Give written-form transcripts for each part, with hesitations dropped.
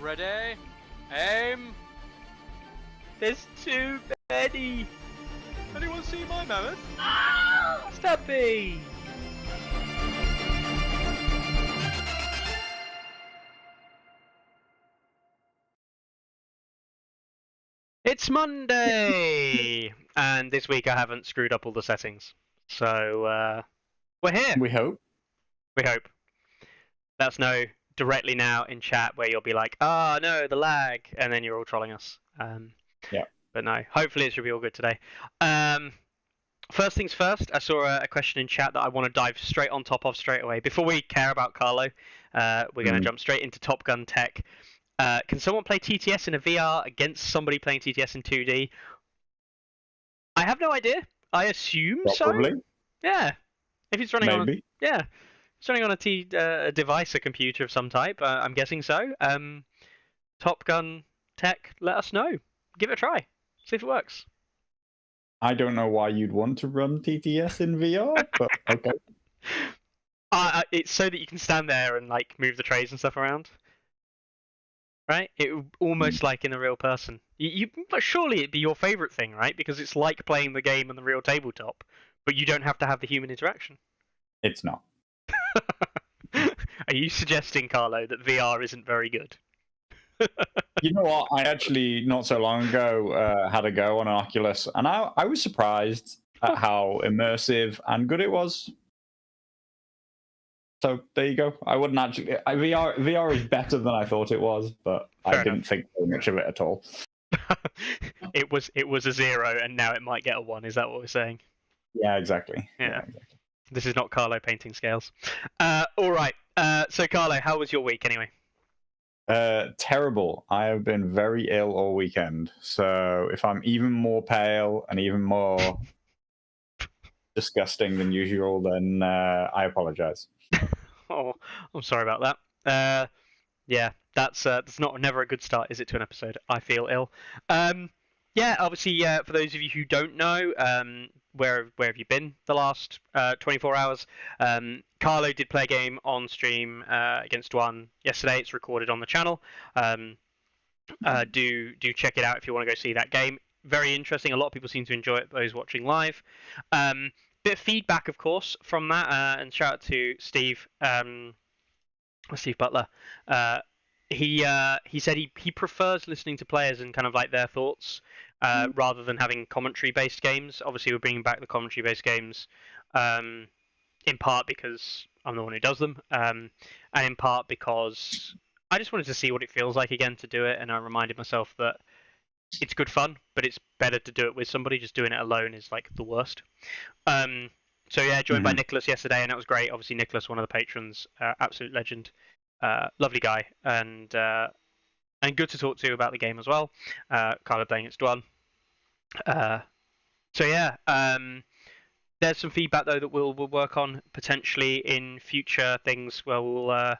Ready? Aim! There's too many! Anyone see my mammoth? Stubby! It's Monday! And this week I haven't screwed up all the settings. So, we're here. We hope. We hope. Let us know directly now in chat where you'll be like, oh no, the lag, and then you're all trolling us. Yeah. But no, hopefully it should be all good today. First things first, I saw a question in chat that I want to dive straight on top of straight away. Before we care about Carlo, we're going to jump straight into Top Gun tech. Can someone play TTS in a VR against somebody playing TTS in 2D? I have no idea. I assume Probably. so. Yeah. If it's running Maybe. it's running on a device, a computer of some type. I'm guessing so. Top Gun tech, let us know. Give it a try. See if it works. I don't know why you'd want to run TTS in VR, but okay. It's so that you can stand there and like move the trays and stuff around. Right? It almost like in a real person. But surely it'd be your favourite thing, right? Because it's like playing the game on the real tabletop, but you don't have to have the human interaction. It's not. Are you suggesting, Carlo, that VR isn't very good? You know what? I actually, not so long ago, had a go on an Oculus, and I was surprised at how immersive and good it was. So there you go. I wouldn't actually. VR is better than I thought it was, but I didn't think very much of it at all. It was a 0, and now it might get a 1. Is that what we're saying? Yeah, exactly. Yeah. Exactly. This is not Carlo painting scales. All right. So Carlo, how was your week anyway? Terrible. I have been very ill all weekend. So if I'm even more pale and even more disgusting than usual, then I apologize. Oh, I'm sorry about that. Yeah, that's never a good start, is it, to an episode? I feel ill. Yeah, obviously, for those of you who don't know, where have you been the last 24 hours? Carlo did play a game on stream against Dwan yesterday. It's recorded on the channel. Do check it out if you want to go see that game. Very interesting. A lot of people seem to enjoy it, those watching live. Bit of feedback, of course, from that, and shout out to Steve Butler. He said he prefers listening to players and kind of like their thoughts rather than having commentary-based games. Obviously, we're bringing back the commentary-based games in part because I'm the one who does them, and in part because I just wanted to see what it feels like again to do it, and I reminded myself that it's good fun, but it's better to do it with somebody. Just doing it alone is like the worst. So yeah, joined by Nicholas yesterday, and that was great. Obviously, Nicholas, one of the patrons, absolute legend, lovely guy, and good to talk to about the game as well. Carlo playing against Dwan. So yeah, there's some feedback though that we'll work on potentially in future things where we'll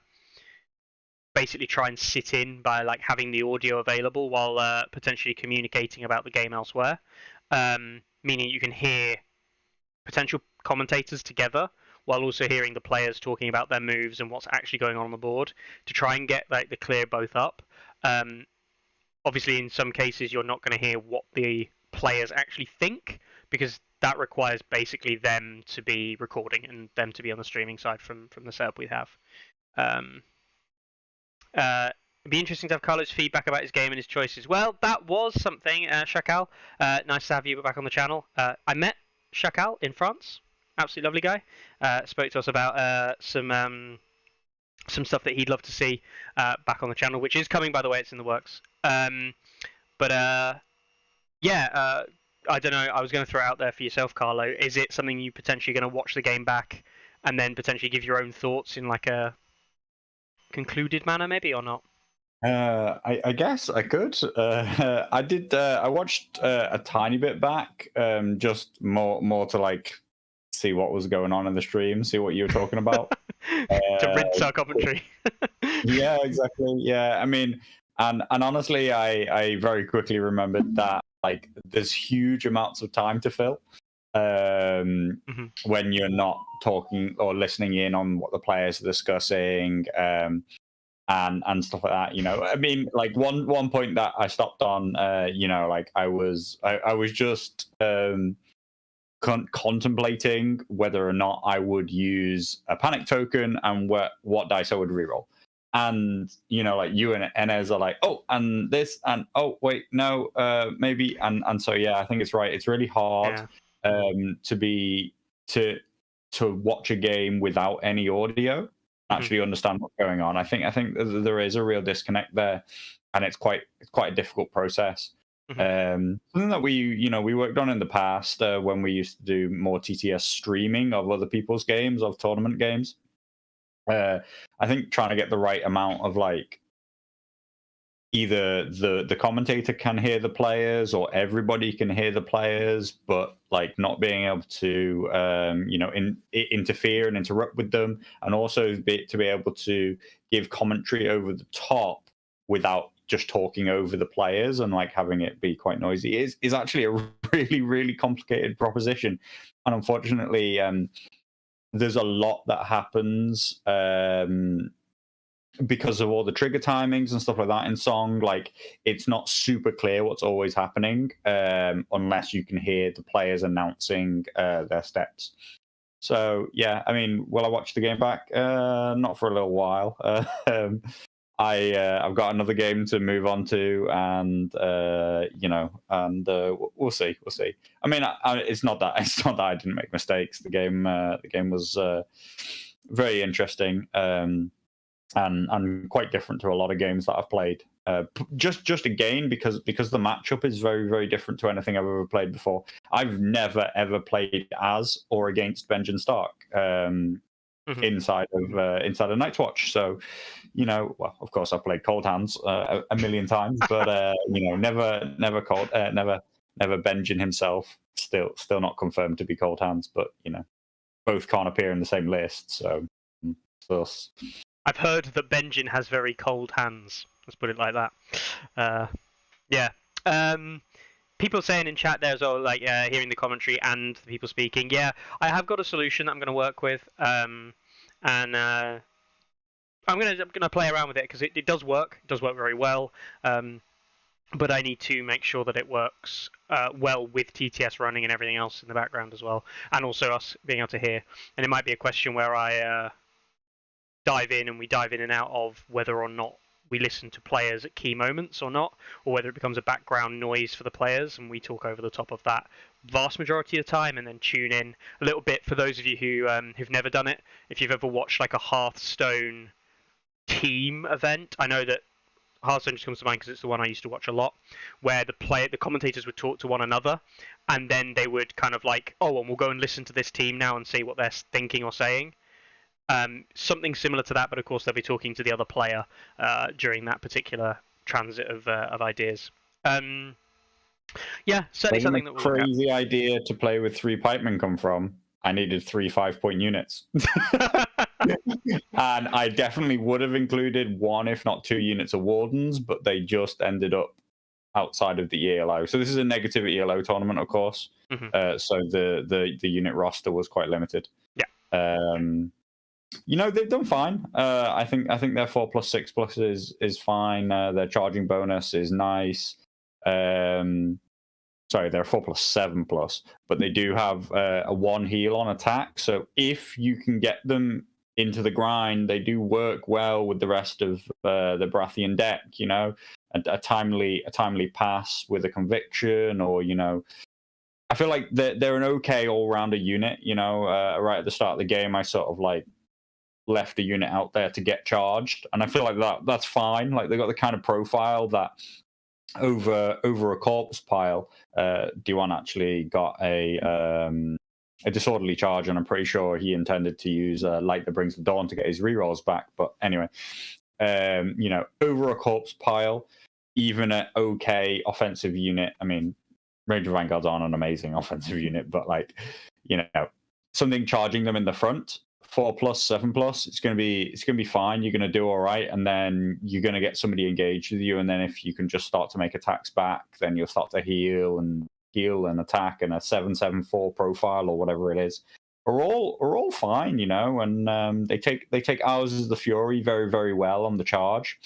basically try and sit in by like having the audio available while potentially communicating about the game elsewhere, meaning you can hear potential commentators together while also hearing the players talking about their moves and what's actually going on the board to try and get like the clear both up. Obviously, in some cases, you're not going to hear what the players actually think because that requires basically them to be recording and them to be on the streaming side from the setup we have. It'd be interesting to have Carlo's feedback about his game and his choices. Well, that was something, Shakal. Nice to have you back on the channel. I met Shakal in France. Absolutely lovely guy. Spoke to us about some stuff that he'd love to see back on the channel, which is coming, by the way. It's in the works. Yeah, I don't know. I was going to throw it out there for yourself, Carlo. Is it something you potentially going to watch the game back and then potentially give your own thoughts in like a concluded manner, maybe, or not? I guess I could. I did. I watched a tiny bit back, just more to like see what was going on in the stream, see what you were talking about. To rinse our commentary. Yeah, exactly. Yeah, I mean, and honestly, I very quickly remembered that like there's huge amounts of time to fill when you're not talking or listening in on what the players are discussing. and stuff like that. I mean, like one point that I stopped on, like I was just contemplating whether or not I would use a panic token and what dice I would reroll. And like you and Enez are like, oh, and this, and oh wait, no, maybe, and so yeah, I think it's right. It's really hard to watch a game without any audio, actually understand what's going on. I think there is a real disconnect there, and it's quite a difficult process. Something that we worked on in the past when we used to do more TTS streaming of other people's games, of tournament games. I think trying to get the right amount of like either the commentator can hear the players or everybody can hear the players, but like not being able to interfere and interrupt with them, and also to be able to give commentary over the top without just talking over the players and like having it be quite noisy is actually a really, really complicated proposition. And unfortunately, there's a lot that happens because of all the trigger timings and stuff like that in Song. Like, it's not super clear what's always happening unless you can hear the players announcing their steps. So yeah, I mean, will I watch the game back? Not for a little while. I've got another game to move on to, and we'll see. I mean, it's not that I didn't make mistakes. The game was very interesting, and quite different to a lot of games that I've played. Just again because the matchup is very, very different to anything I've ever played before. I've never ever played as or against Benjen Stark inside of Night's Watch. So, well, of course, I've played Cold Hands a million times, but never Benjen himself. Still not confirmed to be Cold Hands, but both can't appear in the same list. So, I've heard that Benjen has very cold hands. Let's put it like that. Yeah. People saying in chat there as well, like hearing the commentary and the people speaking. Yeah, I have got a solution that I'm going to work with, and I'm gonna play around with it because it does work. It does work very well. But I need to make sure that it works well with TTS running and everything else in the background as well, and also us being able to hear. And it might be a question where I dive in and out of whether or not we listen to players at key moments or not, or whether it becomes a background noise for the players and we talk over the top of that vast majority of the time, and then tune in a little bit. For those of you who've never done it, if you've ever watched like a Hearthstone team event, I know that Hearthstone just comes to mind because it's the one I used to watch a lot, where the commentators would talk to one another, and then they would kind of like, oh, and we'll go and listen to this team now and see what they're thinking or saying. Something similar to that, but of course they'll be talking to the other player during that particular transit of ideas. Yeah, certainly something that we'll crazy idea to play with 3 pikemen come from. I needed 3 5-point units. And I definitely would have included 1, if not 2 units of wardens, but they just ended up outside of the ELO. So this is a negative ELO tournament, of course. So the unit roster was quite limited. Yeah. They've done fine. I think their 4+6+ is fine. Their charging bonus is nice. Sorry, they're 4+7+, but they do have a 1 heal on attack. So if you can get them into the grind, they do work well with the rest of the Baratheon deck. A timely pass with a conviction, or I feel like they're an okay all-rounder unit. Right at the start of the game, I sort of like left a unit out there to get charged, and I feel like that's fine. Like, they got the kind of profile that over a corpse pile, Diwan actually got a disorderly charge, and I'm pretty sure he intended to use Light That Brings the Dawn to get his rerolls back. But anyway, over a corpse pile, even an okay offensive unit. I mean, Ranger Vanguards aren't an amazing offensive unit, but like, something charging them in the front, 4+, 7+, it's gonna be fine. You're gonna do all right, and then you're gonna get somebody engaged with you, and then if you can just start to make attacks back, then you'll start to heal and attack, and a 7/7/4 profile or whatever it is. are all fine, you know, and they take ours as the Fury very, very well on the charge,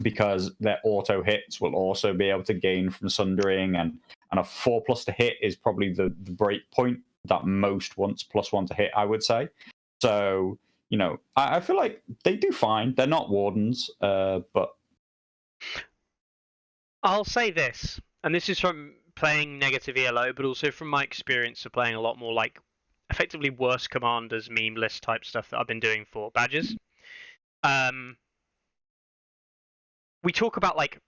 because their auto hits will also be able to gain from sundering, and a 4+ to hit is probably the break point that most wants +1 to hit, I would say. So, you know, I feel like they do fine. They're not wardens, but I'll say this, and this is from playing negative ELO, but also from my experience of playing a lot more like effectively worse commanders, meme list type stuff that I've been doing for badges. We talk about like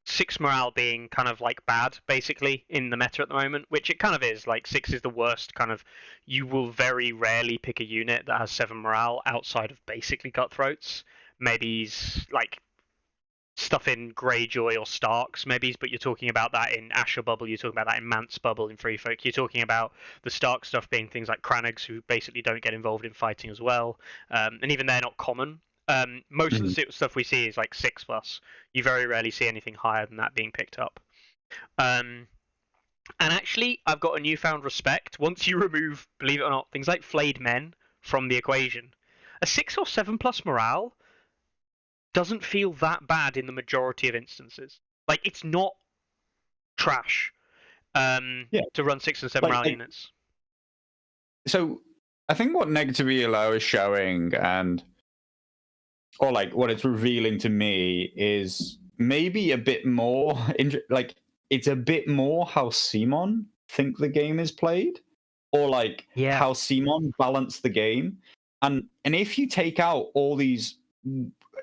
6 morale being kind of like bad, basically, in the meta at the moment, which it kind of is. Like 6 is the worst kind of. You will very rarely pick a unit that has 7 morale outside of basically cutthroats. Maybe like stuff in Greyjoy or Starks, maybe, but you're talking about that in Asher Bubble, you're talking about that in Mance Bubble in Free Folk, you're talking about the Stark stuff being things like Cranags, who basically don't get involved in fighting as well, and even they're not common. Most of the stuff we see is like 6+. You very rarely see anything higher than that being picked up. And actually, I've got a newfound respect. Once you remove, believe it or not, things like Flayed Men from the equation, a 6 or 7+ morale doesn't feel that bad in the majority of instances. Like, it's not trash to run 6 and 7 morale units. So I think what negative ELO is showing, or like what it's revealing to me, is maybe a bit more like it's a bit more how Simon think the game is played, or like how Simon balance the game. And if you take out all these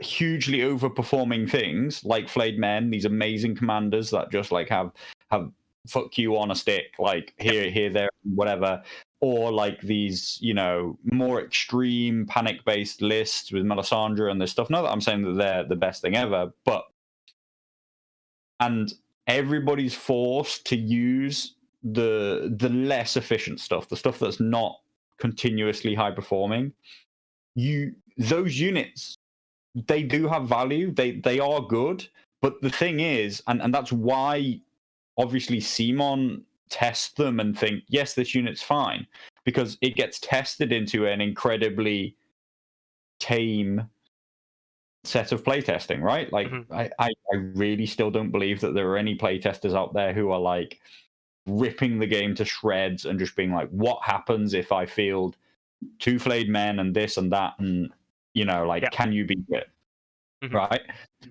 hugely overperforming things like Flayed Men, these amazing commanders that just like have fuck you on a stick, like here, there, whatever, or like these, you know, more extreme panic-based lists with Melisandre and this stuff. Not that I'm saying that they're the best thing ever, and everybody's forced to use the less efficient stuff, the stuff that's not continuously high performing. Those units, they do have value. They are good, but the thing is, and that's why obviously Simon tests them and think, yes, this unit's fine, because it gets tested into an incredibly tame set of playtesting, right? Like, I really still don't believe that there are any playtesters out there who are like ripping the game to shreds and just being like, what happens if I field 2 Flayed Men and this and that, and you know, like, can you beat it? Right?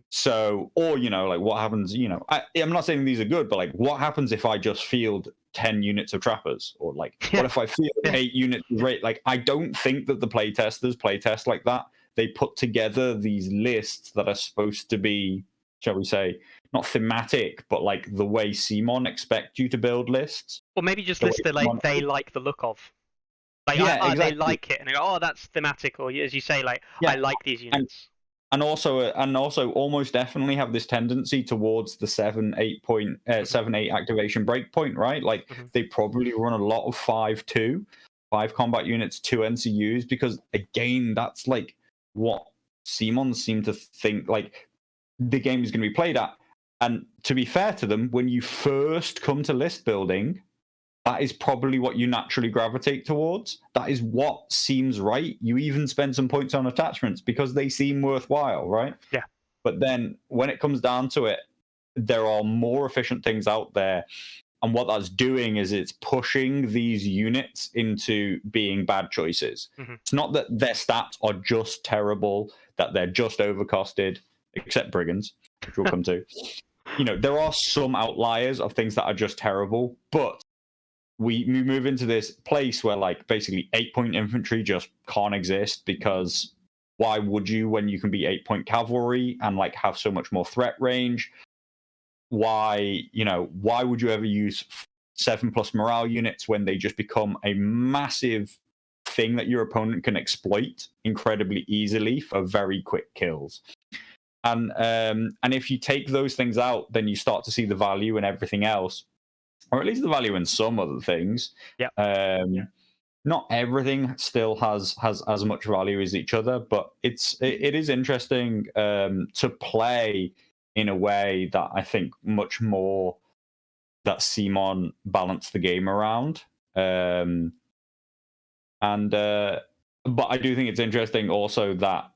So, or, you know, like, what happens, you know, I'm not saying these are good, but like, what happens if I just field 10 units of trappers? Or like, what if I field 8 units of rate? Like, I don't think that the playtesters playtest like that. They put together these lists that are supposed to be, shall we say, not thematic, but like the way Simon expect you to build lists. Or maybe just lists that like they like the look of. Like, exactly. They like it, and they go, oh, that's thematic, or as you say, like, I like these units. And also almost definitely have this tendency towards the 7-8 activation breakpoint, right? Like, they probably run a lot of 5-2, 5 combat units, 2 NCUs, because again, that's like what Simon seemed to think like the game is going to be played at. And to be fair to them, when you first come to list building, that is probably what you naturally gravitate towards. That is what seems right. You even spend some points on attachments because they seem worthwhile, right? Yeah. But then when it comes down to it, there are more efficient things out there. And what that's doing is it's pushing these units into being bad choices. It's not that their stats are just terrible, that they're just overcosted, except Brigands, which we'll come to. You know, there are some outliers of things that are just terrible, but we move into this place where like basically 8-point infantry just can't exist, because why would you when you can be 8-point cavalry and like have so much more threat range? Why would you ever use 7+ morale units when they just become a massive thing that your opponent can exploit incredibly easily for very quick kills? And if you take those things out, then you start to see the value in everything else. Or at least the value in some other things. Not everything still has as much value as each other, but it is interesting to play in a way that I think much more that Simon balanced the game around. And but I do think it's interesting also that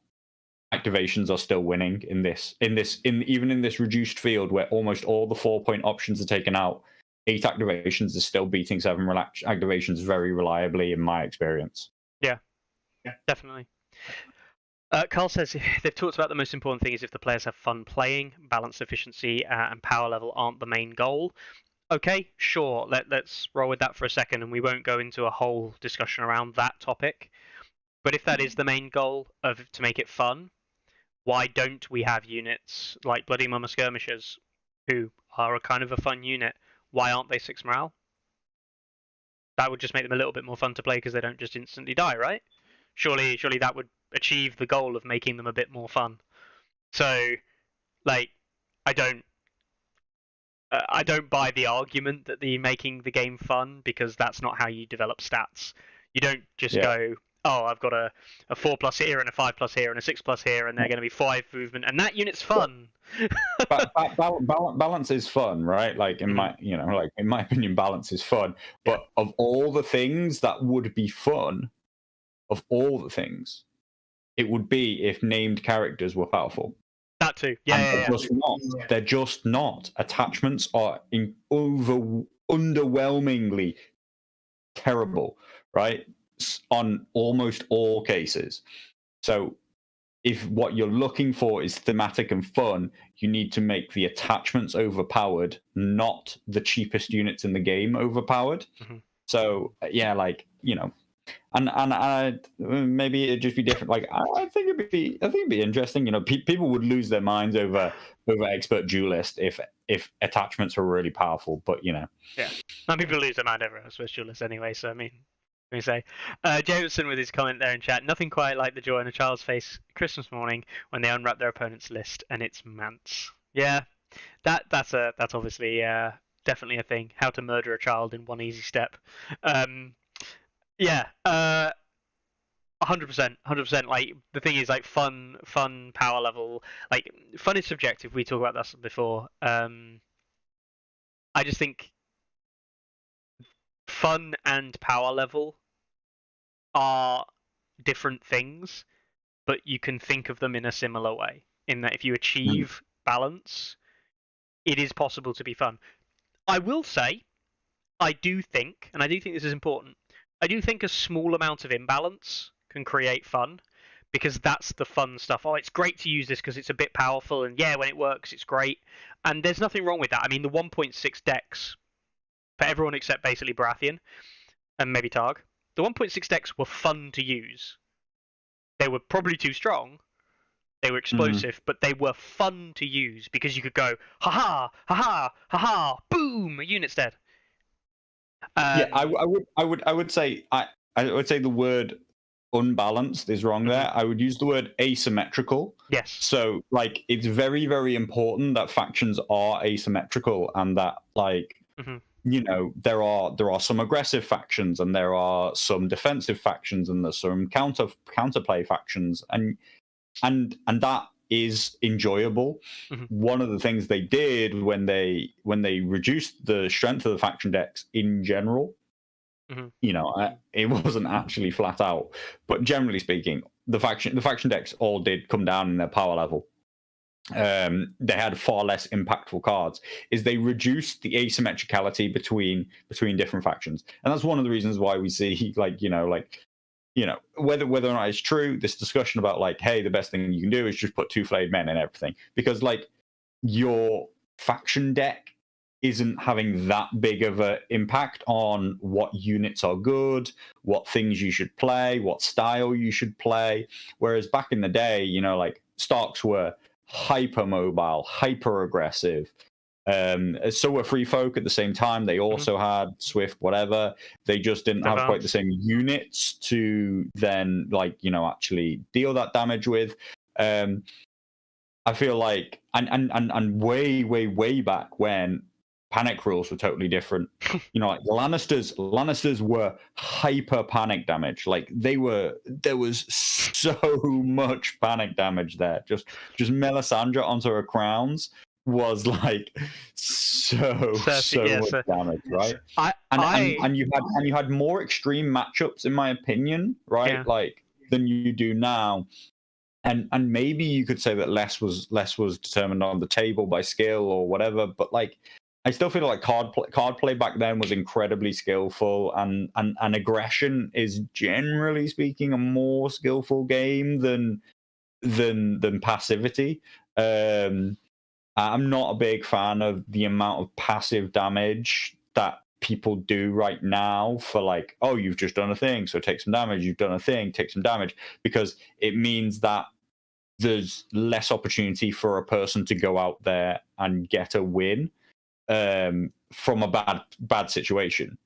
activations are still winning in even in this reduced field where almost all the 4-point options are taken out. 8 activations is still beating 7 activations very reliably in my experience. Yeah, definitely. Carl says they've talked about the most important thing is if the players have fun playing, balance, efficiency, and power level aren't the main goal. Okay, sure. Let's roll with that for a second, and we won't go into a whole discussion around that topic. But if that is the main goal to make it fun, why don't we have units like Bloody Mama Skirmishers, who are a kind of a fun unit? Why aren't they 6 morale? That would just make them a little bit more fun to play because they don't just instantly die, right? Surely that would achieve the goal of making them a bit more fun. So, like, I don't buy the argument that the making the game fun, because that's not how you develop stats. You don't just go, oh, I've got a 4+ here and a 5+ here and a 6+ here, and they're going to be 5 movement, and that unit's fun. Balance is fun, right? Like in my, like in my opinion, balance is fun. But of all the things that would be fun, of all the things, it would be if named characters were powerful. That too, They're just not. Attachments are underwhelmingly terrible, right? On almost all cases. So if what you're looking for is thematic and fun, you need to make the attachments overpowered, not the cheapest units in the game overpowered. So yeah, like, and maybe it'd just be different. Like I think it'd be interesting. People would lose their minds over expert duelist if attachments were really powerful. But yeah, and people lose their mind over expert duelist anyway. So I mean, let me say, Jameson with his comment there in chat. Nothing quite like the joy on a child's face Christmas morning when they unwrap their opponent's list and it's Mance. Yeah, that's obviously definitely a thing. How to murder a child in one easy step. Yeah, 100%. Like the thing is, like fun power level. Like fun is subjective. We talked about this before. I just think fun and power level are different things, but you can think of them in a similar way. In that, if you achieve balance, it is possible to be fun. I will say, I do think this is important. I do think a small amount of imbalance can create fun, because that's the fun stuff. Oh, it's great to use this because it's a bit powerful, and yeah, when it works, it's great. And there's nothing wrong with that. I mean, the 1.6 decks, for everyone except basically Baratheon, and maybe Targ, the 1.6 decks were fun to use. They were probably too strong, they were explosive, but they were fun to use because you could go, ha ha, boom, a unit's dead. I would say the word unbalanced is wrong there. I would use the word asymmetrical. Yes. So like it's very, very important that factions are asymmetrical, and that like there are some aggressive factions and there are some defensive factions and there's some counterplay factions, and that is enjoyable. One of the things they did when they reduced the strength of the faction decks in general, it wasn't actually flat out, but generally speaking, the faction decks all did come down in their power level. They had far less impactful cards. Is they reduced the asymmetricality between different factions, and that's one of the reasons why we see whether or not it's true, this discussion about like, hey, the best thing you can do is just put 2 flayed men and everything, because like your faction deck isn't having that big of an impact on what units are good, what things you should play, what style you should play. Whereas back in the day, like Starks were hyper mobile, hyper aggressive. So were Free Folk at the same time. They also had Swift, whatever. They just didn't have quite the same units to then actually deal that damage with. I feel like and way back when panic rules were totally different. Like Lannisters were hyper panic damage. Like there was so much panic damage there. Just Melisandre onto her crowns was like so much damage, right? And you had more extreme matchups, in my opinion, right? Yeah. Like than you do now. And maybe you could say that less was determined on the table by skill or whatever, but like I still feel like card play back then was incredibly skillful, and aggression is generally speaking a more skillful game than passivity. I'm not a big fan of the amount of passive damage that people do right now for like, oh, you've just done a thing, so take some damage. You've done a thing, take some damage, because it means that there's less opportunity for a person to go out there and get a win from a bad situation,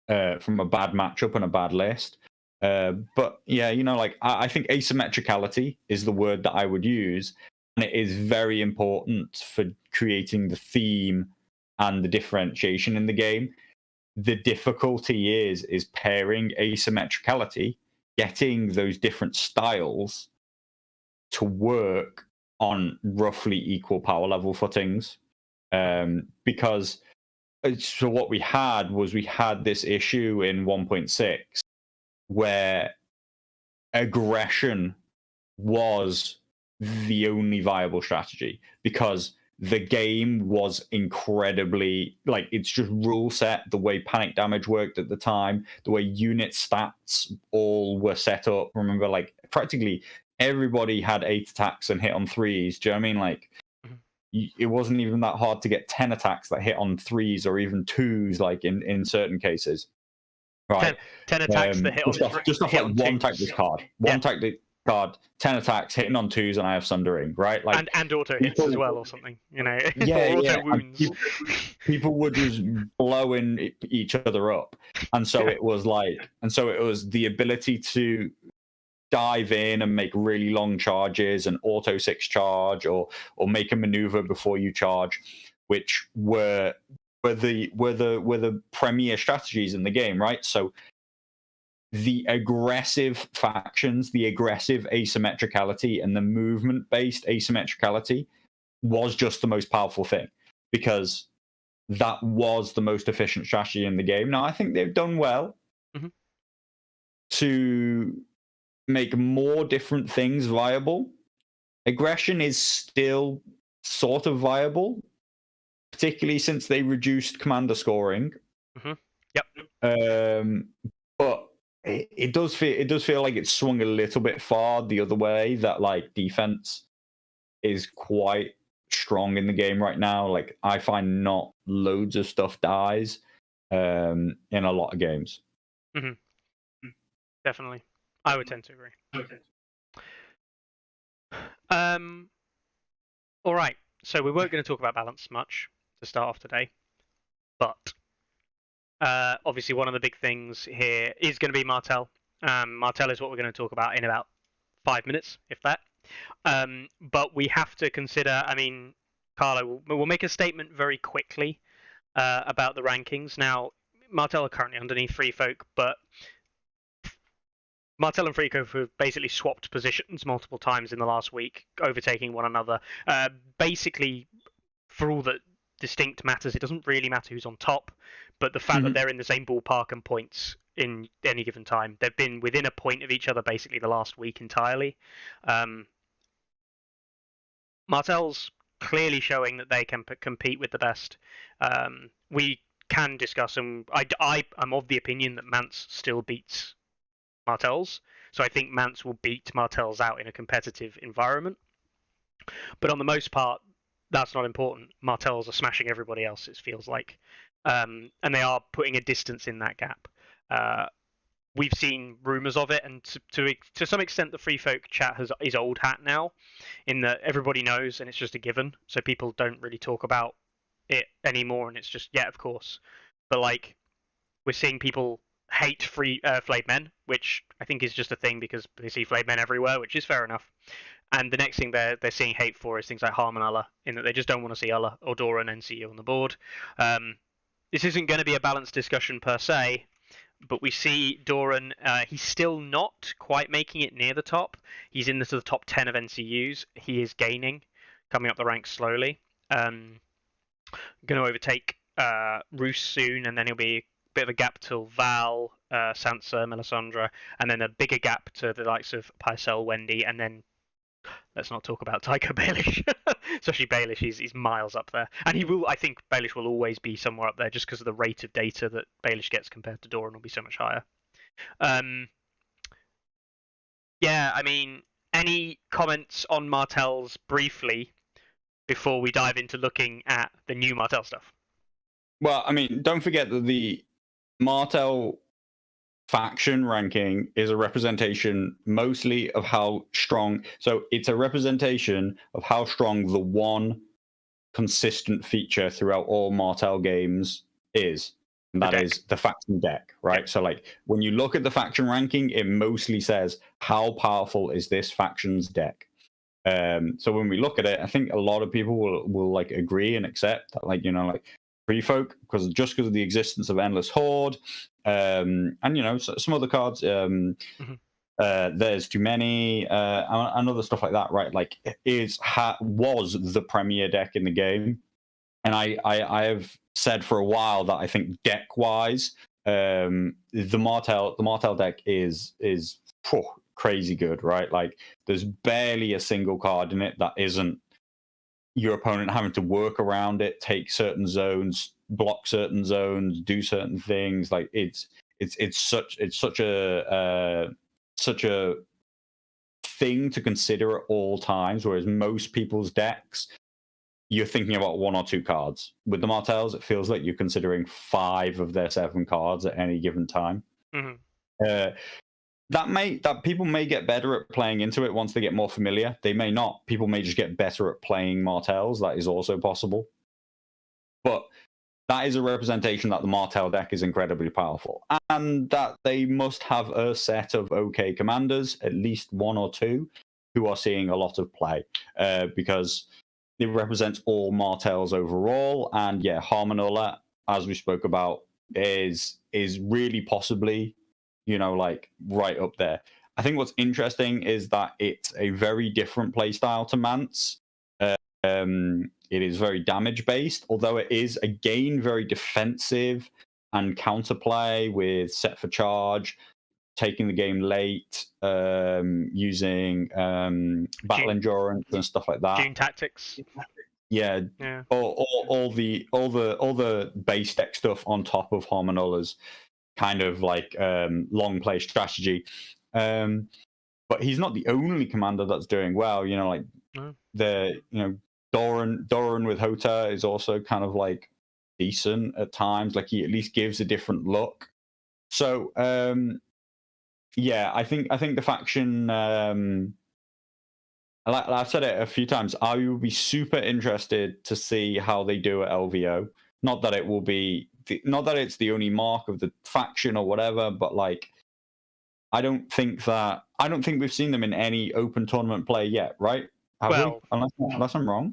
from a bad matchup and a bad list. But yeah, like I think asymmetricality is the word that I would use, and it is very important for creating the theme and the differentiation in the game. The difficulty is pairing asymmetricality, getting those different styles to work on roughly equal power level footings, because so what we had this issue in 1.6 where aggression was the only viable strategy, because the game was incredibly, like, it's just rule set, the way panic damage worked at the time, the way unit stats all were set up. Remember, like, practically everybody had 8 attacks and hit on 3s. Do you know what I mean? Like, it wasn't even that hard to get 10 attacks that hit on 3s or even 2s, like in certain cases. Right, 10 attacks that hit on just off like one tactic card, tactic card, 10 attacks hitting on 2s, and I have Sundering, right? Like and auto hits as well, or something, auto wounds. People were just blowing each other up, and so it was the ability to dive in and make really long charges and auto 6 charge, or make a maneuver before you charge, which were the premier strategies in the game, right? So the aggressive factions, the aggressive asymmetricality, and the movement-based asymmetricality was just the most powerful thing, because that was the most efficient strategy in the game. Now, I think they've done well to make more different things viable. Aggression is still sort of viable, particularly since they reduced commander scoring. But it does feel like it's swung a little bit far the other way, that like defense is quite strong in the game right now. Like, I find not loads of stuff dies in a lot of games. Definitely, I would tend to agree. All right, so we weren't going to talk about balance much to start off today, but obviously one of the big things here is going to be Martell. Martell is what we're going to talk about in about 5 minutes, if that. But we have to consider, I mean, Carlo, we'll make a statement very quickly about the rankings. Now, Martell are currently underneath Free Folk, but Martell and Free Folk have basically swapped positions multiple times in the last week, overtaking one another. Basically, for all that distinct matters, it doesn't really matter who's on top, but the fact that they're in the same ballpark and points in any given time. They've been within a point of each other basically the last week entirely. Martell's clearly showing that they can compete with the best. We can discuss, and I'm of the opinion that Mance still beats Martell's, so I think Mance will beat Martell's out in a competitive environment. But on the most part, that's not important. Martell's are smashing everybody else, it feels like. And they are putting a distance in that gap. We've seen rumours of it, and to some extent the Free Folk chat is old hat now, in that everybody knows and it's just a given, so people don't really talk about it anymore, and it's just, yeah, of course. But like, we're seeing people hate flayed men, which I think is just a thing because they see flayed men everywhere, which is fair enough. And the next thing they're seeing hate for is things like Harm and Ulla, in that they just don't want to see Ulla or Dora and NCU on the board. This isn't going to be a balanced discussion per se, but we see Doran, he's still not quite making it near the top. He's in the top 10 of NCUs. He is gaining, coming up the ranks slowly. Going to overtake Roos soon, and then it'll be a bit of a gap till Val, Sansa, Melisandre, and then a bigger gap to the likes of Pycelle, Wendy, and then let's not talk about Tycho Baelish. Especially Baelish, he's miles up there, and he will. I think Baelish will always be somewhere up there, just because of the rate of data that Baelish gets compared to Doran will be so much higher. Yeah, I mean, any comments on Martells briefly before we dive into looking at the new Martell stuff? Well, I mean, don't forget that the Martell faction ranking is a representation mostly of how strong. So it's a representation of how strong the one consistent feature throughout all Martell games is. And that is the faction deck, right? Yep. So, like, when you look at the faction ranking, it mostly says how powerful is this faction's deck. So when we look at it, I think a lot of people will like agree and accept that, like, you know, like Free Folk, because of the existence of Endless Horde, and you know, some other cards. There's Too Many, and other stuff like that, right? Like, was the premier deck in the game, and I have said for a while that I think deck wise, the Martell deck is crazy good, right? Like, there's barely a single card in it that isn't your opponent having to work around it, take certain zones, block certain zones, do certain things. Like, it's such a thing to consider at all times. Whereas most people's decks, you're thinking about one or two cards. With the Martells, it feels like you're considering 5 of their 7 cards at any given time. That people may get better at playing into it once they get more familiar. They may not. People may just get better at playing Martells. That is also possible. But that is a representation that the Martell deck is incredibly powerful, and that they must have a set of okay commanders, at least 1 or 2, who are seeing a lot of play, because it represents all Martells overall. And yeah, Harmonola, as we spoke about, is really possibly, you know, like, right up there. I think what's interesting is that it's a very different playstyle to Mance. It is very damage based, although it is again very defensive and counterplay with set for charge, taking the game late, using battle endurance and stuff like that. June tactics. Yeah. All the base deck stuff on top of Harmonola's kind of like long play strategy. But he's not the only commander that's doing well. You know, like Doran with Hota is also kind of like decent at times. Like, he at least gives a different look. So yeah, I think the faction, like I've said it a few times, I will be super interested to see how they do at LVO. Not that it's the only mark of the faction or whatever, but like, I don't think we've seen them in any open tournament play yet, right? Have we? Unless I'm wrong.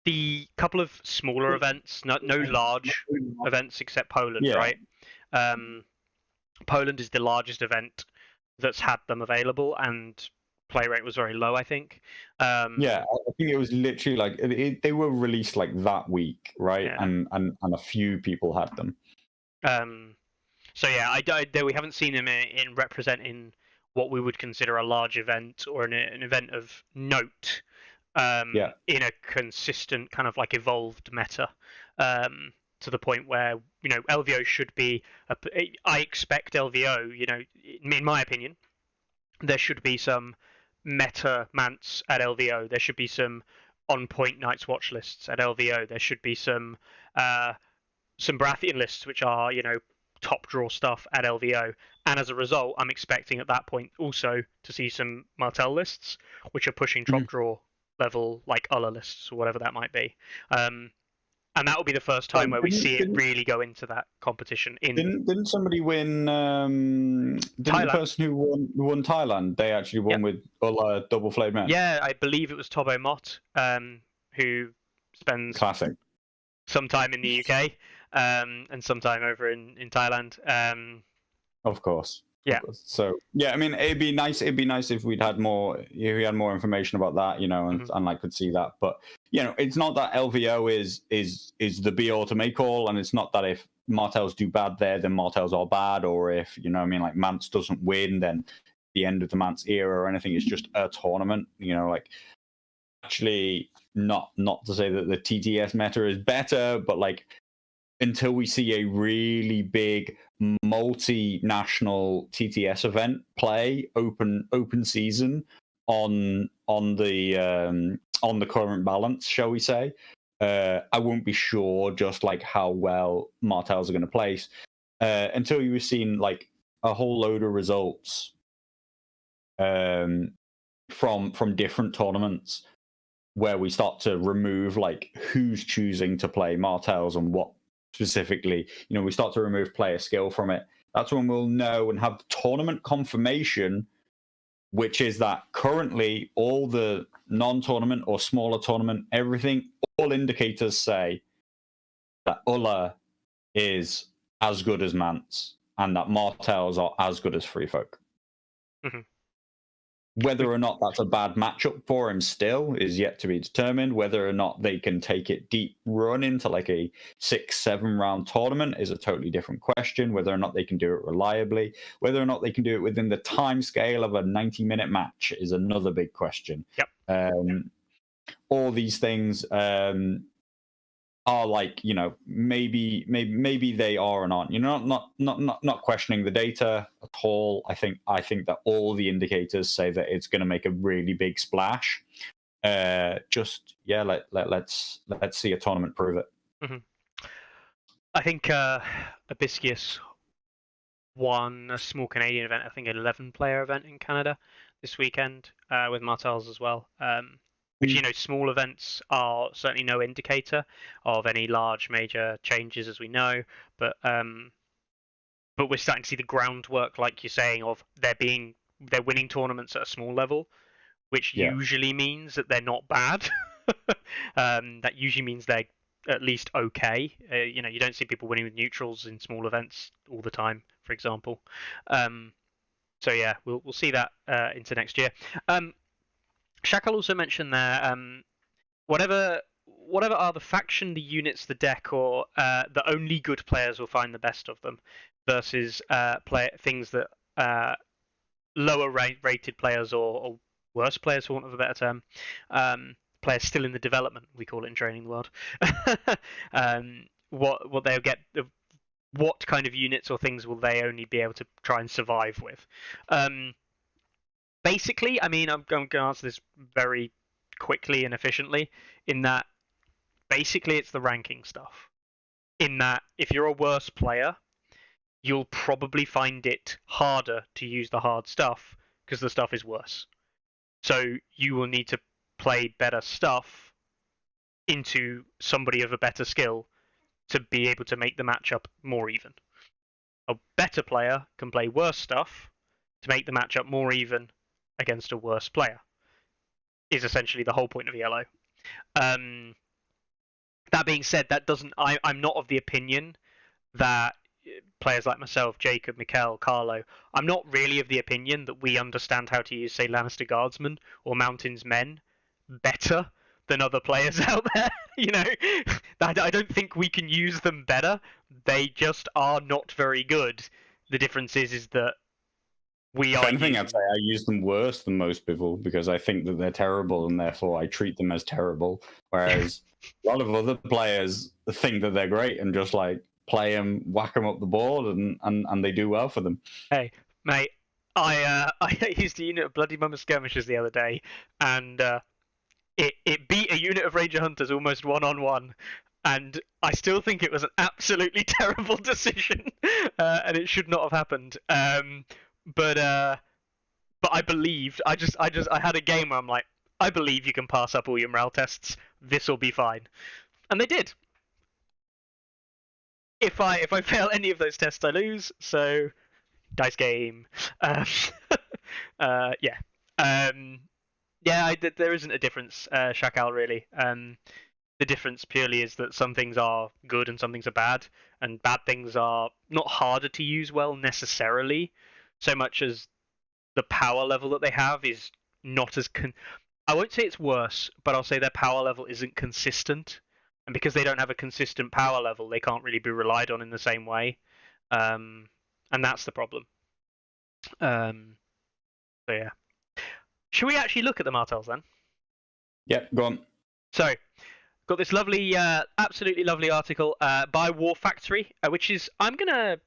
The couple of smaller events, no large events except Poland, right? Poland is the largest event that's had them available, and play rate was very low, I think. I think it was literally like they were released like that week, right? Yeah. And a few people had them. So yeah, we haven't seen them in representing what we would consider a large event or an event of note. In a consistent kind of like evolved meta, to the point where, you know, LVO should be. I expect LVO, you know, in my opinion, there should be some meta Mance at LVO. There should be some on-point Night's Watch lists at LVO. There should be some Baratheon lists, which are, you know, top draw stuff at LVO. And as a result, I'm expecting at that point also to see some Martell lists, which are pushing top draw level, like Ulla lists or whatever that might be. And that will be the first time where we see it really go into that competition. Didn't somebody win? Didn't the person who won Thailand? They actually won with Ulla double flame men. Yeah, I believe it was Tobo Mott, who spends some time in the UK and some time over in Thailand. Of course. Yeah. So yeah, I mean, it'd be nice. It'd be nice if we had more information about that, and I could see that. But it's not that LVO is the be all to make all, and it's not that if Martells do bad there, then Martells are bad, or if like Mance doesn't win, then the end of the Mance era or anything. It's just a tournament. Like actually not to say that the TTS meta is better, but like until we see a really big multinational TTS event play open season on the current balance, shall we say, I won't be sure just like how well Martells are going to place until you've seen like a whole load of results from different tournaments where we start to remove like who's choosing to play Martells and what specifically. We start to remove player skill from it. That's when we'll know and have the tournament confirmation, which is that currently all the non-tournament or smaller tournament, everything, all indicators say that Ulla is as good as Mance and that Martells are as good as Free Folk. Mm-hmm. Whether or not that's a bad matchup for him still is yet to be determined. Whether or not they can take it deep run into like a 6-7 round tournament is a totally different question. Whether or not they can do it reliably, whether or not they can do it within the time scale of a 90-minute match is another big question. Yep. All these things are like, maybe they are or not. Not questioning the data at all. I think that all the indicators say that it's going to make a really big splash. Let's see a tournament prove it. Mm-hmm. I think Abiscius won a small Canadian event. I think an 11-player event in Canada this weekend with Martells as well. Which, small events are certainly no indicator of any large major changes, as we know. But we're starting to see the groundwork, like you're saying, of they're winning tournaments at a small level, which usually means that they're not bad. That usually means they're at least okay. You don't see people winning with neutrals in small events all the time, for example. So yeah, we'll see that into next year. Shakal also mentioned there, whatever are the faction, the units, the deck, or the only good players will find the best of them, versus things that lower rated players or worse players, for want of a better term, players still in the development, we call it in training the world. What they'll get, what kind of units or things will they only be able to try and survive with? Basically, I mean, I'm going to answer this very quickly and efficiently, in that basically it's the ranking stuff. In that if you're a worse player, you'll probably find it harder to use the hard stuff because the stuff is worse. So you will need to play better stuff into somebody of a better skill to be able to make the matchup more even. A better player can play worse stuff to make the matchup more even against a worse player, is essentially the whole point of ELO. That being said, I'm not of the opinion that players like myself, Jacob, Mikkel, Carlo, I'm not really of the opinion that we understand how to use, say, Lannister Guardsmen or Mountain's Men better than other players out there. I don't think we can use them better. They just are not very good. The difference is that if anything, I'd say I use them worse than most people because I think that they're terrible and therefore I treat them as terrible. Whereas a lot of other players think that they're great and just like play them, whack them up the board, and they do well for them. Hey, mate, I used a unit of Bloody Mama Skirmishers the other day, and it beat a unit of Ranger Hunters almost 1-on-1. And I still think it was an absolutely terrible decision, and it should not have happened. But I believed. I had a game where I'm like, I believe you can pass up all your morale tests. This will be fine, and they did. If I fail any of those tests, I lose. So, dice game. Yeah. There isn't a difference, Shakal, really. The difference purely is that some things are good and some things are bad, and bad things are not harder to use well necessarily, so much as the power level that they have is not as I won't say it's worse, but I'll say their power level isn't consistent, and because they don't have a consistent power level, they can't really be relied on in the same way, and that's the problem. So yeah, should we actually look at the Martells then? Yep, go on. So, got this lovely, absolutely lovely article by War Factory, which is I'm gonna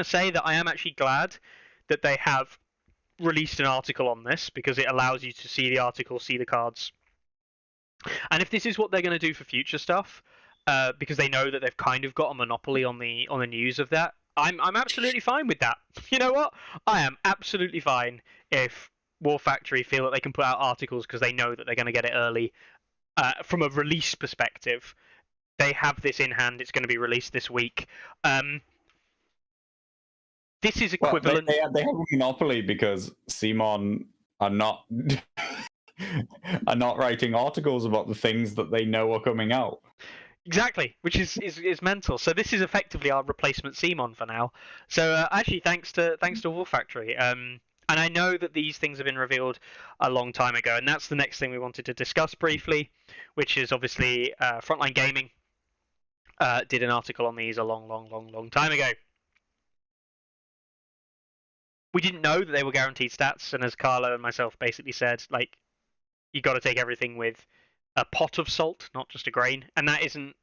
say that I am actually glad that they have released an article on this, because it allows you to see the article, see the cards, and if this is what they're going to do for future stuff, because they know that they've kind of got a monopoly on the news of that, I'm absolutely fine with that. You know what? I am absolutely fine if War Factory feel that they can put out articles because they know that they're going to get it early. From a release perspective, they have this in hand. It's going to be released this week. This is equivalent. Well, they have a monopoly because Simon are not writing articles about the things that they know are coming out. Exactly, which is mental. So this is effectively our replacement Simon for now. So actually, thanks to War Factory. And I know that these things have been revealed a long time ago, and that's the next thing we wanted to discuss briefly, which is obviously Frontline Gaming did an article on these a long time ago. We didn't know that they were guaranteed stats, and as Carlo and myself basically said, like, you got to take everything with a pot of salt, not just a grain. And that isn't,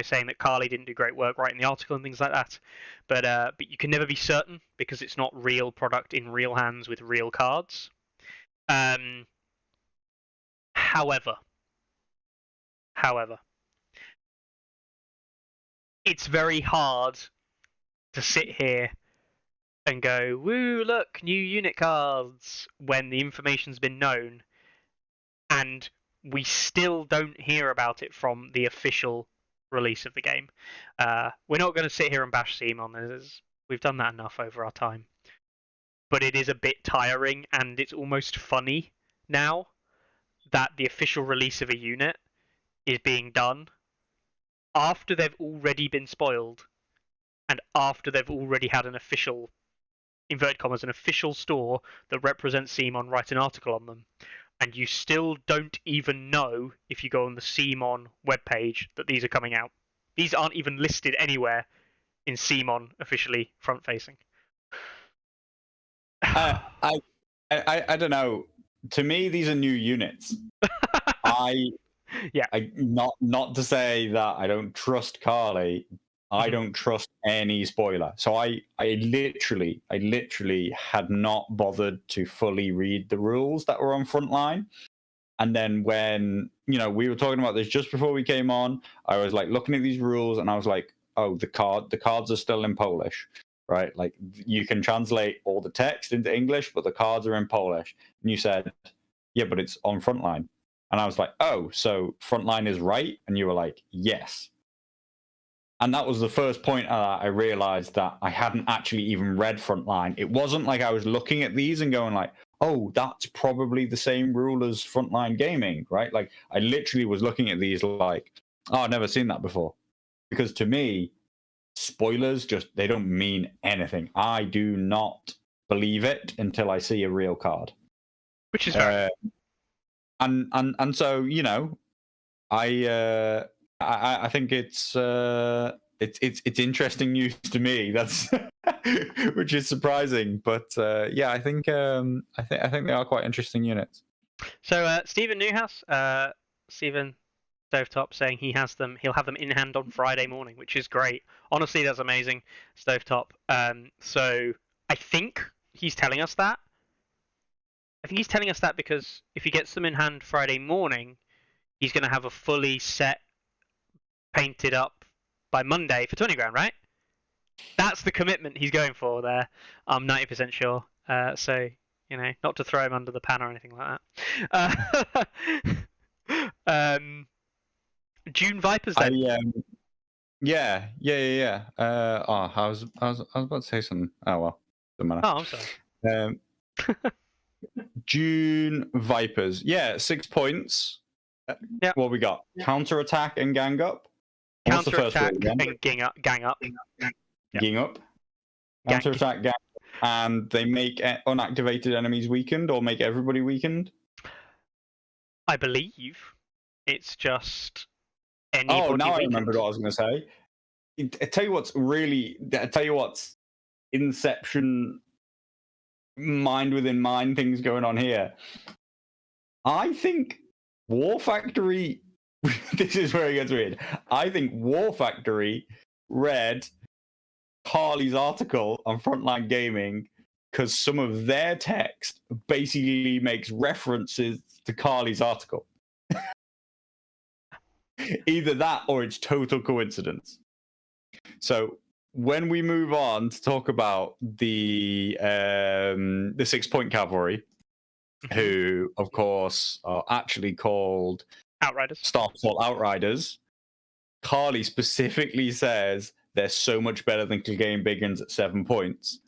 saying that Carly didn't do great work writing the article and things like that. But you can never be certain, because it's not real product in real hands with real cards. However, it's very hard to sit here and go, woo, look, new unit cards, when the information's been known, and we still don't hear about it from the official release of the game. We're not going to sit here and bash Simon. We've done that enough over our time. But it is a bit tiring, and it's almost funny now that the official release of a unit is being done after they've already been spoiled, and after they've already had an official, inverted commas, an official store that represents Simon write an article on them. And you still don't even know, if you go on the CMON webpage, that these are coming out. These aren't even listed anywhere in CMON officially front-facing. I don't know. To me, these are new units. Not to say that I don't trust Carly. I don't trust any spoiler. So I literally had not bothered to fully read the rules that were on Frontline. And then when, we were talking about this just before we came on, I was like looking at these rules and I was like, oh, the cards are still in Polish, right? Like, you can translate all the text into English, but the cards are in Polish. And you said, yeah, but it's on Frontline. And I was like, oh, so Frontline is right? And you were like, yes. And that was the first point I realized that I hadn't actually even read Frontline. It wasn't like I was looking at these and going like, oh, that's probably the same rule as Frontline Gaming, right? Like, I literally was looking at these like, oh, I've never seen that before. Because to me, spoilers they don't mean anything. I do not believe it until I see a real card. Which is fair. And so, I think it's interesting news to me. That's which is surprising, but yeah, I think they are quite interesting units. So Stephen Newhouse, Stephen Stovetop, saying he'll have them in hand on Friday morning, which is great. Honestly, that's amazing, Stovetop. So I think he's telling us that. I think he's telling us that because if he gets them in hand Friday morning, he's going to have a fully set, painted up by Monday for 20 grand, right? That's the commitment he's going for there. I'm 90% sure. So, not to throw him under the pan or anything like that. June Vipers then. Yeah. I was about to say something. Oh well, doesn't matter. Oh, I'm sorry. June Vipers. Yeah, 6 points. Yeah. What we got? Counter attack and gang up. Counter attack and gang up. Gang up. Counter attack, gank, and they make unactivated enemies weakened or make everybody weakened. I believe it's just anybody. Oh, now I weakened. remembered what I was going to say. I tell you what's Inception, mind within mind things going on here. I think War Factory. This is where it gets weird. I think War Factory read Harley's article on Frontline Gaming because some of their text basically makes references to Carly's article. Either that or it's total coincidence. So when we move on to talk about the 6-point cavalry, who of course are actually called Outriders. Starfall Outriders, Carly specifically says they're so much better than Clegane Biggins at 7 points.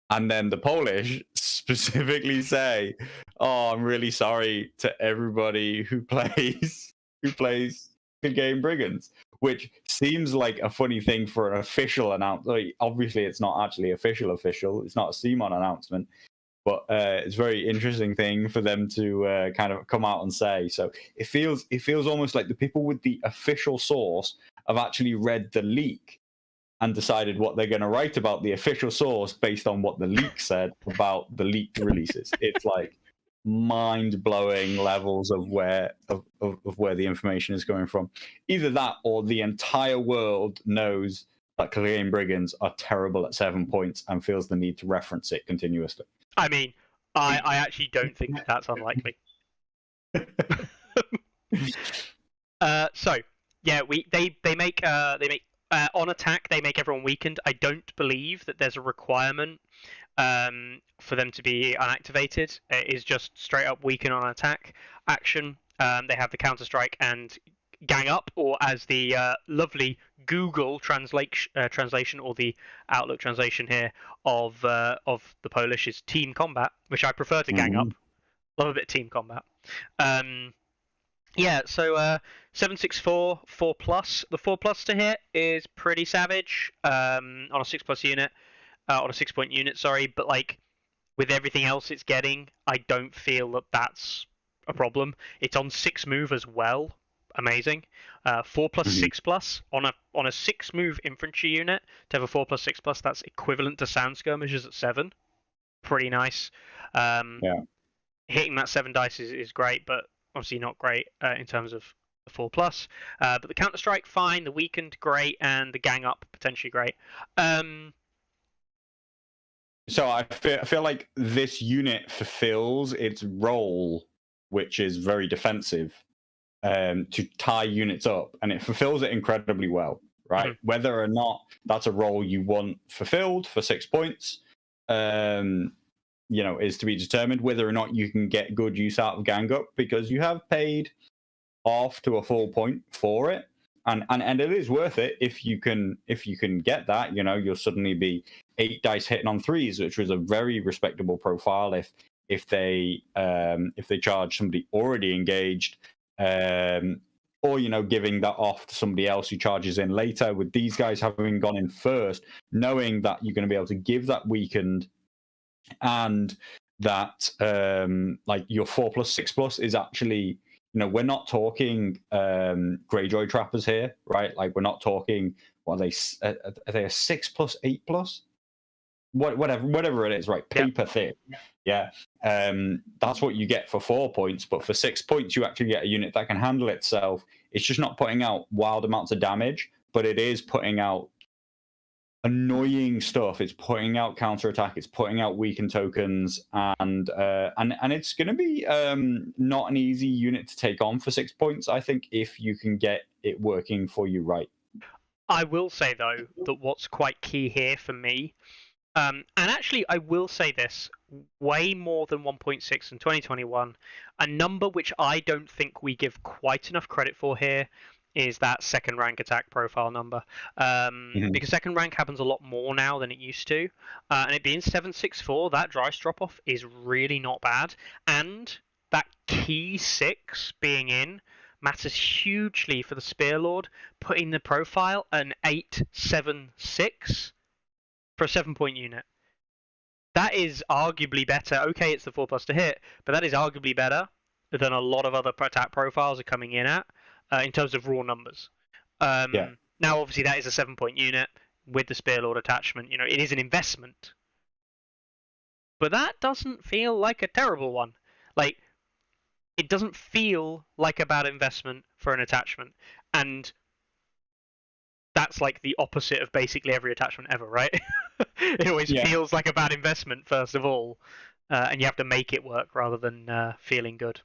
And then the Polish specifically say, "Oh, I'm really sorry to everybody who plays Clegane Brigands," which seems like a funny thing for an official announcement. Obviously, it's not actually official. It's not a CMON announcement, but it's a very interesting thing for them to kind of come out and say. So it feels almost like the people with the official source have actually read the leak and decided what they're going to write about the official source based on what the leak said about the leaked releases. It's like mind-blowing levels of where the information is coming from. Either that or the entire world knows that Clegane Brigands are terrible at 7 points and feels the need to reference it continuously. I mean, I actually don't think that's unlikely. So yeah, they make on attack they make everyone weakened. I don't believe that there's a requirement for them to be unactivated. It is just straight up weaken on attack action. They have the counter strike and gang up, or as the lovely Google translation or the Outlook translation here of the Polish is team combat, which I prefer to gang up. Love a bit of team combat. Yeah, so 764 4+. The 4+ to hit is pretty savage on a 6+ unit, on a 6-point unit. Sorry, but like with everything else it's getting, I don't feel that that's a problem. It's on 6 move as well. Amazing. 4+, 6+ on a 6 move infantry unit to have a 4+, 6+. That's equivalent to sand skirmishers at 7. Pretty nice. Yeah. Hitting that 7 dice is great, but obviously not great in terms of the 4+. But the counter strike fine, the weakened great, and the gang up potentially great. So I feel like this unit fulfills its role, which is very defensive, to tie units up, and it fulfills it incredibly well, right? Whether or not that's a role you want fulfilled for 6 points, is to be determined. Whether or not you can get good use out of gang up, because you have paid off to a full point for it, and it is worth it if you can get that. You'll suddenly be 8 dice hitting on 3s, which was a very respectable profile if they charge somebody already engaged, or giving that off to somebody else who charges in later. With these guys having gone in first, knowing that you're going to be able to give that weakened, and that like your 4+, 6+ is actually, we're not talking Greyjoy trappers here, right? Like, we're not talking, what are they? Are they a 6+, 8+? Whatever it is, right? Paper thin. Yeah. That's what you get for 4 points, but for 6 points, you actually get a unit that can handle itself. It's just not putting out wild amounts of damage, but it is putting out annoying stuff. It's putting out counterattack. It's putting out weakened tokens, and it's going to be not an easy unit to take on for 6 points, I think, if you can get it working for you right. I will say though that what's quite key here for me, and actually I will say this way more than 1.6 in 2021, a number which I don't think we give quite enough credit for here is that second rank attack profile number, because second rank happens a lot more now than it used to, and it being 764, that Dryce drop off is really not bad, and that key 6 being in matters hugely for the Spearlord, putting the profile an 876 for a 7-point unit. That is arguably better. Okay, it's the 4+ to hit, but that is arguably better than a lot of other attack profiles are coming in at in terms of raw numbers. Yeah. Now, obviously, that is a 7-point unit with the Spearlord attachment. You know, it is an investment, but that doesn't feel like a terrible one. Like, it doesn't feel like a bad investment for an attachment, and that's like the opposite of basically every attachment ever, right? It always feels like a bad investment first of all, and you have to make it work rather than feeling good.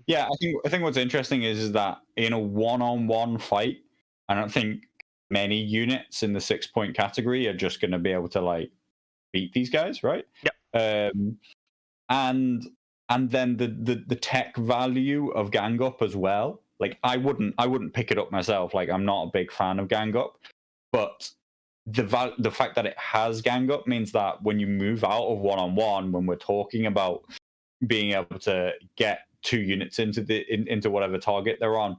Yeah, I think what's interesting is that in a one-on-one fight, I don't think many units in the 6-point category are just going to be able to like beat these guys, right? Yep. And then the tech value of gang up as well. Like I wouldn't pick it up myself. Like I'm not a big fan of gang up, but the fact that it has gang up means that when you move out of one-on-one, when we're talking about being able to get 2 units into whatever target they're on,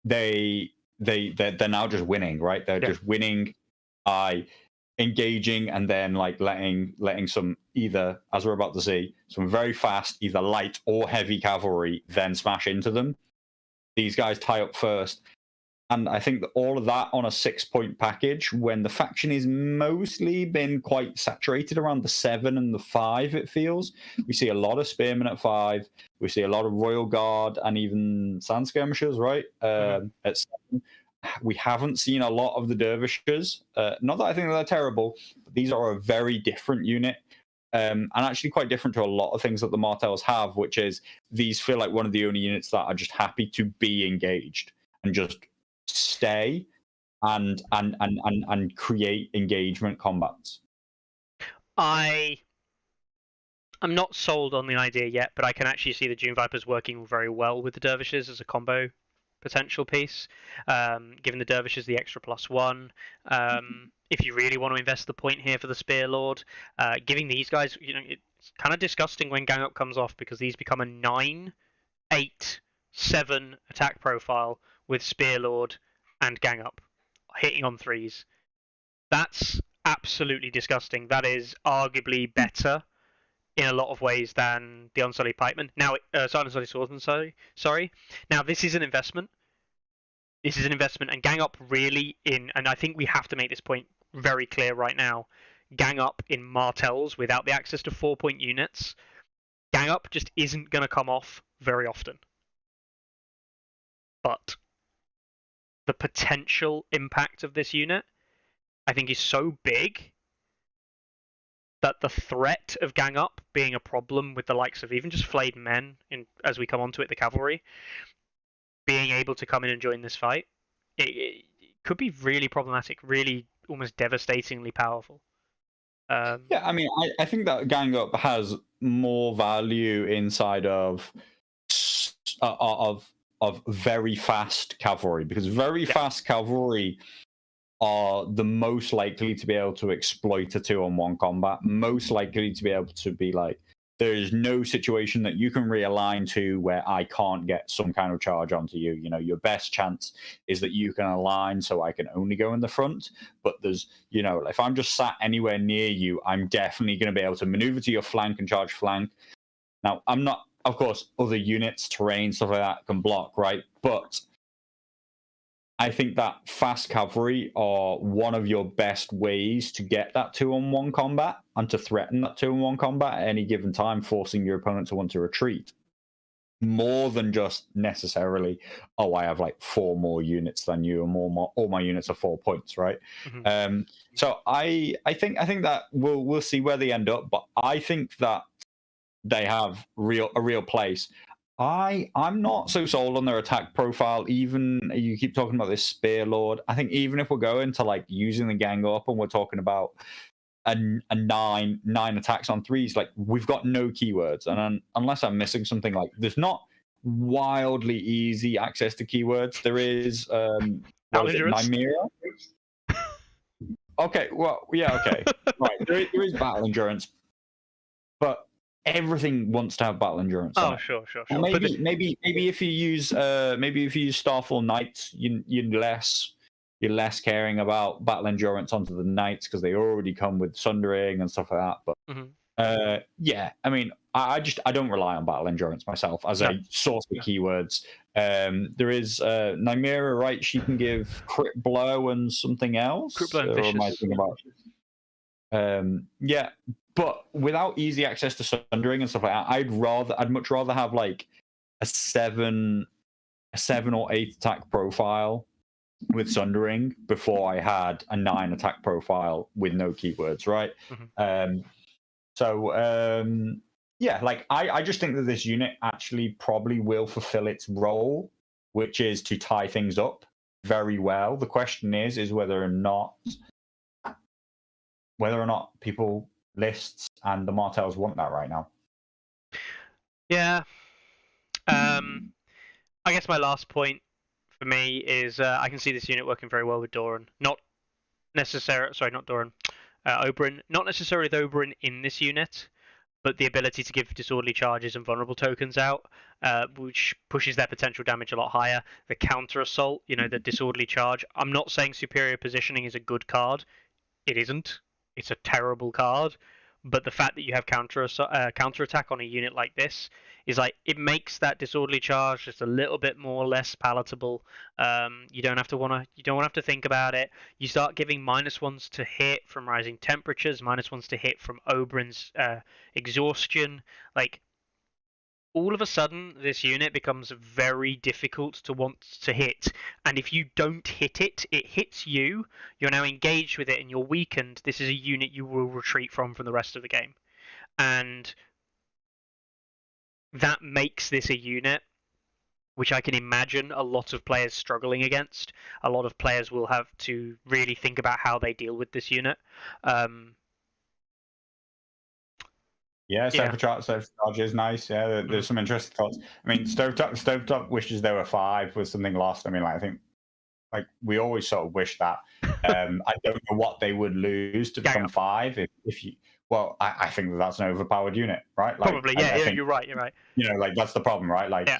they're now just winning, right? They're just winning by engaging and then like letting some, either, as we're about to see, some very fast either light or heavy cavalry then smash into them. These guys tie up first. And I think that all of that on a 6-point package, when the faction is mostly been quite saturated around the 7 and the 5, it feels. We see a lot of spearmen at 5. We see a lot of Royal Guard and even Sand Skirmishers, right? At 7. We haven't seen a lot of the Dervishes. Not that I think they're terrible, but these are a very different unit. And actually quite different to a lot of things that the Martells have, which is these feel like one of the only units that are just happy to be engaged and just stay and create engagement combats. I'm not sold on the idea yet, but I can actually see the Dune Vipers working very well with the Dervishes as a combo potential piece, giving the Dervishes the extra +1. If you really want to invest the point here for the Spearlord, giving these guys, you know, it's kind of disgusting when Gang Up comes off because these become a 9, 8, 7 attack profile with Spearlord and Gang Up hitting on 3s. That's absolutely disgusting. That is arguably better in a lot of ways than the Unsullied Pikemen. Now, Unsullied Swordsman, sorry. Now, this is an investment. This is an investment, and Gang Up really and I think we have to make this point very clear right now. Gang Up in Martells without the access to 4-point units, Gang Up just isn't going to come off very often. But the potential impact of this unit, I think, is so big that the threat of Gang Up being a problem with the likes of even just flayed men, as we come onto it, the cavalry, being able to come in and join this fight, it could be really problematic, really almost devastatingly powerful. Yeah, I mean, I think that Gang Up has more value inside of very fast cavalry, because very fast cavalry are the most likely to be able to exploit a 2-on-1 combat, most likely to be able to be like, there's no situation that you can realign to where I can't get some kind of charge onto you. You know, your best chance is that you can align so I can only go in the front. But there's, you know, if I'm just sat anywhere near you, I'm definitely going to be able to maneuver to your flank and charge flank. Now, I'm not, of course, other units, terrain, stuff like that can block, right? But I think that fast cavalry are one of your best ways to get that 2-on-1 combat and to threaten that 2-on-1 combat at any given time, forcing your opponent to want to retreat. More than just necessarily, oh, I have like 4 more units than you, and all my units are 4 points, right? Mm-hmm. So I think that we'll see where they end up, but I think that they have a real place. I'm not so sold on their attack profile. Even you keep talking about this Spearlord. I think even if we're going to like using the Gang Up and we're talking about a 9 attacks on 3s, like we've got no keywords, and unless I'm missing something, like there's not wildly easy access to keywords. There is Nymera. Okay, well, yeah, okay, right. There is battle endurance, but everything wants to have battle endurance. Oh, sure. Well, maybe if you use Starfall Knights, you're less be less caring about battle endurance onto the knights because they already come with sundering and stuff like that. But yeah, I mean, I don't rely on battle endurance myself as a source of keywords. There is Nymeria, right? She can give crit blow and something else. Crit blow and Or am I vicious. thinking about? Yeah, but without easy access to sundering and stuff like that, I'd much rather have like a 7 or 8 attack profile with sundering before I had a 9 attack profile with no keywords, right? Yeah, like I just think that this unit actually probably will fulfill its role, which is to tie things up very well. The question is whether or not people, lists, and the Martells want that right now. Yeah. I guess my last point for me is I can see this unit working very well with Doran. Not Doran. Oberyn. Not necessarily with Oberyn in this unit, but the ability to give disorderly charges and vulnerable tokens out, which pushes their potential damage a lot higher. The counter assault, the disorderly charge. I'm not saying superior positioning is a good card. It isn't. It's a terrible card. But the fact that you have counter attack on a unit like this is like, it makes that disorderly charge just a little bit less palatable. You don't have to think about it. You start giving -1s to hit from rising temperatures, -1s to hit from Oberyn's exhaustion. Like, all of a sudden, this unit becomes very difficult to want to hit. And if you don't hit it, it hits you. You're now engaged with it and you're weakened. This is a unit you will retreat from the rest of the game. And that makes this a unit which I can imagine a lot of players struggling against. A lot of players will have to really think about how they deal with this unit. Yeah, Stovetop is nice. Yeah, there's some interesting thoughts. I mean, Stovetop wishes there were 5 with something lost. I mean, like, I think, like, we always sort of wish that. I don't know what they would lose to become 5 if you. Well, I think that's an overpowered unit, right? Like, probably, yeah. I think, you're right. Like, that's the problem, right? Like, yeah.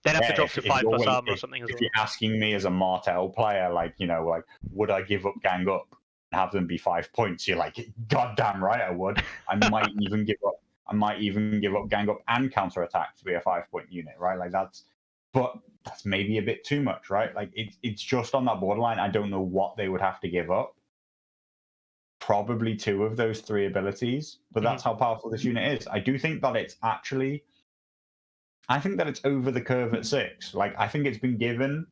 They'd have to drop to 5+ armor or something as well. If you're asking me as a Martell player, like, like, would I give up gang up and have them be 5 points? You're like, goddamn right I would. I might even give up gang up and counter attack to be a 5-point unit, right? Like, that's maybe a bit too much, right? Like, it's just on that borderline. I don't know what they would have to give up. Probably 2 of those 3 abilities, but that's how powerful this unit is. I do think that it's actually. I think that it's over the curve at 6. Like, I think it's been given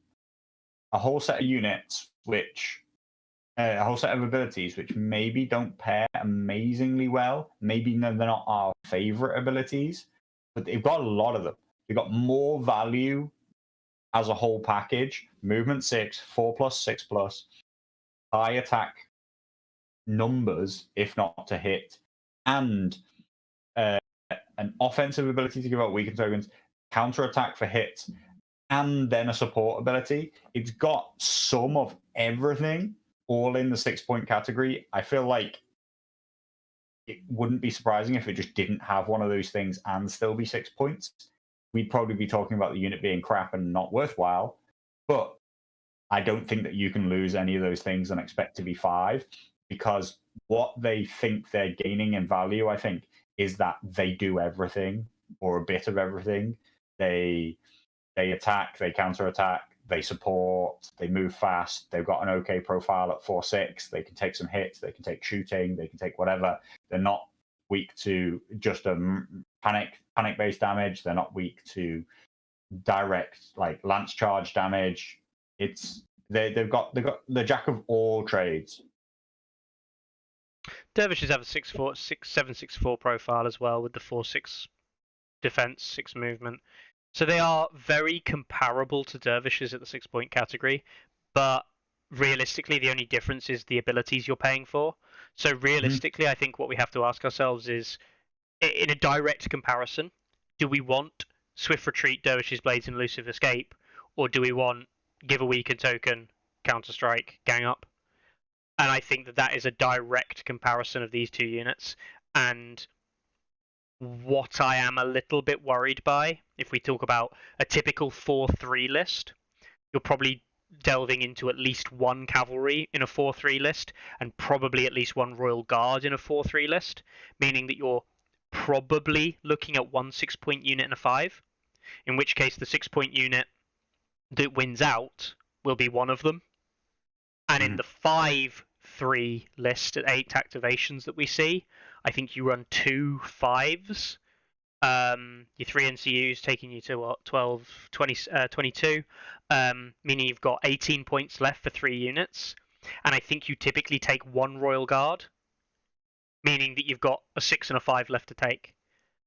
a whole set of units, a whole set of abilities, which maybe don't pair amazingly well. Maybe they're not our favorite abilities, but they've got a lot of them. They've got more value as a whole package. Movement 6, 4+, 6+, high attack numbers, if not to hit, and an offensive ability to give out weakened tokens, counter attack for hits, and then a support ability. It's got some of everything all in the 6-point category. I feel like it wouldn't be surprising if it just didn't have one of those things and still be 6 points. We'd probably be talking about the unit being crap and not worthwhile, but I don't think that you can lose any of those things and expect to be 5, because what they think they're gaining in value, I think, is that they do everything or a bit of everything. They attack, they counter attack, they support, they move fast, they've got an okay profile at 4/6, they can take some hits, they can take shooting, they can take whatever. They're not weak to just a panic based damage. They're not weak to direct, like, lance charge damage. They've got the jack of all trades. Dervishes have a 7/6/4 profile as well, with the 4/6 defense, 6 movement. So they are very comparable to Dervishes at the 6-point category, but realistically, the only difference is the abilities you're paying for. So realistically, I think what we have to ask ourselves is, in a direct comparison, do we want Swift Retreat, Dervishes Blades, and Elusive Escape, or do we want Give a Weakened Token, Counter Strike, Gang Up? And I think that is a direct comparison of these 2 units. And what I am a little bit worried by, if we talk about a typical 4-3 list, you're probably delving into at least one cavalry in a 4-3 list, and probably at least one royal guard in a 4-3 list, meaning that you're probably looking at one 6-point unit and a 5, in which case the 6-point unit that wins out will be one of them. And in the 5-3 list at 8 activations that we see, I think you run 2 5s. Your 3 NCUs taking you to what, 12, 20, 22, meaning you've got 18 points left for 3 units. And I think you typically take 1 Royal Guard, meaning that you've got a 6 and a 5 left to take.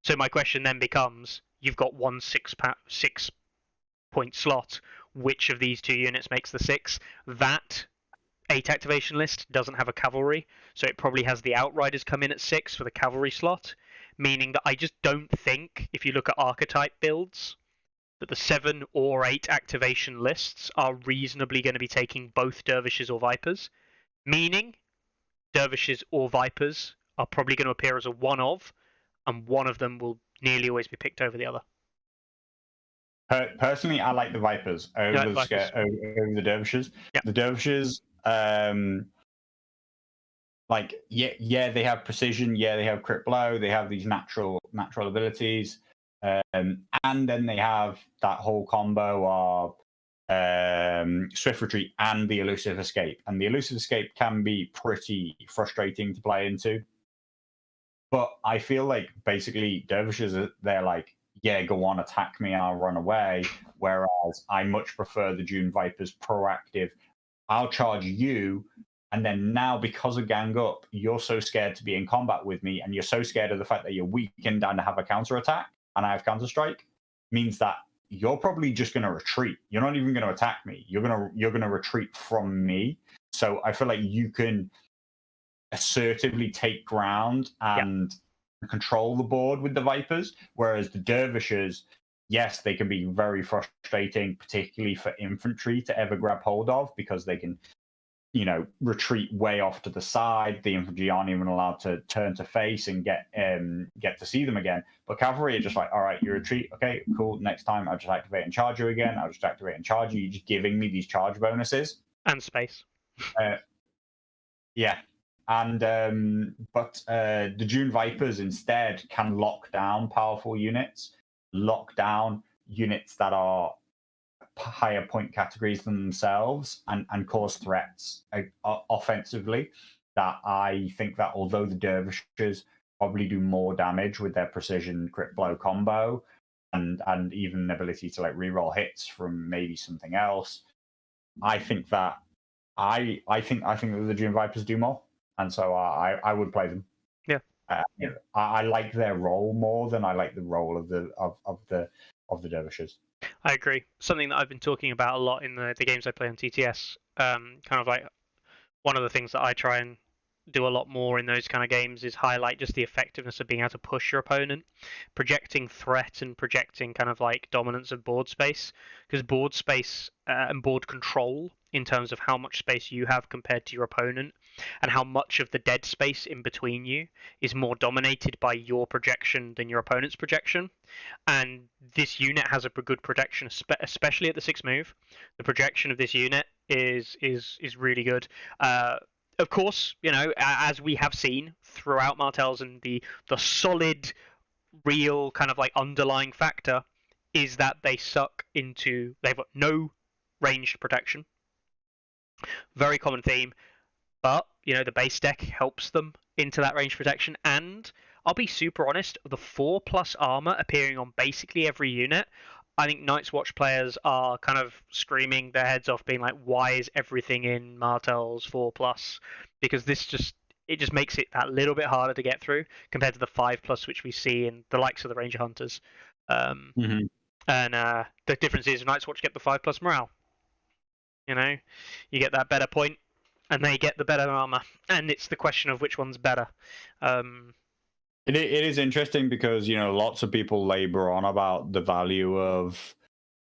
So my question then becomes, you've got one 6-point slot. Which of these 2 units makes the 6? That 8 activation list doesn't have a cavalry, so it probably has the Outriders come in at 6 for the cavalry slot, meaning that I just don't think, if you look at archetype builds, that the 7 or 8 activation lists are reasonably going to be taking both Dervishes or Vipers, meaning Dervishes or Vipers are probably going to appear as a one of, and one of them will nearly always be picked over the other. Personally, I like the Vipers over the Dervishes. Yeah. The Dervishes, like, yeah, they have precision. Yeah, they have crit blow. They have these natural abilities, and then they have that whole combo of swift retreat and the elusive escape. And the elusive escape can be pretty frustrating to play into. But I feel like basically Dervishes, they're like, yeah, go on, attack me, I'll run away. Whereas I much prefer the Dune Vipers proactive. I'll charge you, and then now because of Gang Up, you're so scared to be in combat with me, and you're so scared of the fact that you're weakened and have a counter attack, and I have counter strike, means that you're probably just going to retreat. You're not even going to attack me. You're gonna retreat from me. So I feel like you can assertively take ground and control the board with the Vipers, whereas the Dervishes, yes, they can be very frustrating, particularly for infantry to ever grab hold of, because they can, retreat way off to the side. The infantry aren't even allowed to turn to face and get to see them again. But cavalry are just like, all right, you retreat, okay, cool. Next time I'll just activate and charge you again. I'll just activate and charge you. You're just giving me these charge bonuses and space. Yeah. And but the Dune Vipers instead can lock down powerful units, lock down units that are higher point categories than themselves, and cause threats offensively. That I think that although the Dervishes probably do more damage with their precision crit blow combo, and even the ability to like reroll hits from maybe something else, I think that I think that the Dune Vipers do more. And so I would play them. Yeah. I like their role more than I like the role of the Dervishes. I agree. Something that I've been talking about a lot in the games I play on TTS. Kind of like one of the things that I try and do a lot more in those kind of games is highlight just the effectiveness of being able to push your opponent, projecting threat and projecting kind of like dominance of board space, because board space and board control in terms of how much space you have compared to your opponent and how much of the dead space in between you is more dominated by your projection than your opponent's projection. And this unit has a good projection, especially at the 6th move. The projection of this unit is really good. Of course, as we have seen throughout Martells, and the solid, real kind of like underlying factor is that they've got no ranged protection. Very common theme, but the base deck helps them into that range protection. And I'll be super honest, the 4+ armor appearing on basically every unit, I think Night's Watch players are kind of screaming their heads off, being like, why is everything in Martell's 4+? Because this just makes it that little bit harder to get through compared to the 5+, which we see in the likes of the Ranger Hunters. And the difference is Night's Watch get the 5+ morale. You get that better point, and they get the better armor. And it's the question of which one's better. It is interesting because lots of people labor on about the value of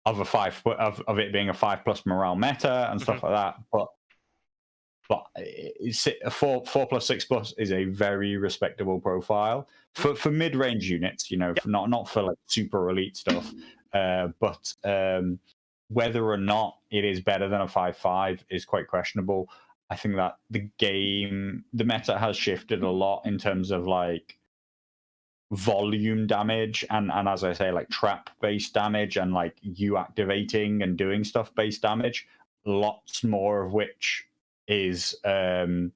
it being a 5+ morale meta and stuff like that, but a 4+, 6+ is a very respectable profile for mid-range units. For not for like super elite stuff, but whether or not it is better than a 5/5 is quite questionable. I think that the meta has shifted a lot in terms of like volume damage and as I say, like trap based damage and like you activating and doing stuff based damage. Lots more of which is and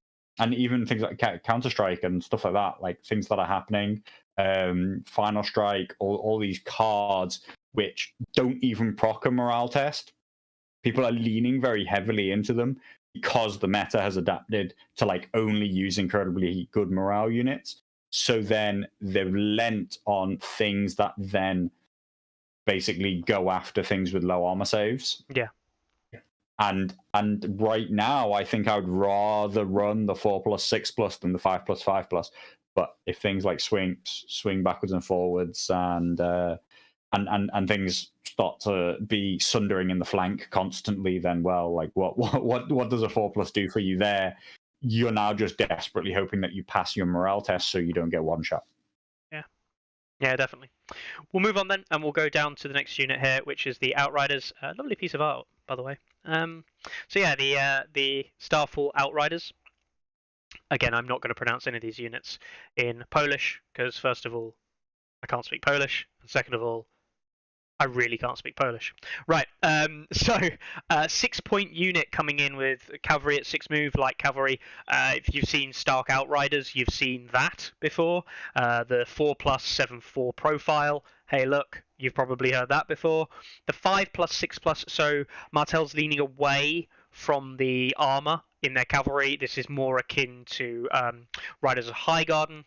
even things like Counter-Strike and stuff like that, like things that are happening, Final Strike, all these cards which don't even proc a morale test. People are leaning very heavily into them because the meta has adapted to like only use incredibly good morale units. So then they've lent on things that then basically go after things with low armor saves. Yeah. And right now, I think I would rather run the 4+, 6+ than the 5+, 5+. But if things like swing backwards and forwards and things start to be sundering in the flank constantly, then well, like what does a 4+ do for you there? You're now just desperately hoping that you pass your morale test so you don't get one shot. Yeah, definitely. We'll move on then, and we'll go down to the next unit here, which is the Outriders. Lovely piece of art, by the way. So yeah, the Starfall Outriders. Again, I'm not going to pronounce any of these units in Polish because first of all, I can't speak Polish, and second of all, I really can't speak Polish. Right, so 6-point unit coming in with cavalry at 6 move, light cavalry. If you've seen Stark Outriders, you've seen that before. The 4+, 7/4 profile. Hey, look, you've probably heard that before. The 5+, 6+, so Martell's leaning away from the armor in their cavalry. This is more akin to Riders of Highgarden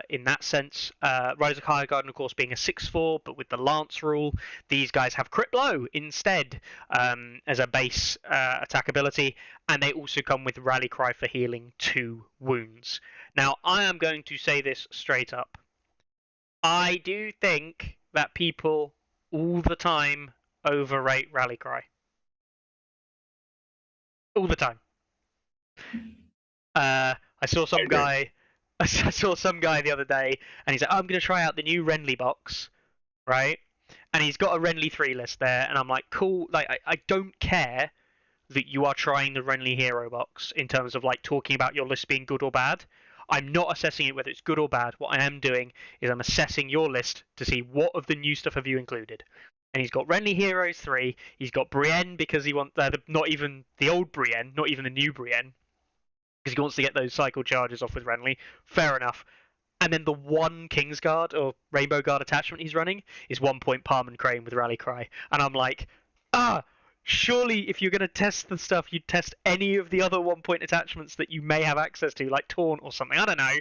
in that sense. Riders of Highgarden, of course, being a 6/4, but with the lance rule, these guys have crit blow instead as a base attack ability, and they also come with Rally Cry for healing 2 wounds. Now, I am going to say this straight up. I do think that people all the time overrate Rally Cry. All the time. I saw some guy the other day, and he's like, "Oh, I'm going to try out the new Renly box," right? And he's got a Renly 3 list there, and I'm like, cool. Like, I don't care that you are trying the Renly hero box in terms of like talking about your list being good or bad. I'm not assessing it whether it's good or bad. What I am doing is I'm assessing your list to see what of the new stuff have you included. And he's got Renly Heroes 3. He's got Brienne because he wants not even the old Brienne, not even the new Brienne, because he wants to get those cycle charges off with Renly. Fair enough. And then the one Kingsguard or Rainbow Guard attachment he's running is 1 point Palm and Crane with Rally Cry. And I'm like, surely if you're going to test the stuff, you'd test any of the other 1 point attachments that you may have access to, like Taunt or something. I don't know.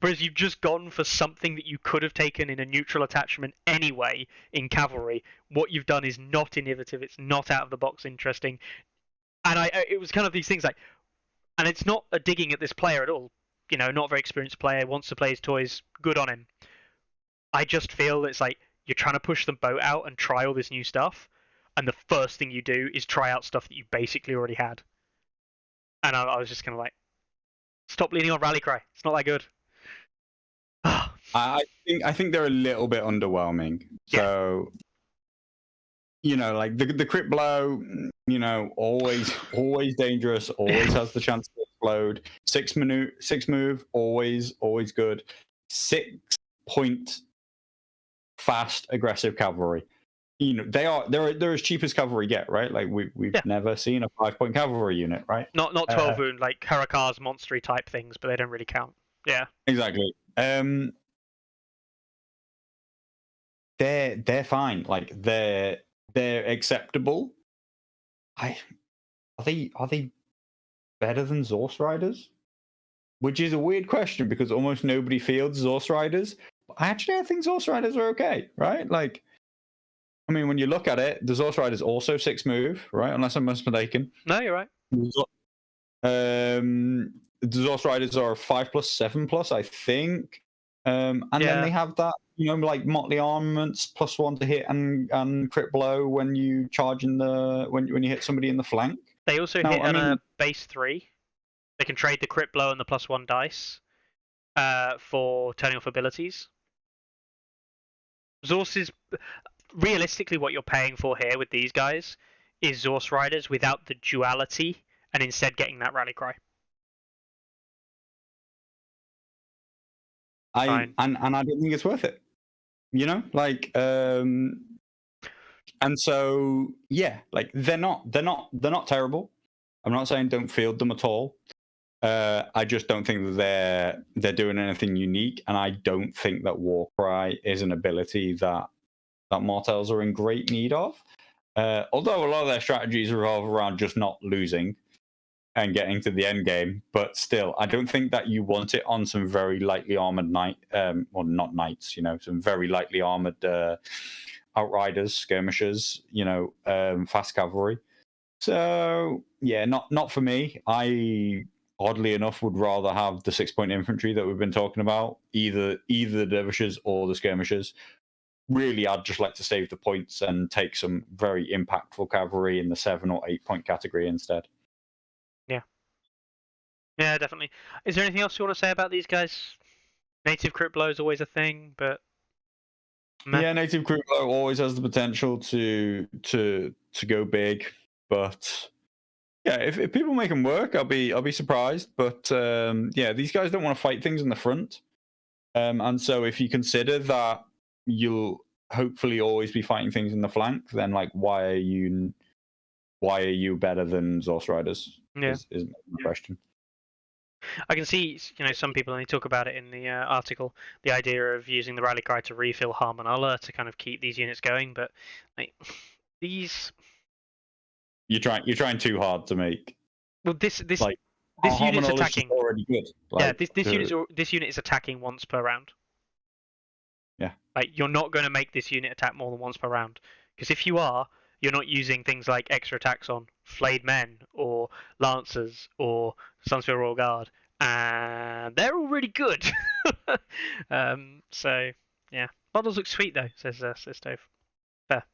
Whereas you've just gone for something that you could have taken in a neutral attachment anyway in Cavalry. What you've done is not innovative. It's not out of the box interesting. And it was kind of these things like, and it's not a digging at this player at all. You know, not a very experienced player, wants to play his toys, good on him. I just feel that it's like you're trying to push the boat out and try all this new stuff, and the first thing you do is try out stuff that you basically already had. And I was just kind of like, stop leaning on Rally Cry. It's not that good. I think they're a little bit underwhelming. Yeah. So, you know, like the crit blow, you know, always dangerous, always has the chance to explode. 6 move, always good. 6 point fast aggressive cavalry. You know, they're as cheap as cavalry get, right? Like we've never seen a 5 point cavalry unit, right? Not 12 wound like Harakar's monstery type things, but they don't really count. Yeah. Exactly. They're fine. Like they're acceptable. Are they better than Zorse Riders? Which is a weird question because almost nobody fields Zorse Riders. But I think Zorse Riders are okay, right? Like, I mean, when you look at it, the Zorse Riders also 6 move, right? Unless I'm mistaken. No, you're right. The Zorse Riders are 5+, 7+, I think. And then they have that, you know, like Motley Armaments +1 to hit and crit blow when you charge in the when you hit somebody in the flank. They also hit on a base 3. They can trade the crit blow and the +1 dice for turning off abilities. Zorse's realistically, what you're paying for here with these guys is Zorse Riders without the duality, and instead getting that rally cry. And I don't think it's worth it. You know, like, and so yeah, like they're not terrible. I'm not saying don't field them at all. I just don't think that they're doing anything unique, and I don't think that Warcry is an ability that Martells are in great need of. Although a lot of their strategies revolve around just not losing and getting to the end game, but still, I don't think that you want it on some very lightly armored knight, well, not knights, you know, some very lightly armored outriders, skirmishers, you know, fast cavalry. So yeah, not for me. I oddly enough would rather have the 6-point infantry that we've been talking about, either the dervishes or the skirmishers. Really, I'd just like to save the points and take some very impactful cavalry in the 7 or 8-point category instead. Yeah, definitely. Is there anything else you want to say about these guys? Native crit blow is always a thing, but yeah, native crit blow always has the potential to go big, but yeah, if people make them work, I'll be surprised. But yeah, these guys don't want to fight things in the front, and so if you consider that you'll hopefully always be fighting things in the flank, then like why are you better than Zorse Riders? Yeah. Is my question. I can see, you know, some people, and they talk about it in the article, the idea of using the rally cry to refill Harmonola to kind of keep these units going, but like these, you're trying too hard to make. Well, this like, unit's attacking. Already good. Like, yeah, this unit is attacking once per round. Yeah. Like you're not going to make this unit attack more than once per round, because if you are, you're not using things like extra attacks on flayed men or lancers or Sunspear Royal Guard, and they're all really good. So yeah, models look sweet though, says Stove. Fair.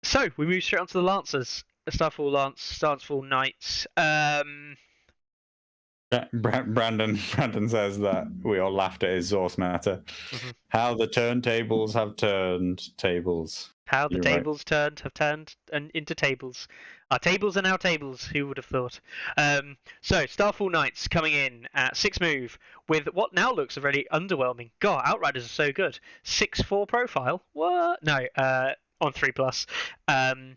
So we move straight on to the Lancers. Starfall Knights. Brandon says that we all laughed at his source matter. Mm-hmm. How the turntables have turned tables. How the tables have turned into tables. Our tables are now tables. Who would have thought? So Starfall Knights coming in at 6 move with what now looks a very underwhelming. God, Outriders are so good. 6-4 profile. What? No. On 3+.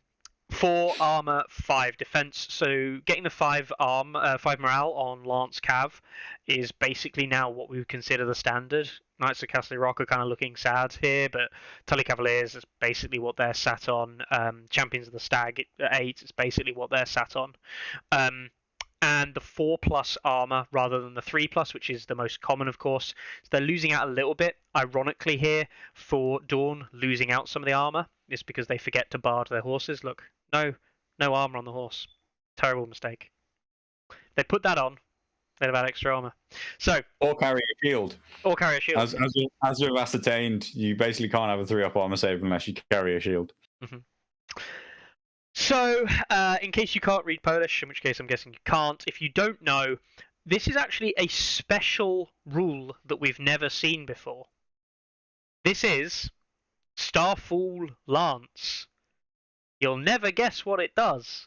4 armor, 5 defense. So getting the 5 morale on Lance Cav is basically now what we would consider the standard. Knights of Castle Rock are kind of looking sad here, but Tully Cavaliers is basically what they're sat on. Champions of the Stag at 8 is basically what they're sat on. And the 4+ armor rather than the 3+, which is the most common, of course. So they're losing out a little bit, ironically, here for Dawn losing out some of the armor. It's because they forget to bard their horses. Look, no armor on the horse. Terrible mistake. They put that on, they'd have had extra armor. So or carry a shield. Or carry a shield. As we've ascertained, you basically can't have a 3-up armor save unless you carry a shield. Mm-hmm. So, in case you can't read Polish, in which case I'm guessing you can't, if you don't know, this is actually a special rule that we've never seen before. This is Starfall Lance. You'll never guess what it does.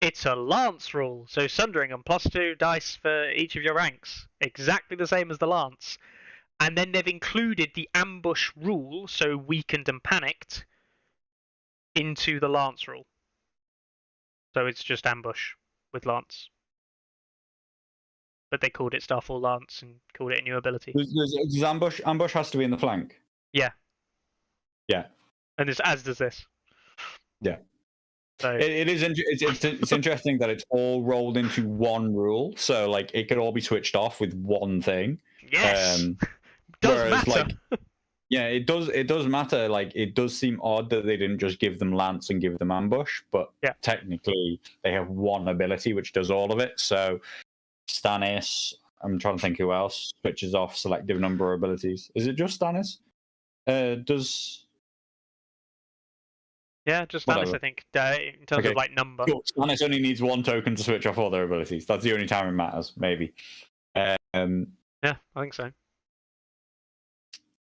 It's a Lance rule, so Sundering and +2 dice for each of your ranks. Exactly the same as the Lance. And then they've included the ambush rule, so weakened and panicked, into the Lance rule. So it's just ambush with Lance. But they called it Starfall Lance and called it a new ability. Does ambush has to be in the flank? Yeah. Yeah. And as does this. Yeah. So it's interesting that it's all rolled into one rule. So like it could all be switched off with one thing. Yes. Does matter. Like, yeah, it does matter. Like it does seem odd that they didn't just give them Lance and give them ambush, but technically they have one ability which does all of it. So Stannis, I'm trying to think who else switches off selective number of abilities. Is it just Stannis? Yeah, just Stannis, whatever. I think, in terms of like number. Cool. Stannis only needs 1 token to switch off all their abilities. That's the only time it matters, maybe. Yeah, I think so.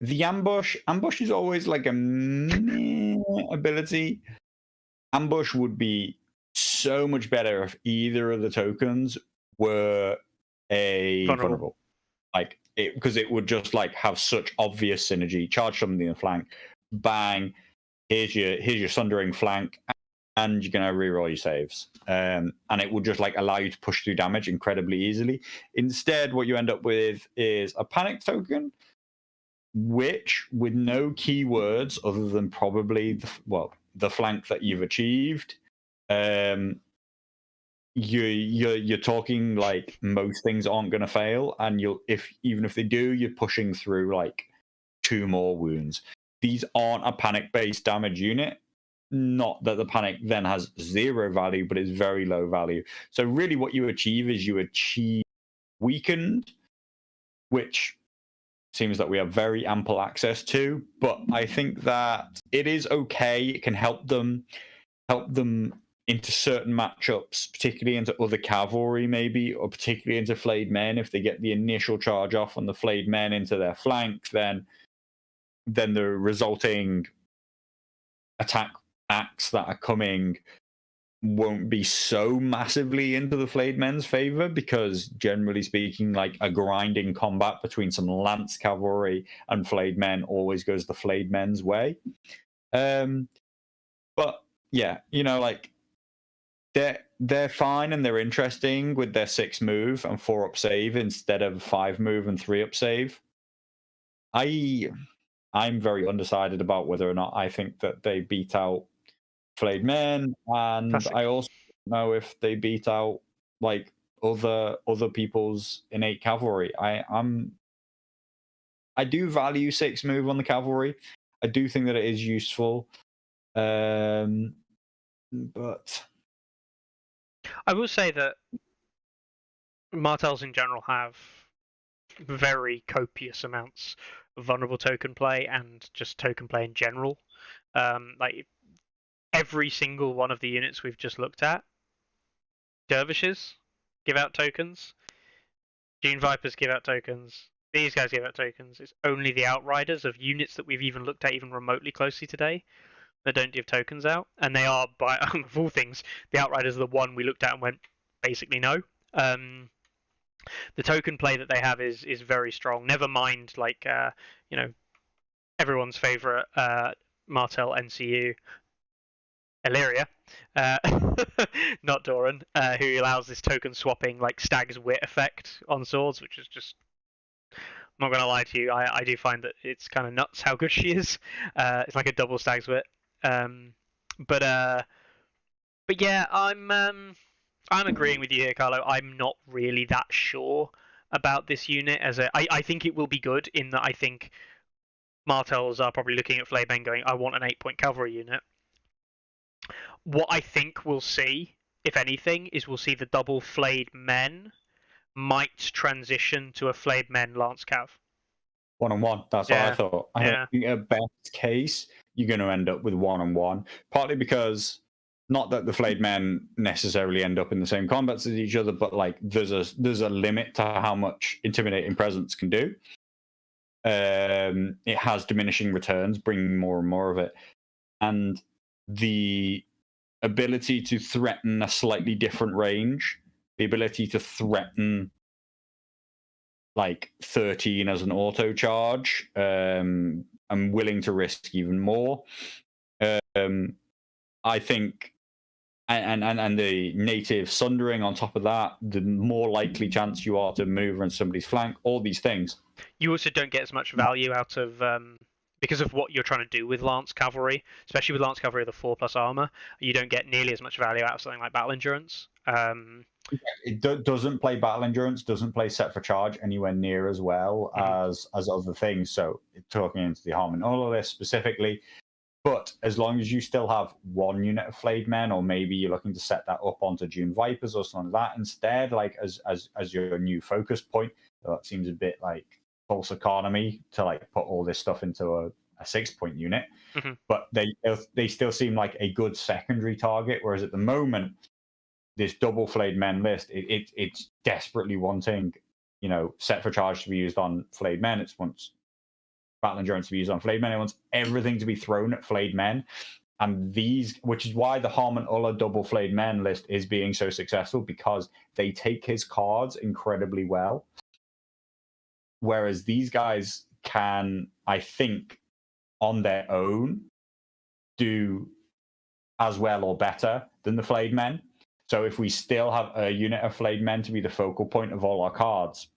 the ambush is always like a meh ability. Ambush would be so much better if either of the tokens were a vulnerable. Like it, because it would just like have such obvious synergy. Charge somebody in the flank, bang. Here's your sundering flank, and you're gonna reroll your saves. And it will just like allow you to push through damage incredibly easily. Instead, what you end up with is a panic token, which with no keywords other than probably the flank that you've achieved. You're talking like most things aren't going to fail, and even if they do, you're pushing through like 2 more wounds. These aren't a panic based damage unit. Not that the panic then has 0 value, but it's very low value. So really, what you achieve is you achieve weakened, which seems that we have very ample access to. But I think that it is okay. It can help them into certain matchups, particularly into other cavalry, maybe, or particularly into flayed men. If they get the initial charge off on the flayed men into their flank, then the resulting attack acts that are coming won't be so massively into the flayed men's favor, because generally speaking, like a grinding combat between some lance cavalry and flayed men always goes the flayed men's way. But yeah, like they're fine and they're interesting with their 6 move and 4 up save instead of 5 move and 3 up save. I'm very undecided about whether or not I think that they beat out flayed men, and Classic. I also don't know if they beat out like other people's innate cavalry. I do value 6 move on the cavalry. I do think that it is useful, but I will say that Martells in general have very copious amounts of vulnerable token play and just token play in general. Like every single one of the units we've just looked at, dervishes give out tokens, Dune Vipers give out tokens, these guys give out tokens. It's only the Outriders of units that we've even looked at even remotely closely today that don't give tokens out, and they are, by of all things, the Outriders are the one we looked at and went basically no. The token play that they have is very strong. Never mind, like everyone's favorite Martell NCU, Illyria, not Doran, who allows this token swapping like Stag's Wit effect on swords, which is just, I'm not gonna lie to you, I do find that it's kind of nuts how good she is. It's like a double Stag's Wit. But yeah, I'm agreeing with you here, Carlo. I'm not really that sure about this unit. I think it will be good in that I think Martells are probably looking at Flayben going, I want an 8-point cavalry unit. What I think we'll see, if anything, is we'll see the double flayed men might transition to a flayed men lance cav. 1-on-1. That's what I thought. I think at best case, you're going to end up with 1-on-1. Partly because, not that the flayed men necessarily end up in the same combats as each other, but like there's a limit to how much intimidating presence can do. It has diminishing returns, bringing more and more of it, and the ability to threaten a slightly different range, the ability to threaten like 13 as an auto charge, I'm willing to risk even more. I think, and the native sundering on top of that, the more likely chance you are to move on somebody's flank, all these things. You also don't get as much value out of, because of what you're trying to do with Lance Cavalry, especially with Lance Cavalry with the 4+ armor, you don't get nearly as much value out of something like Battle Endurance. It doesn't play Battle Endurance, doesn't play Set for Charge anywhere near as well as other things. So talking into the harm and all of this specifically, but as long as you still have 1 unit of flayed men, or maybe you're looking to set that up onto Dune Vipers or something like that instead, like as your new focus point, that seems a bit like false economy to like put all this stuff into a 6-point unit. But they still seem like a good secondary target, whereas at the moment, this double flayed men list, it's desperately wanting, Set for Charge to be used on flayed men. It wants battle endurance to be used on flayed men. It wants everything to be thrown at flayed men. And which is why the Harmon Ulla double flayed men list is being so successful, because they take his cards incredibly well. Whereas these guys can, I think, on their own, do as well or better than the flayed men. So if we still have a unit of flayed men to be the focal point of all our cards,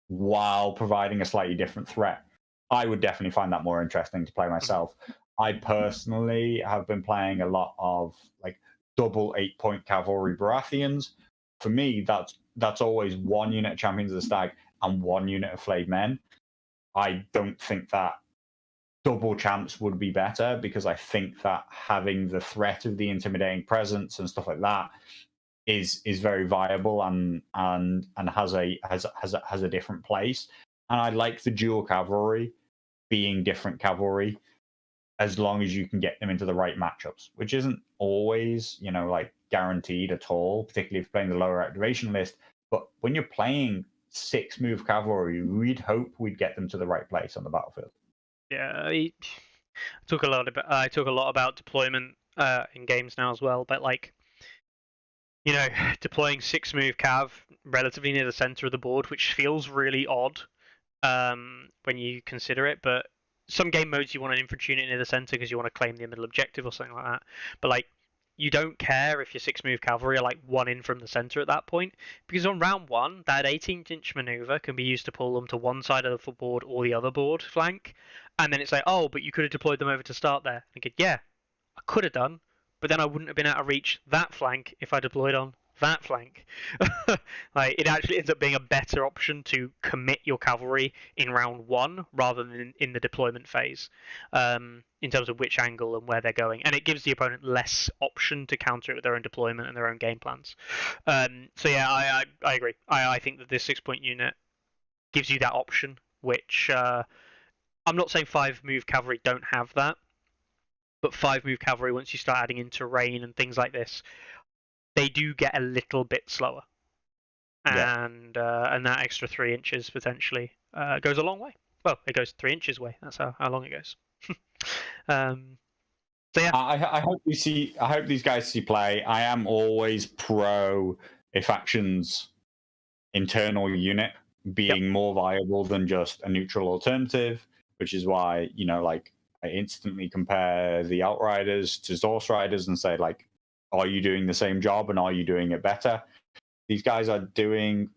while providing a slightly different threat, I would definitely find that more interesting to play myself. I personally have been playing a lot of like double 8-point cavalry Baratheons. For me, that's always one unit of Champions of the Stag and one unit of flayed men. I don't think that double champs would be better, because I think that having the threat of the intimidating presence and stuff like that is very viable and has a different place. And I like the dual cavalry being different cavalry, as long as you can get them into the right matchups, which isn't always, like guaranteed at all, particularly if you're playing the lower activation list. But when you're playing 6-move cavalry, we'd hope we'd get them to the right place on the battlefield. Yeah, I talk a lot about deployment in games now as well, but like, deploying 6-move cav relatively near the center of the board, which feels really odd when you consider it, but some game modes you want an infantry unit near the center because you want to claim the middle objective or something like that. But like, you don't care if your 6-move cavalry are like one in from the center at that point, because on round 1, that 18-inch maneuver can be used to pull them to one side of the board or the other board flank, and then it's like, oh, but you could have deployed them over to start there. And go, yeah, I could have done, but then I wouldn't have been able to reach that flank if I deployed on that flank. Like, it actually ends up being a better option to commit your cavalry in round 1 rather than in the deployment phase, in terms of which angle and where they're going, and it gives the opponent less option to counter it with their own deployment and their own game plans. So yeah, I agree. I think that this 6-point unit gives you that option, which I'm not saying 5-move cavalry don't have that, but 5-move cavalry, once you start adding in terrain and things like this, they do get a little bit slower, and that extra 3 inches potentially goes a long way. Well, it goes 3 inches away. That's how long it goes. So yeah, I hope these guys see play. I am always pro a faction's internal unit being more viable than just a neutral alternative, which is why like I instantly compare the Outriders to Zorse Riders and say, like, are you doing the same job and are you doing it better? These guys are doing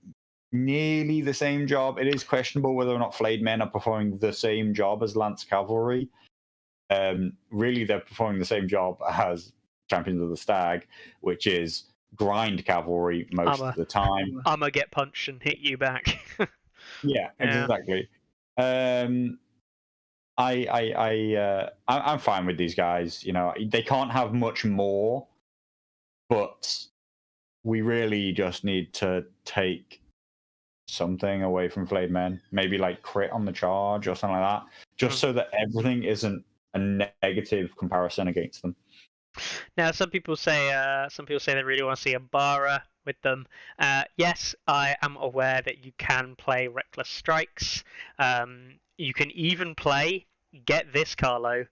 nearly the same job. It is questionable whether or not flayed men are performing the same job as Lance Cavalry. Really, they're performing the same job as Champions of the Stag, which is grind cavalry most of the time. I'm gonna get punched and hit you back. Yeah, exactly. I'm fine with these guys. They can't have much more, but we really just need to take something away from flayed men. Maybe like crit on the charge or something like that, just so that everything isn't a negative comparison against them. Now, some people say they really want to see a Bara with them. Yes, I am aware that you can play Reckless Strikes. You can even play, get this, Carlo,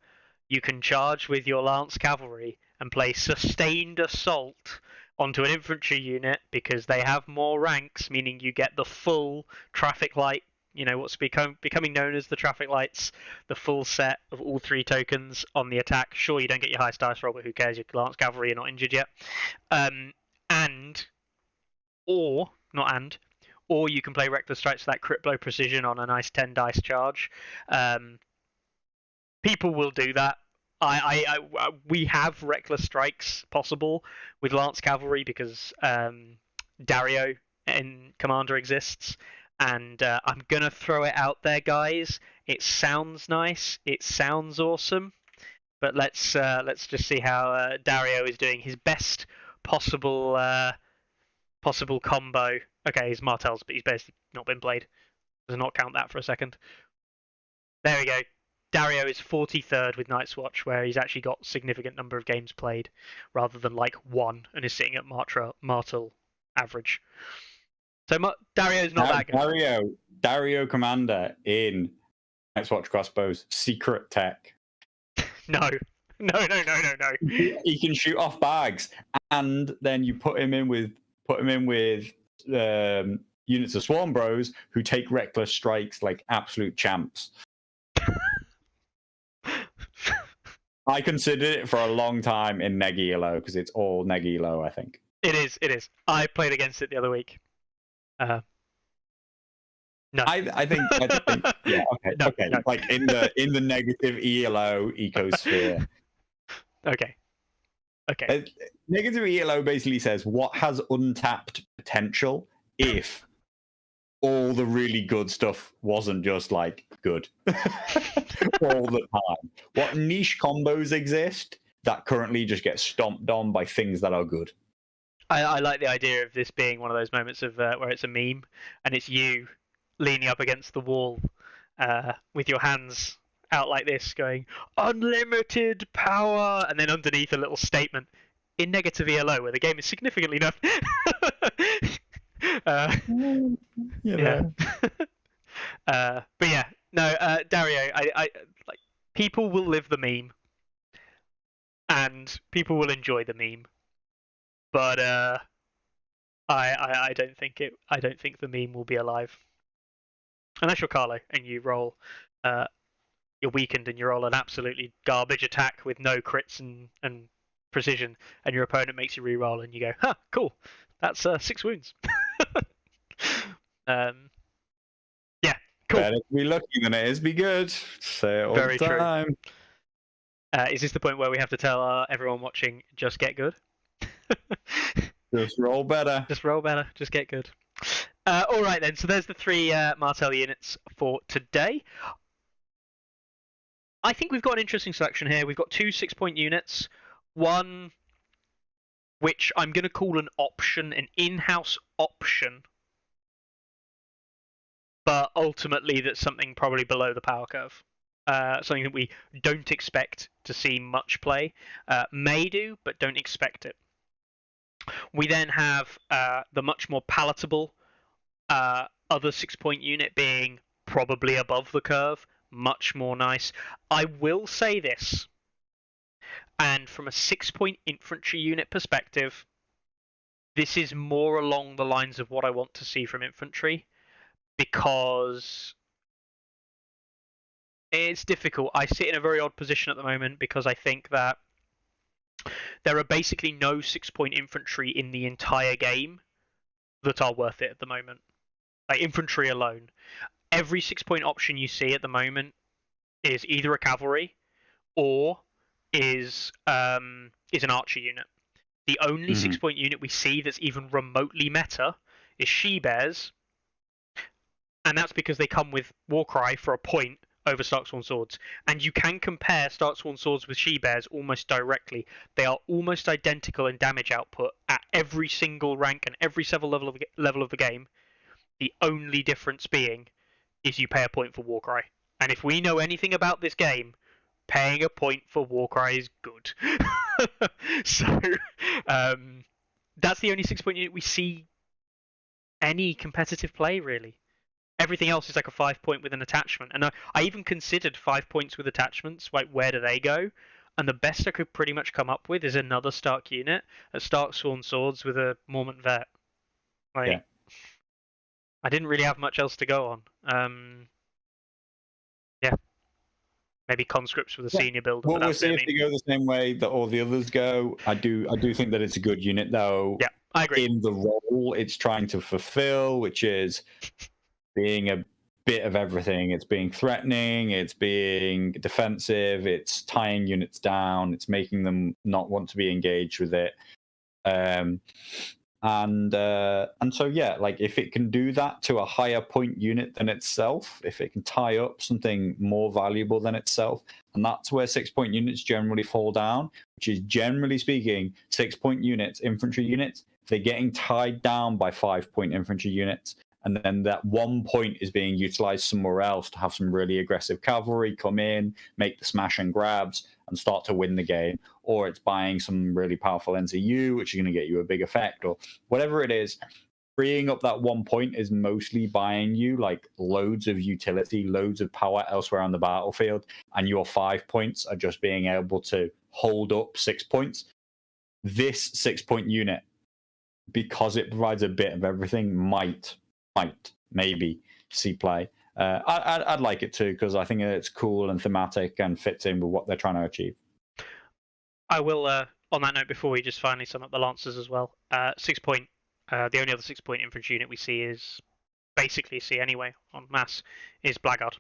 you can charge with your Lance Cavalry and play Sustained Assault onto an infantry unit because they have more ranks, meaning you get the full traffic light, what's becoming known as the traffic lights, the full set of all 3 tokens on the attack. Sure, you don't get your highest dice roll, but who cares? Your Lance Cavalry, you're not injured yet. Or you can play Reckless Strikes for that crit blow precision on a nice 10 dice charge. People will do that. We have Reckless Strikes possible with Lance Cavalry because Dario in Commander exists, and I'm gonna throw it out there, guys. It sounds nice, it sounds awesome, but let's just see how Dario is doing his best possible combo. Okay, he's Martell's, but he's basically not been played. Does not count that for a second. There we go. Dario is 43rd with Night's Watch, where he's actually got a significant number of games played, rather than like 1, and is sitting at Martell average. So Dario's not that good. Dario Commander in Night's Watch crossbow's secret tech. No. He can shoot off bags, and then you put him in with units of Swarm Bros who take reckless strikes like absolute champs. I considered it for a long time in Neg Elo because it's all Neg Elo, I think. It is. I played against it the other week. No. I think yeah, okay. No, okay. no. Like in the negative ELO ecosphere. Okay. Negative ELO basically says what has untapped potential if all the really good stuff wasn't just like good all the time. What niche combos exist that currently just get stomped on by things that are good. I like the idea of this being one of those moments of where it's a meme and it's you leaning up against the wall with your hands out like this going, unlimited power, and then underneath a little statement, in negative ELO, where the game is significantly enough. Yeah. But yeah, no, Dario, I like people will live the meme, and people will enjoy the meme, but I don't think it. I don't think the meme will be alive unless you're Carlo and you roll. You're weakened and you roll an absolutely garbage attack with no crits and precision, and your opponent makes you re-roll, and you go, "Huh, cool, that's 6 wounds." Yeah, cool. Better be lucky than it is be good. Say it all Very the true. time. Is this the point where we have to tell everyone watching, just get good? Just roll better. Just roll better. Just get good. All right then. So there's the 3 Martell units for today. I think we've got an interesting selection here. We've got 2 6-point units. One, which I'm going to call an option, an in-house option. But ultimately, that's something probably below the power curve. Something that we don't expect to see much play. May do, but don't expect it. We then have the much more palatable other 6-point unit being probably above the curve. Much more nice. I will say this, and from a 6-point infantry unit perspective, this is more along the lines of what I want to see from infantry, because it's difficult. I sit in a very odd position at the moment because I think that there are basically no 6-point infantry in the entire game that are worth it at the moment. Like infantry alone. Every 6-point option you see at the moment is either a cavalry or is an archer unit. The only 6-point unit we see that's even remotely meta is she-bears, and that's because they come with Warcry for a point over Starksworn Swords. And you can compare Starksworn Swords with she-bears almost directly. They are almost identical in damage output at every single rank and every level of the game. The only difference being is you pay a point for Warcry. And if we know anything about this game, paying a point for Warcry is good. So that's the only 6-point unit we see any competitive play, really. Everything else is like a 5-point with an attachment. And I even considered 5 points with attachments, like where do they go? And the best I could pretty much come up with is another Stark unit, a Starksworn Swords with a Mormont Vet. Like, yeah. I didn't really have much else to go on. Yeah. Maybe conscripts with a senior build. Well, we'll see if they go the same way that all the others go. I do think that it's a good unit, though. Yeah, I agree. In the role it's trying to fulfill, which is being a bit of everything. It's being threatening, it's being defensive, it's tying units down, it's making them not want to be engaged with it. And so yeah, like if it can do that to a higher point unit than itself, if it can tie up something more valuable than itself, and that's where 6-point units generally fall down, which is generally speaking 6-point units, infantry units, they're getting tied down by 5-point infantry units, and then that 1 point is being utilized somewhere else to have some really aggressive cavalry come in, make the smash and grabs, and start to win the game. Or it's buying some really powerful NCU, which is going to get you a big effect, or whatever it is. freeing up that 1 point is mostly buying you like loads of utility, loads of power elsewhere on the battlefield, and your 5 points are just being able to hold up 6 points. This 6 point unit, because it provides a bit of everything, might maybe see play. I'd like it too, because I think it's cool and thematic and fits in with what they're trying to achieve. I will, on that note, before we just finally sum up the Lancers as well, 6 point, the only other 6 point infantry unit we see is basically see anyway on mass is Blackguard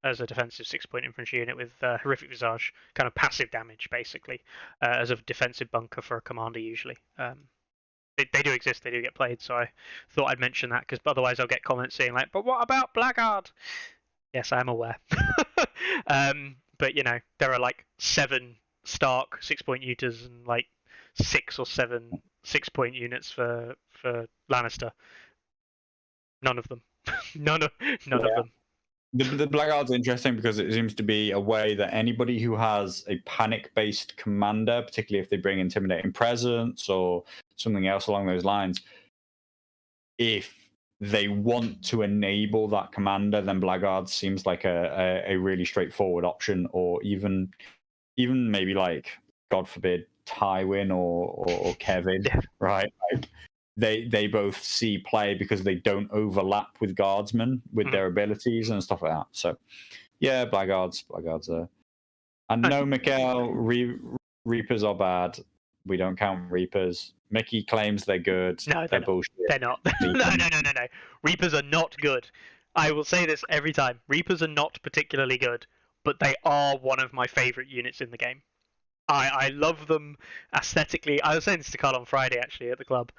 as a defensive 6 point infantry unit with horrific visage, kind of passive damage basically, as a defensive bunker for a commander usually. They do exist, they do get played, so I thought I'd mention that because otherwise I'll get comments saying like, but what about Blackguard? Yes, I am aware. But you know, there are like 7 Stark 6 point units and like 6 or 7 6 point units for Lannister. None of them. none of them. The Blackguard's interesting because it seems to be a way that anybody who has a panic-based commander, particularly if they bring intimidating presence or something else along those lines, if they want to enable that commander, then Blackguard seems like a really straightforward option, or even maybe like, God forbid, Tywin or Kevin, Yeah. right? Like, they both see play because they don't overlap with guardsmen with their abilities and stuff like that. So yeah, Blackguards are. And no, Mikhail, Reapers are bad. We don't count Reapers. Mickey claims they're good. No, they're bullshit. They're not. No. Reapers are not good. I will say this every time. Reapers are not particularly good, but they are one of my favourite units in the game. I love them aesthetically. I was saying this to Carl on Friday actually at the club.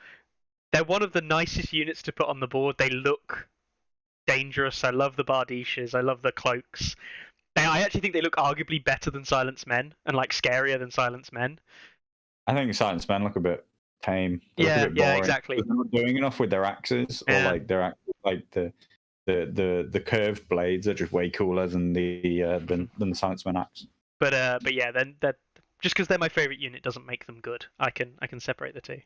They're one of the nicest units to put on the board. They look dangerous. I love the Bardishas. I love the cloaks. I actually think they look arguably better than Silence Men and like scarier than Silence Men. I think Silence Men look a bit tame. They Yeah, look a bit boring. exactly. They're not doing enough with their axes, or like their axes, like the curved blades are just way cooler than the Silence Men axe. But yeah, then that just because they're my favorite unit doesn't make them good. I can separate the two.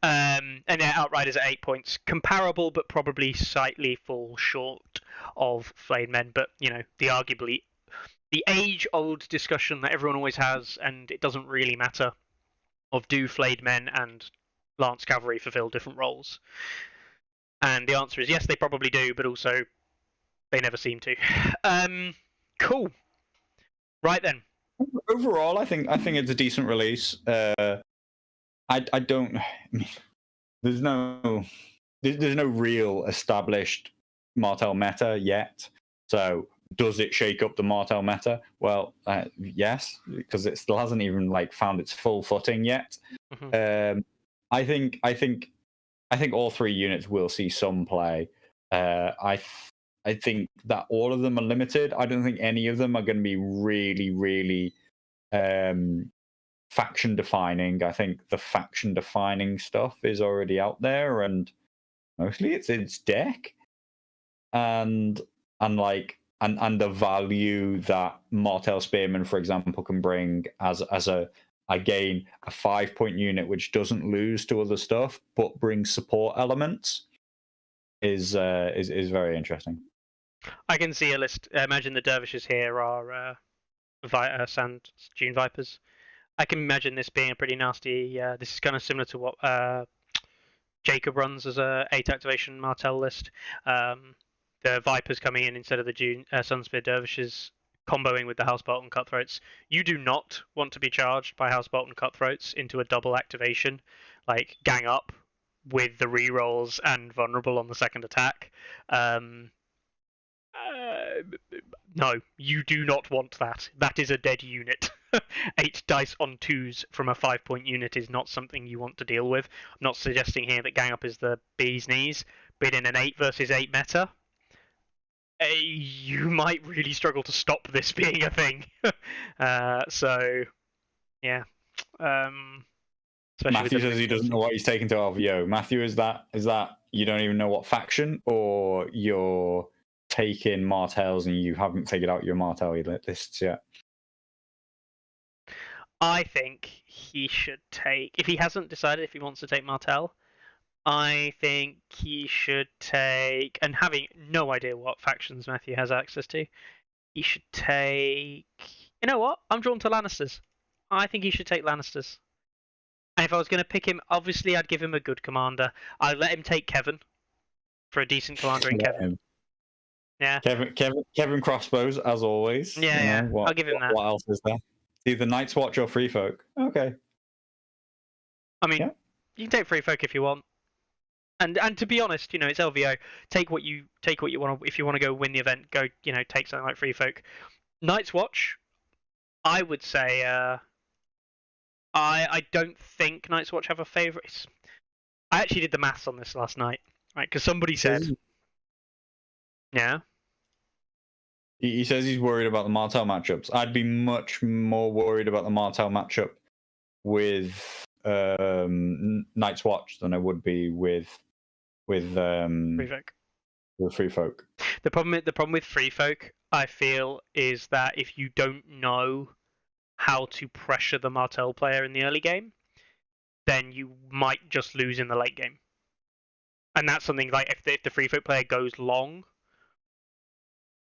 And yeah, Outriders at 8 points, comparable but probably slightly fall short of Flayed Men. But you know, the age-old discussion that everyone always has, and it doesn't really matter, of do Flayed Men and Lance Cavalry fulfill different roles? And the answer is yes, they probably do, but also they never seem to. Cool. Right then. Overall, I think it's a decent release. I don't. There's no real established Martell meta yet. So does it shake up the Martell meta? Well, yes, because it still hasn't even like found its full footing yet. Mm-hmm. I think all 3 units will see some play. I think that all of them are limited. I don't think any of them are going to be really, really faction defining. I think the faction defining stuff is already out there, and mostly it's its deck, and the value that Martell Spearman, for example, can bring as a 5 point unit which doesn't lose to other stuff but brings support elements is very interesting. I can see a list. Imagine the dervishes here are Sand Dune Vipers. I can imagine this being a pretty nasty. This is kind of similar to what Jacob runs as a 8 activation Martell list. The Vipers coming in instead of the Sunspear dervishes, comboing with the House Bolton Cutthroats. You do not want to be charged by House Bolton Cutthroats into a double activation, like gang up with the rerolls and vulnerable on the second attack. No, you do not want that. That is a dead unit. 8 dice on 2s from a 5 point unit is not something you want to deal with. I'm not suggesting here that gang up is the bee's knees, but in an 8 versus 8 meta, you might really struggle to stop this being a thing. So, yeah. Matthew says he doesn't know what he's taking to LVO. Matthew, is that you don't even know what faction, or you're taking Martells and you haven't figured out your Martell lists yet? I think he should take, if he hasn't decided if he wants to take Martell, I think he should take, and having no idea what factions Matthew has access to, he should take. You know what? I'm drawn to Lannisters. I think he should take Lannisters. And if I was going to pick him, obviously I'd give him a good commander. I'd let him take Kevin for a decent commander in Kevin. Yeah. Kevin Crossbows, as always. Yeah, yeah. I'll give him that. What else is there? Either Night's Watch or Free Folk. Okay. I mean, you can take Free Folk if you want. And to be honest, it's LVO. Take what you want. If you want to go win the event, go take something like Free Folk. Night's Watch, I would say. I don't think Night's Watch have a favourite. I actually did the maths on this last night, right? Because somebody said, yeah. He says he's worried about the Martell matchups. I'd be much more worried about the Martell matchup with Night's Watch than I would be with Free Folk. With Free Folk. The problem with Free Folk, I feel, is that if you don't know how to pressure the Martell player in the early game, then you might just lose in the late game. And that's something like if the Free Folk player goes long,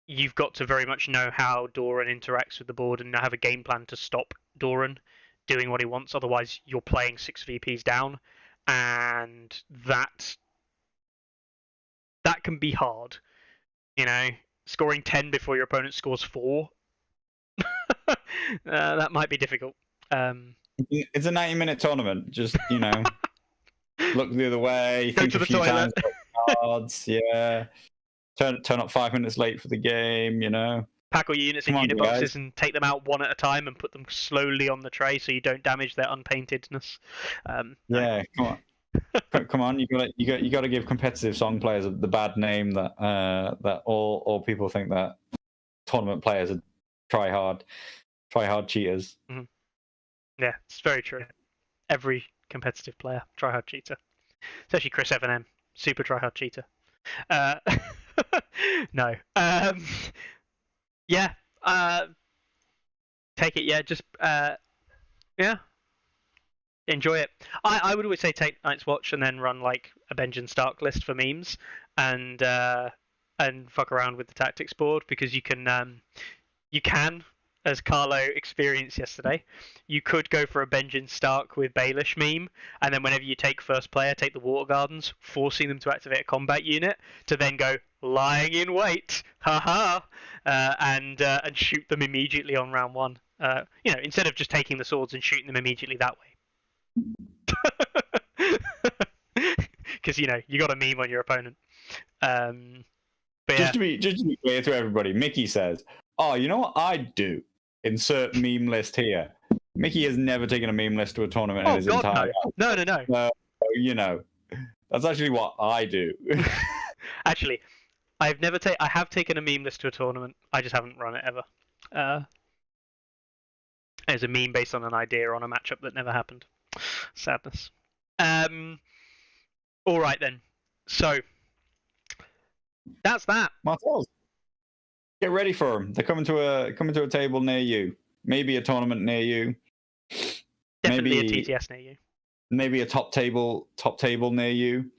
you've got to very much know how Doran interacts with the board and have a game plan to stop Doran doing what he wants. Otherwise, you're playing 6 VPs down, and that can be hard. Scoring 10 before your opponent scores 4. That might be difficult. It's a 90-minute tournament. Just look the other way. Go think to a the few toilet. times. Cards, yeah. Turn up 5 minutes late for the game. Pack all your units in unit boxes and take them out one at a time and put them slowly on the tray so you don't damage their unpaintedness. Yeah, come on. Come on, you got to give competitive song players the bad name that all people think that tournament players are try hard cheaters. Mm-hmm. Yeah, it's very true. Every competitive player try hard cheater, especially Chris Evan, super try hard cheater. No. Yeah. Take it. Yeah. Just yeah. Enjoy it. I would always say take Night's Watch and then run like a Benjen Stark list for memes and fuck around with the tactics board, because you can as Carlo experienced yesterday, you could go for a Benjen Stark with Baelish meme, and then whenever you take first player, take the Water Gardens, forcing them to activate a combat unit to then go lying in wait, haha, and shoot them immediately on round 1. Instead of just taking the swords and shooting them immediately that way. Because you got a meme on your opponent. But just to be clear to everybody, Mickey says, "Oh, you know what I'd do? Insert meme list here." Mickey has never taken a meme list to a tournament in his entire life. No. That's actually what I do. Actually, I have taken a meme list to a tournament. I just haven't run it ever. As a meme based on an idea on a matchup that never happened. Sadness. All right then. So that's that. Martells, get ready for them. They're coming to a table near you. Maybe a tournament near you. Definitely a TTS near you. Maybe a top table near you.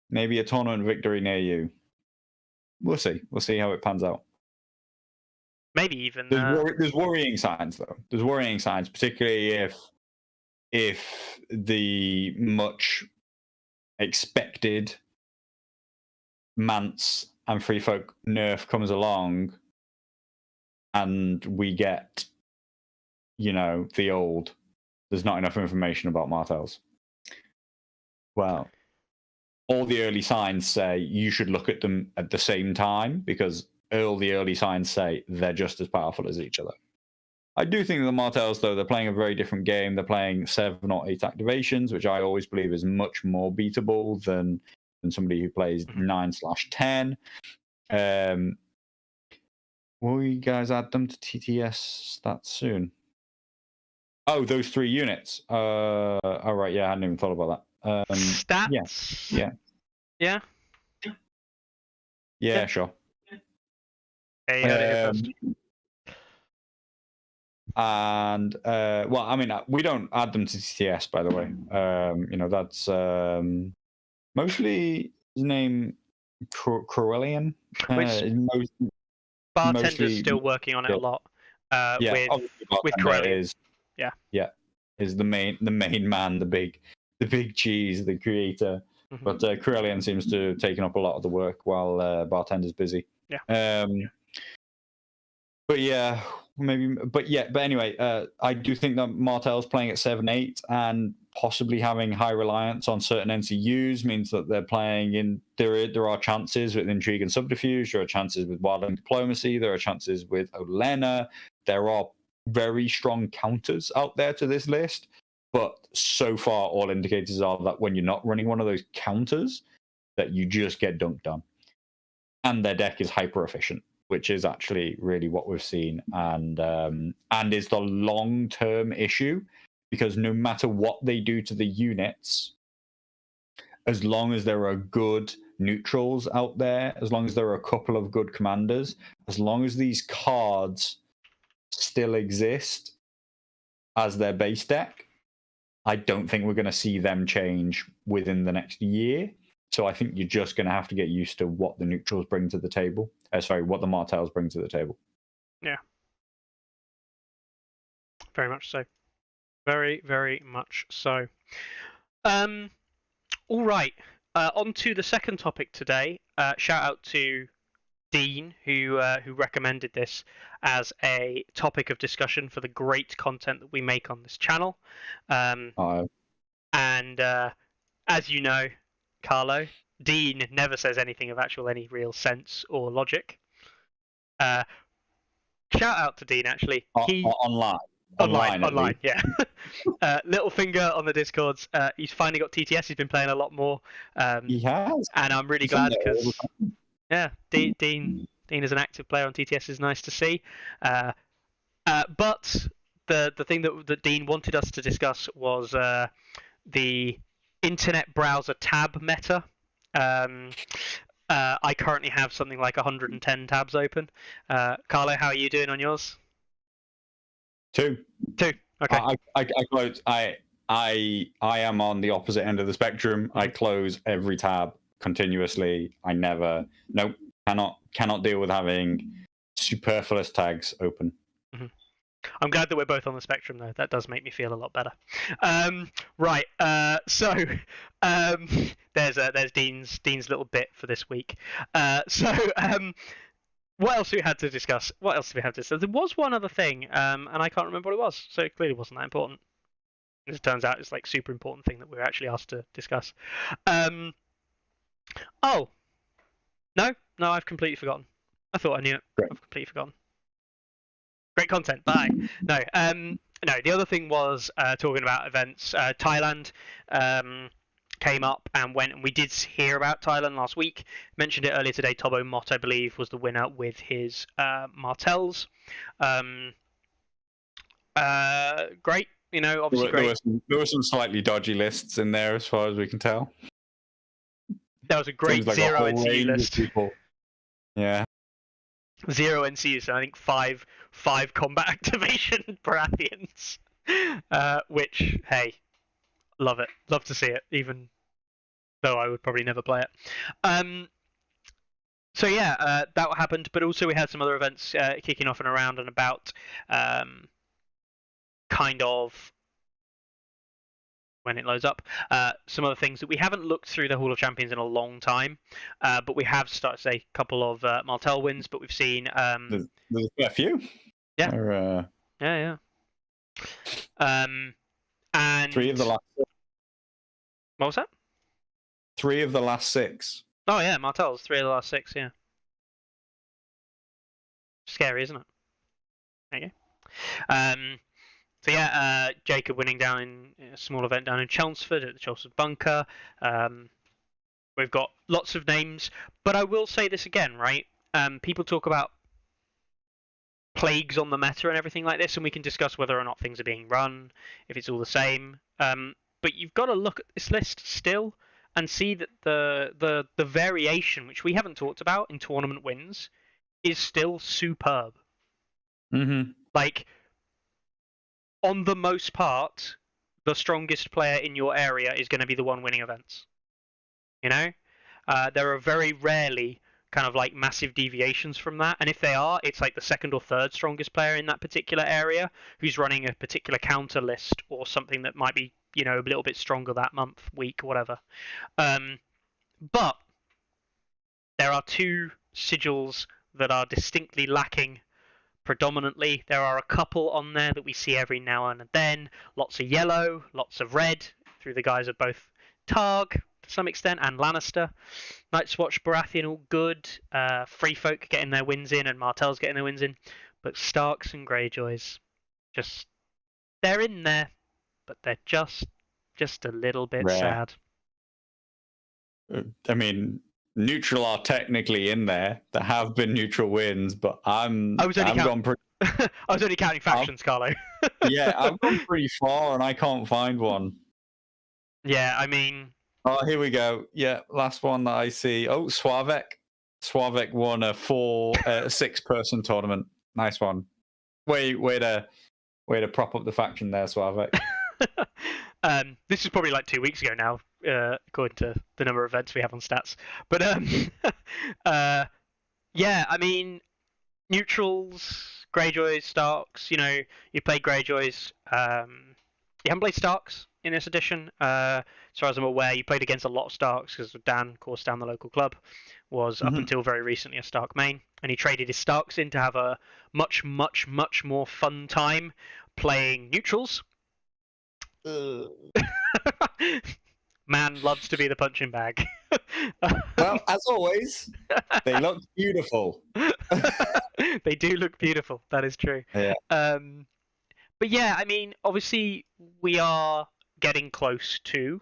Maybe a tournament victory near you. We'll see. We'll see how it pans out. Maybe even there's worrying signs though. There's worrying signs, particularly if the much expected Mance and Free Folk nerf comes along, and we get, the old. There's not enough information about Martells. Well, all the early signs say you should look at them at the same time, because all the early signs say they're just as powerful as each other. I do think the Martells, though, they're playing a very different game. They're playing 7 or 8 activations, which I always believe is much more beatable than somebody who plays 9/10. Will you guys add them to TTS stats soon? Oh, those 3 units. All right, yeah, I hadn't even thought about that. Stats? Yeah? Yeah, sure. Hey, you heard it here first. and well, I mean, we don't add them to TTS, by the way. That's mostly his name Corellian. Which Bartender's Mostly, still working on it a lot. yeah. With Obviously, with Bartender Corellian. is Yeah. is the main man, the big cheese, the creator. Mm-hmm. But Corellian seems to have taken up a lot of the work while Bartender's busy. Yeah. But yeah, maybe. But anyway, I do think that Martell's playing at 7-8 and possibly having high reliance on certain NCUs means that they're playing in. There are chances with Intrigue and Subterfuge. There are chances with Wildling Diplomacy. There are chances with Olenna. There are very strong counters out there to this list. But so far, all indicators are that when you're not running one of those counters, that you just get dunked on. And their deck is hyper efficient, which is actually really what we've seen, and is the long-term issue, because no matter what they do to the units, as long as there are good neutrals out there, as long as there are a couple of good commanders, as long as these cards still exist as their base deck, I don't think we're going to see them change within the next year. So I think you're just going to have to get used to what the neutrals bring to the table. What the Martells bring to the table. Yeah. Very much so. Very, very much so. All right. On to the second topic today. Shout out to Dean, who recommended this as a topic of discussion for the great content that we make on this channel. And as you know, Carlo, Dean never says anything of any real sense or logic. Shout out to Dean, actually. Online, yeah. Little finger on the Discords. He's finally got TTS. He's been playing a lot more. He has, and I'm really glad because Dean is an active player on TTS. Is nice to see. But the thing that Dean wanted us to discuss was the internet browser tab meta. I currently have something like 110 tabs open. Carlo, how are you doing on yours? Two. Okay. I am on the opposite end of the spectrum. Mm-hmm. I close every tab continuously. I cannot deal with having superfluous tags open. Mm-hmm. I'm glad that we're both on the spectrum, though. That does make me feel a lot better. Right. So there's Dean's little bit for this week. What else do we have to discuss? There was one other thing, and I can't remember what it was, so it clearly wasn't that important. As it turns out, it's like super important thing that we were actually asked to discuss. Oh, no, I've completely forgotten. I thought I knew it. Great. I've completely forgotten. Great content. Bye. No, the other thing was talking about events. Thailand came up and went, and we did hear about Thailand last week. Mentioned it earlier today. Tobo Mott, I believe, was the winner with his Martells. Great, obviously great. There were some slightly dodgy lists in there, as far as we can tell. That was a great like zero NCU list. Yeah. 0 NCUs, so I think five combat activation Baratheons. Which, hey, love it. Love to see it, even though I would probably never play it. So yeah, that happened, but also we had some other events kicking off and around and about, kind of, when it loads up, some other things that we haven't looked through the Hall of Champions in a long time, but we have started to say a couple of Martell wins, but we've seen there's a few. Yeah. Yeah. And 3 of the last 6. What was that? 3 of the last 6. Oh yeah, Martell's 3 of the last 6. Yeah. Scary, isn't it? There you go. So yeah, Jacob winning down in a small event down in Chelmsford at the Chelmsford Bunker. We've got lots of names, but I will say this again, right? People talk about plagues on the meta and everything like this, and we can discuss whether or not things are being run, if it's all the same. But you've got to look at this list still and see that the variation, which we haven't talked about in tournament wins, is still superb. Mm-hmm. Like, on the most part, the strongest player in your area is going to be the one winning events. You know, there are very rarely kind of like massive deviations from that, and if they are, it's like the second or third strongest player in that particular area who's running a particular counter list or something that might be, you know, a little bit stronger that month, week, whatever. But there are two sigils that are distinctly lacking predominantly. There are a couple on there that we see every now and then. Lots of yellow, lots of red, through the guise of both Targ to some extent and Lannister. Night's Watch, Baratheon, all good. Free Folk getting their wins in, and Martell's getting their wins in. But Starks and Greyjoys, just they're in there, but they're just a little bit Rare. sad. I mean, neutral are technically in there. There have been neutral wins, but I'm gone pretty. I was only counting factions, Carlo. Yeah, I've gone pretty far, and I can't find one. Yeah, I mean. Oh, here we go. Yeah, last one that I see. Oh, Slavek. Slavek won a 6-person tournament. Nice one. Way to prop up the faction there, Slavek. This is probably like 2 weeks ago now, according to the number of events we have on stats. But yeah, I mean, neutrals, Greyjoys, Starks. You know, you play Greyjoys. You haven't played Starks in this edition. As far as I'm aware, you played against a lot of Starks because Dan, of course, down the local club, was up until very recently a Stark main, and he traded his Starks in to have a much more fun time playing neutrals. Man loves to be the punching bag. Well, as always, they look beautiful. They do look beautiful. That is true. Yeah. But yeah, I mean, obviously we are getting close to,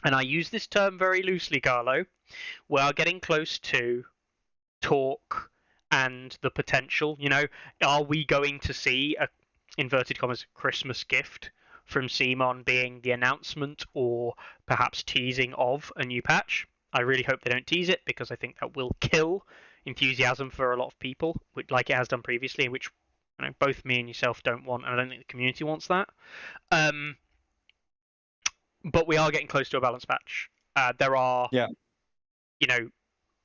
and I use this term very loosely, Carlo, we are getting close to talk and the potential. You know, are we going to see a, inverted commas, Christmas gift from CMON being the announcement or perhaps teasing of a new patch? I really hope they don't tease it, because I think that will kill enthusiasm for a lot of people, like it has done previously, which, you know, both me and yourself don't want, and I don't think the community wants that. But we are getting close to a balanced patch. There are, you know,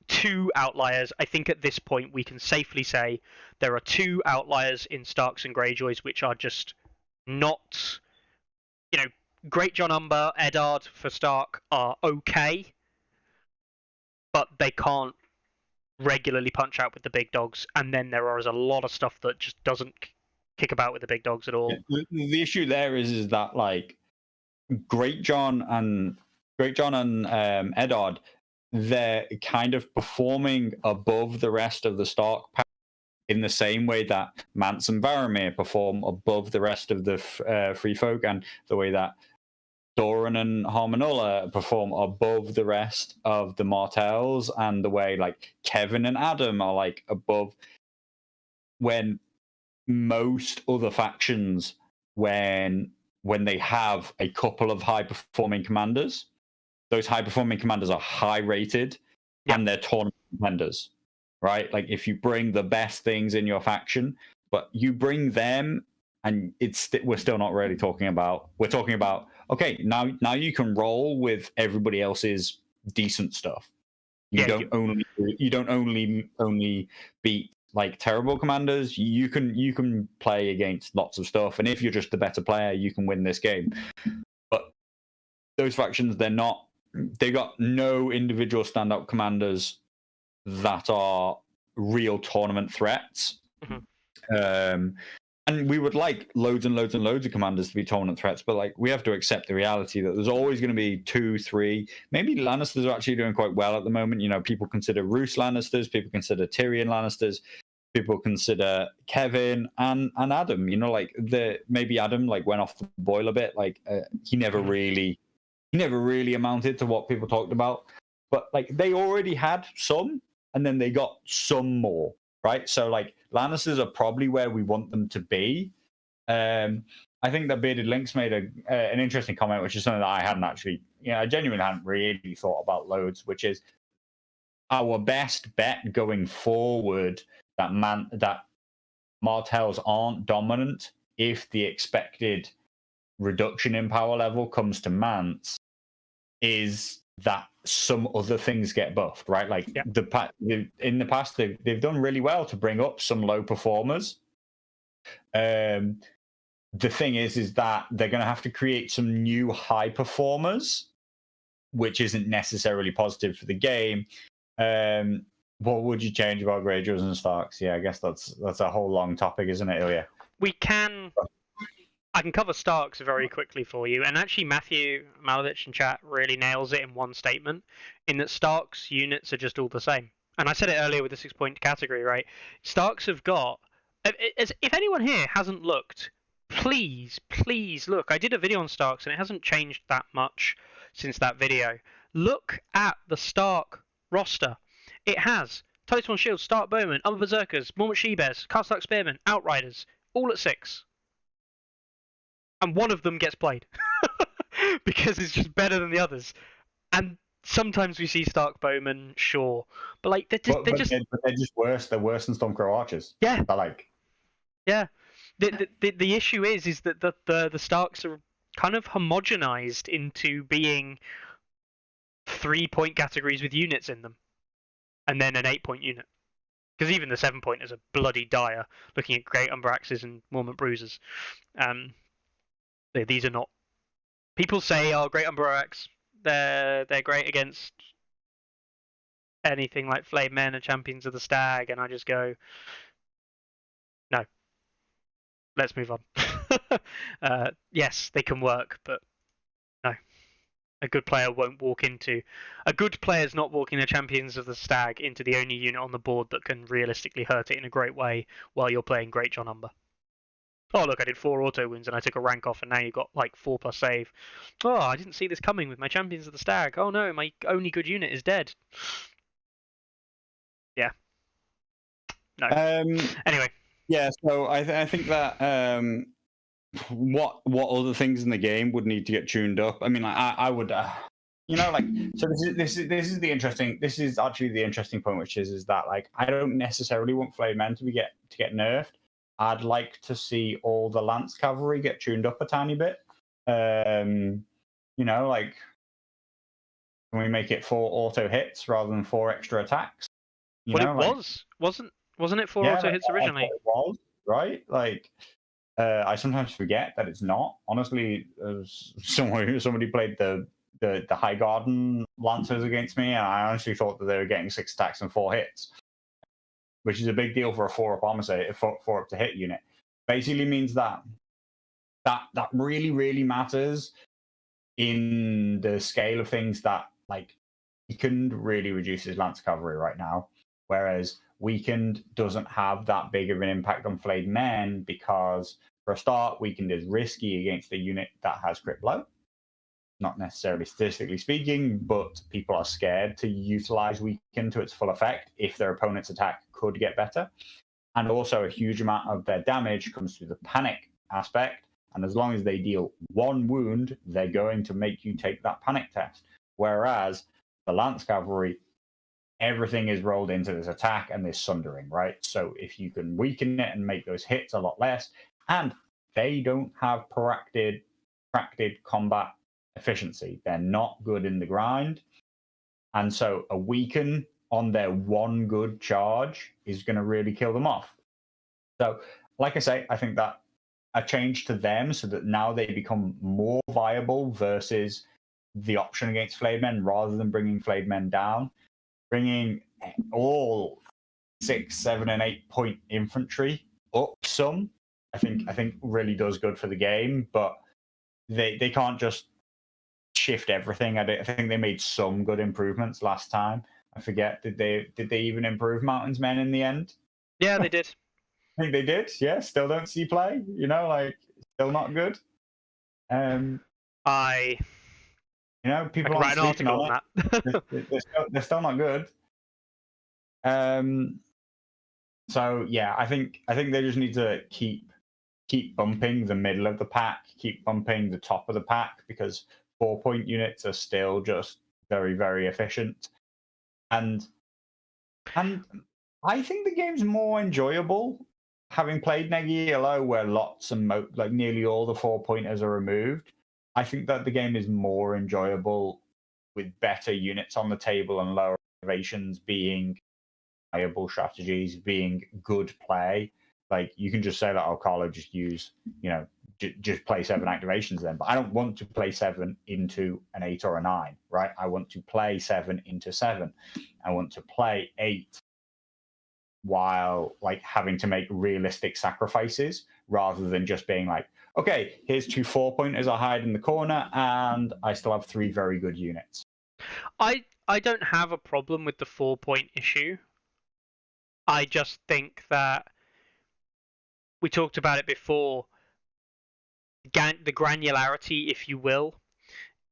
2 outliers. I think at this point we can safely say there are 2 outliers in Starks and Greyjoys which are just not, you know, Great John Umber, Eddard for Stark are okay, but they can't regularly punch out with the big dogs. And then there is a lot of stuff that just doesn't kick about with the big dogs at all. The issue there is that, like, Great John and Eddard, they're kind of performing above the rest of the Stark pack in the same way that Mance and Varamir perform above the rest of the Free Folk, and the way that Doran and Harmonola perform above the rest of the Martells, and the way like Kevin and Adam are like above, when most other factions, when they have a couple of high performing commanders, those high performing commanders are high rated and they're tournament contenders, right? Like if you bring the best things in your faction, but you bring them, and we're still not really talking about. We're talking about, okay, now you can roll with everybody else's decent stuff. You don't only beat like terrible commanders. You can play against lots of stuff, and if you're just the better player, you can win this game. But those factions, they got no individual standout commanders that are real tournament threats. And we would like loads and loads and loads of commanders to be tournament threats, but like we have to accept the reality that there's always going to be 2, 3. Maybe Lannisters are actually doing quite well at the moment. You know, people consider Roose Lannisters, people consider Tyrion Lannisters, people consider Kevin and Adam. You know, like maybe Adam like went off the boil a bit. Like he never really amounted to what people talked about. But like they already had some, and then they got some more. Right, so like Lannisters are probably where we want them to be. I think that Bearded Lynx made an interesting comment, which is something that I hadn't actually, I genuinely hadn't really thought about loads, which is our best bet going forward that Martells aren't dominant if the expected reduction in power level comes to Mance, is that some other things get buffed, right? Like Yeah. in the past, they've done really well to bring up some low performers. The thing is that they're going to have to create some new high performers, which isn't necessarily positive for the game. What would you change about Greyjoys and Starks? Yeah, I guess that's a whole long topic, isn't it, Ilya? I can cover Starks very quickly for you, and actually Matthew Malovich in chat really nails it in one statement, in that Starks units are just all the same. And I said it earlier with the 6-point category, right? Starks have got... If anyone here hasn't looked, please look. I did a video on Starks, and it hasn't changed that much since that video. Look at the Stark roster. It has Total Shields, Stark Bowmen, Other Berserkers, Mormont She-Bears, Carstark Spearmen, Outriders, all at 6. And one of them gets played because it's just better than the others. And sometimes we see Stark Bowmen, sure, but like they're just worse. They're worse than Stormcrow Archers. Yeah, they're like, yeah. The issue is that the Starks are kind of homogenized into being 3-point categories with units in them, and then an 8-point unit. Because even the 7-pointers are bloody dire. Looking at Great Umbraxes and Mormont Bruisers. These are not. People say, "Oh, Great Umbrax, they're great against anything like Flame Men or Champions of the Stag," and I just go, "No, let's move on." Yes, they can work, but no, a good player won't walk into. A good player's not walking the Champions of the Stag into the only unit on the board that can realistically hurt it in a great way while you're playing Great John Umber. Oh, look, I did 4 auto wounds and I took a rank off, and now you've got like 4+ save. Oh, I didn't see this coming with my Champions of the Stag. Oh no, my only good unit is dead. Yeah. No. Anyway. Yeah, so I think that what other things in the game would need to get tuned up? I mean, like, I would, like, so this is the interesting. This is actually the interesting point, which is that like I don't necessarily want Flame Men to get nerfed. I'd like to see all the Lance Cavalry get tuned up a tiny bit. Like, can we make it 4 auto hits rather than 4 extra attacks? Wasn't it 4 auto hits originally? It was, right? Like, I sometimes forget that it's not. Honestly, somebody played the High Garden Lancers against me, and I honestly thought that they were getting 6 attacks and 4 hits, which is a big deal for a 4-up armor say, 4-up to hit unit. Basically means that really, really matters in the scale of things that, like, Weakened really reduces Lance Cavalry right now, whereas Weakened doesn't have that big of an impact on Flayed Men because, for a start, Weakened is risky against a unit that has crit blow. Not necessarily statistically speaking, but people are scared to utilize Weakened to its full effect if their opponent's attack could get better. And also a huge amount of their damage comes through the panic aspect. And as long as they deal 1 wound, they're going to make you take that panic test. Whereas the Lance Cavalry, everything is rolled into this attack and this sundering, right? So if you can weaken it and make those hits a lot less, and they don't have protracted combat efficiency. They're not good in the grind. And so a weaken on their 1 good charge is going to really kill them off. So, like I say, I think that a change to them so that now they become more viable versus the option against Flayed Men rather than bringing Flayed Men down. Bringing all 6, 7, and 8-point infantry up some, I think really does good for the game, but they can't just shift everything. I think they made some good improvements last time. I forget, did they even improve Mountains Men in the end? Yeah, they did. I think they did. Yeah, still don't see play. Still not good. People write an article on that. they're still not good. So yeah, I think they just need to keep bumping the middle of the pack, keep bumping the top of the pack, because 4-point units are still just very, very efficient. And I think the game's more enjoyable having played Negi ELO, where lots and like nearly all the 4-pointers are removed, I think that the game is more enjoyable with better units on the table and lower activations being viable strategies, being good play. Like you can just say that, oh, Carlo, just use, just play 7 activations then. But I don't want to play 7 into an 8 or a 9, right? I want to play 7 into 7. I want to play 8 while like having to make realistic sacrifices rather than just being like, okay, here's 2 4-pointers I hide in the corner and I still have 3 very good units. I don't have a problem with the 4-point issue. I just think that we talked about it before. The granularity, if you will,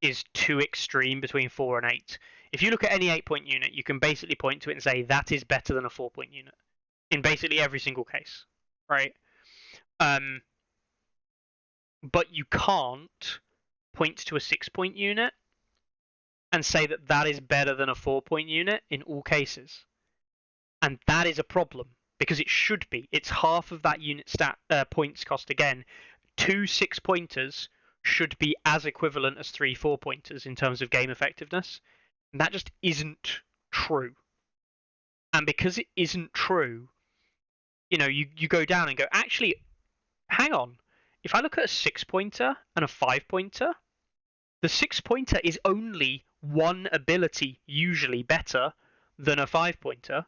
is too extreme between 4 and 8. If you look at any 8-point unit, you can basically point to it and say that is better than a 4-point unit in basically every single case, right? But you can't point to a 6-point unit and say that that is better than a 4-point unit in all cases. And that is a problem, because it should be. It's half of that unit points cost again. 2 6-pointers should be as equivalent as 3 4-pointers in terms of game effectiveness. And that just isn't true. And because it isn't true, you go down and go, actually, hang on. If I look at a 6-pointer and a 5-pointer, the 6-pointer is only one ability usually better than a 5-pointer.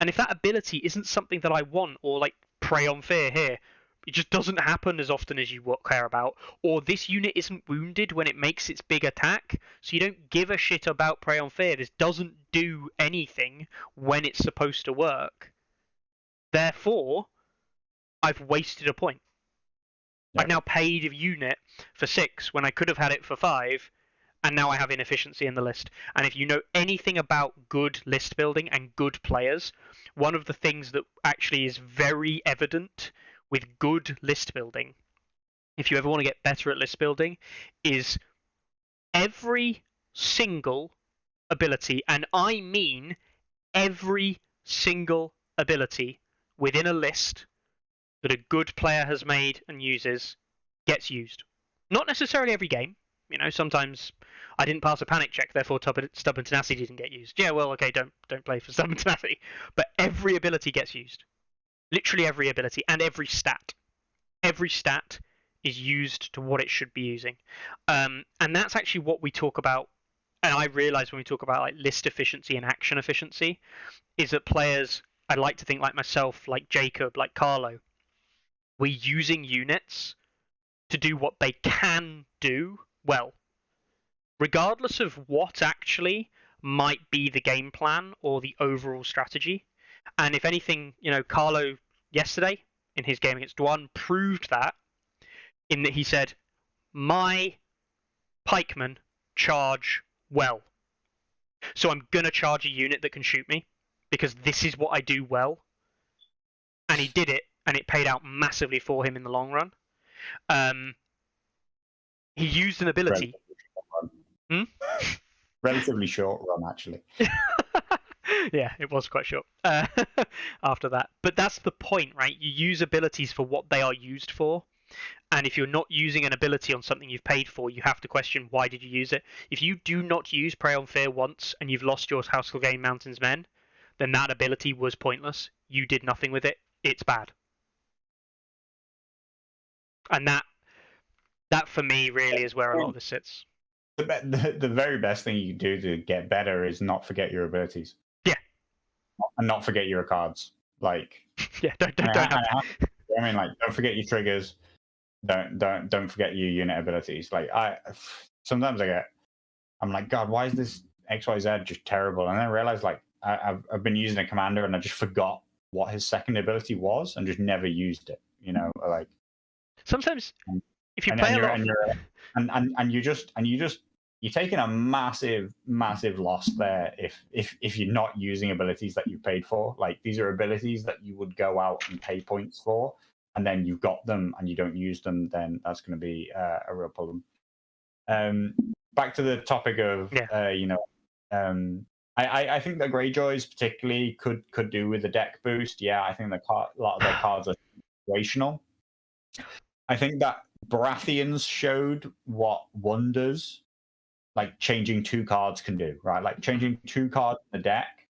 And if that ability isn't something that I want, or like Prey on Fear here, it just doesn't happen as often as you care about, or this unit isn't wounded when it makes its big attack, so you don't give a shit about Prey on Fear. This doesn't do anything when it's supposed to work. Therefore, I've wasted a point. Yep. I've now paid a unit for 6 when I could have had it for 5, and now I have inefficiency in the list. And if you know anything about good list building and good players, one of the things that actually is very evident with good list building, if you ever want to get better at list building, is every single ability, and I mean every single ability within a list that a good player has made and uses gets used. Not necessarily every game. Sometimes I didn't pass a panic check, therefore Stubborn Tenacity didn't get used. Yeah, well, okay, don't play for Stubborn Tenacity. But every ability gets used. Literally every ability and every stat. Every stat is used to what it should be using. And that's actually what we talk about, and I realise when we talk about like list efficiency and action efficiency, is that players, I like to think like myself, like Jacob, like Carlo, we're using units to do what they can do well, regardless of what actually might be the game plan or the overall strategy. And if anything, Carlo yesterday in his game against Duan proved that, in that he said, my pikemen charge well. So I'm going to charge a unit that can shoot me, because this is what I do well. And he did it, and it paid out massively for him in the long run. He used an ability. Relatively short run, actually. Yeah, it was quite short after that. But that's the point, right? You use abilities for what they are used for. And if you're not using an ability on something you've paid for, you have to question, why did you use it? If you do not use Prey on Fear once and you've lost your House Clegane Mountain's Men, then that ability was pointless. You did nothing with it. It's bad. And that for me really is where a lot of this sits. The very best thing you can do to get better is not forget your abilities. Yeah. And not forget your cards. Like, yeah, don't don't forget your triggers. Don't forget your unit abilities. Like sometimes I'm like, God, why is this XYZ just terrible? And then I realize like I've been using a commander and I just forgot what his second ability was and just never used it. Like sometimes if you play a lot, you're taking a massive loss there if you're not using abilities that you paid for. Like these are abilities that you would go out and pay points for, and then you've got them and you don't use them, then that's going to be a real problem. Back to the topic of I think the Greyjoys particularly could do with the deck boost. Yeah, I think a lot of their cards are situational. I think that Baratheons showed what wonders like changing 2 cards can do, right? Like changing 2 cards in the deck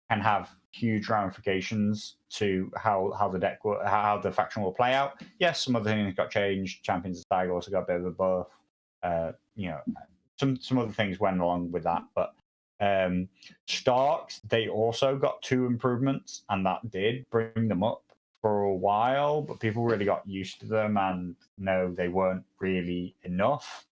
can have huge ramifications to how the deck will, how the faction will play out. Yes, some other things got changed. Champions of Stag also got a bit of a buff. You know, some other things went along with that, but Starks, they also got 2 improvements, and that did bring them up for a while, but people really got used to them, and no, they weren't really enough.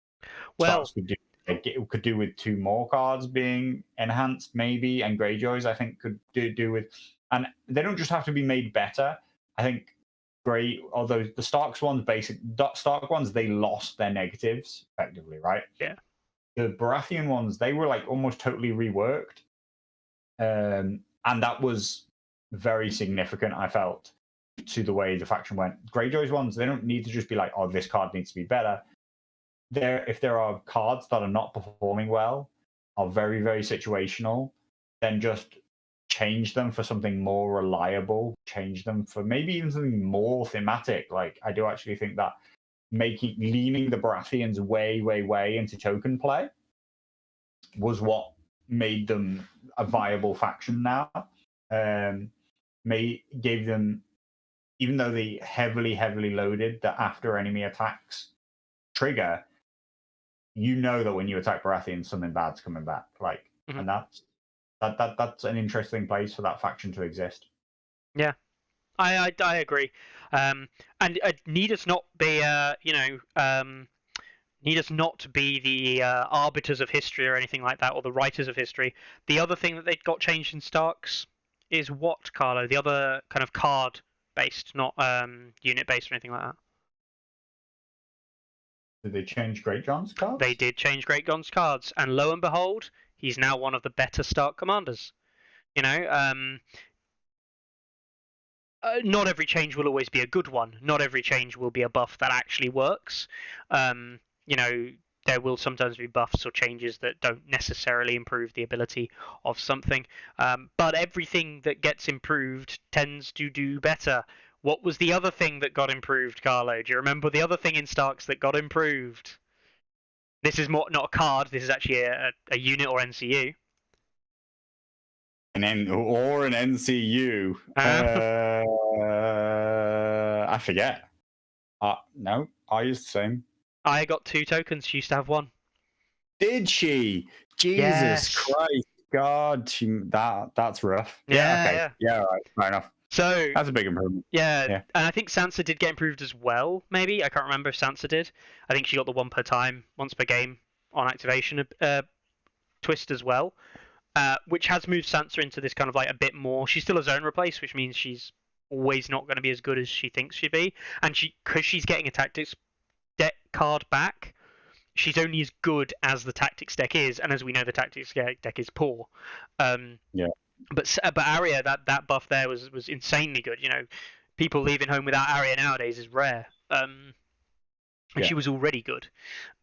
Well, Starks could do with 2 more cards being enhanced, maybe, and Greyjoys I think could do with, and they don't just have to be made better. I think although the Stark ones, they lost their negatives effectively, right? Yeah. The Baratheon ones, they were like almost totally reworked, and that was very significant, I felt, to the way the faction went. Greyjoys ones, they don't need to just be like, oh, this card needs to be better. If there are cards that are not performing well, are very, very situational, then just change them for something more reliable, change them for maybe even something more thematic. Like, I do actually think that leaning the Baratheons way, way, way into token play was what made them a viable faction now. Gave them, even though they heavily, heavily loaded the after enemy attacks trigger, you know that when you attack Baratheon, something bad's coming back. Like, and that's an interesting place for that faction to exist. Yeah, I agree. And need us not be need us not to be the arbiters of history or anything like that, or the writers of history. The other thing that they got changed in Starks is what, Carlo? The other kind of card based, not unit based or anything like that. Did they change Greatjon's cards? They did change Greatjon's cards, and lo and behold, he's now one of the better Stark commanders. You know, not every change will always be a good one. Not every change will be a buff that actually works. You know, there will sometimes be buffs or changes that don't necessarily improve the ability of something. But everything that gets improved tends to do better. What was the other thing that got improved, Carlo? Do you remember the other thing in Starks that got improved? This is not a card. This is actually a unit or NCU. An NCU. I forget. No, I used the same. I got 2 tokens. She used to have 1. Did she? Jesus Yes. Christ, God, that's rough. Yeah, okay. Yeah, all right, fair enough. So that's a big improvement. Yeah, and I think Sansa did get improved as well. Maybe I can't remember if Sansa did. I think she got the 1 per time, once per game on activation twist as well, which has moved Sansa into this kind of like a bit more. She's still a zone replace, which means she's always not going to be as good as she thinks she'd be, and because she's getting a tactics deck card back, she's only as good as the tactics deck is, and as we know, the tactics deck is poor. Yeah. But Arya, that buff there was insanely good. You know, people leaving home without Arya nowadays is rare. And she was already good.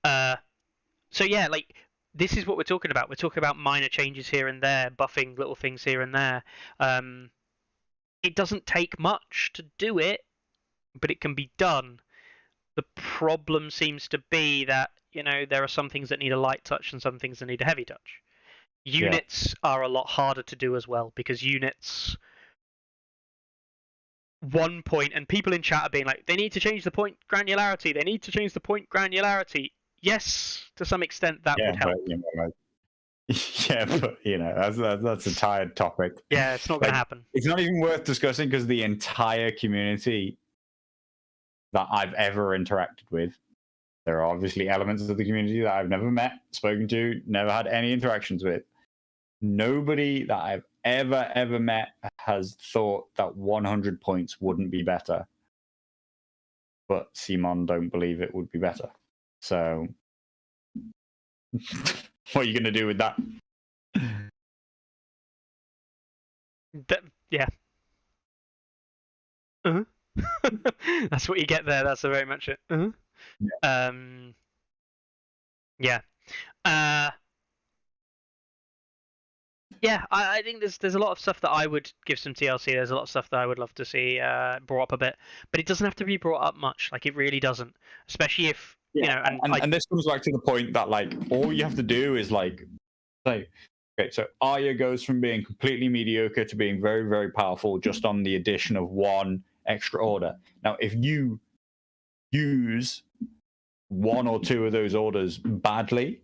So yeah, like this is what we're talking about. We're talking about minor changes here and there, buffing little things here and there. It doesn't take much to do it, but it can be done. The problem seems to be that, you know, there are some things that need a light touch and some things that need a heavy touch. Units are a lot harder to do as well, because units, 1 point, and people in chat are being like, they need to change the point granularity. They need to change the point granularity. Yes, to some extent that would help. But, you know, but you know, that's a tired topic. Yeah, it's not going to happen. It's not even worth discussing because the entire community that I've ever interacted with, there are obviously elements of the community that I've never met, spoken to, never had any interactions with. Nobody that I've ever met has thought that 100 points wouldn't be better. But Simon don't believe it would be better. So, what are you going to do with that? Yeah. That's what you get there. That's very much it. Yeah. Yeah, I think there's a lot of stuff that I would give some TLC. There's a lot of stuff that I would love to see brought up a bit, but it doesn't have to be brought up much. Like it really doesn't, especially if you Yeah, know. and this comes back to the point that like all you have to do is like say, okay, so Arya goes from being completely mediocre to being very, very powerful just on the addition of one extra order. Now, if you use one or two of those orders badly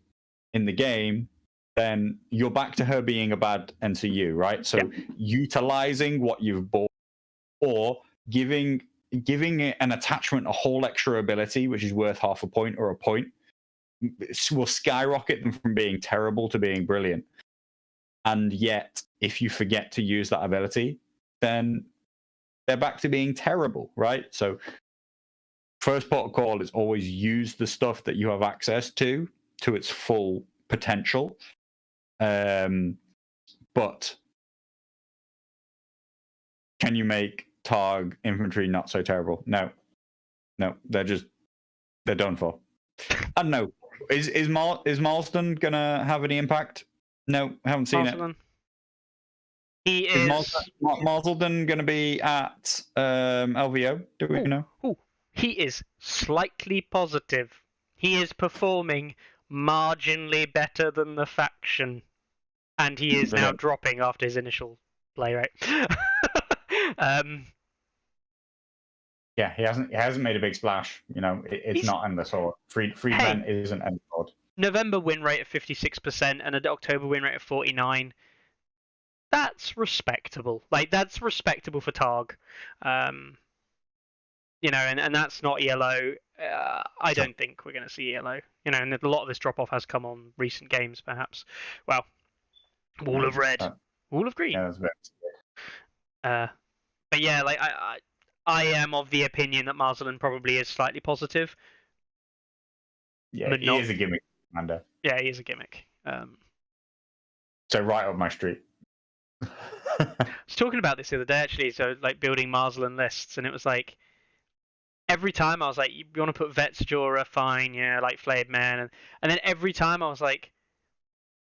in the game, then you're back to her being a bad NCU, right? So utilizing what you've bought or giving it an attachment a whole extra ability, which is worth half a point or a point, will skyrocket them from being terrible to being brilliant. And yet, if you forget to use that ability, then they're back to being terrible, right? So first port of call is always use the stuff that you have access to its full potential. But can you make Targ infantry not so terrible? No, they're done for. I don't know. Is Marston gonna have any impact? No, I haven't seen it. He is Marsden going to be at LVO? Do we know? He is slightly positive. He is performing marginally better than the faction, and he is now dropping after his initial play rate. Yeah, he hasn't made a big splash. You know, it's not in the sword. Friedman isn't in the sword. November win rate of 56% and an October win rate of 49%. That's respectable. Like that's respectable for Targ. You know, and that's not yellow. I don't think we're going to see yellow. You know, and a lot of this drop off has come on recent games, perhaps. Well, Wall of Red, Wall of Green. Yeah, that's a bit. But yeah, like I am of the opinion that Marsland probably is slightly positive. Yeah, he is a gimmick commander. Yeah, he is a gimmick. So right up my street. I was talking about this the other day actually. So like building Marsland lists, and it was like every time I was like, you want to put Vets Jorah, fine, yeah, like Flayed Man, and then every time I was like,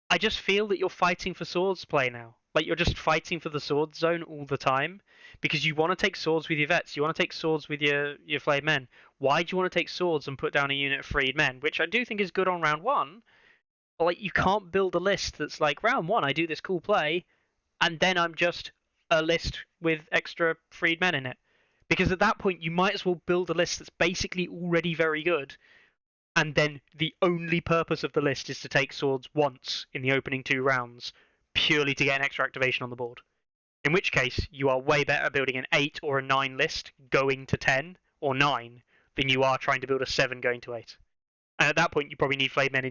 I just feel that you're fighting for swords play now. Like you're just fighting for the sword zone all the time because you want to take swords with your vets, you want to take swords with your Flayed Men. Why do you want to take swords and put down a unit of freed men, which I do think is good on round one? But like you can't build a list that's like round one I do this cool play, and then I'm just a list with extra freed men in it. Because at that point you might as well build a list that's basically already very good, and then the only purpose of the list is to take swords once in the opening 2 rounds, purely to get an extra activation on the board. In which case, you are way better building an 8 or a 9 list going to 10 or 9 than you are trying to build a 7 going to 8. And at that point, you probably need freed men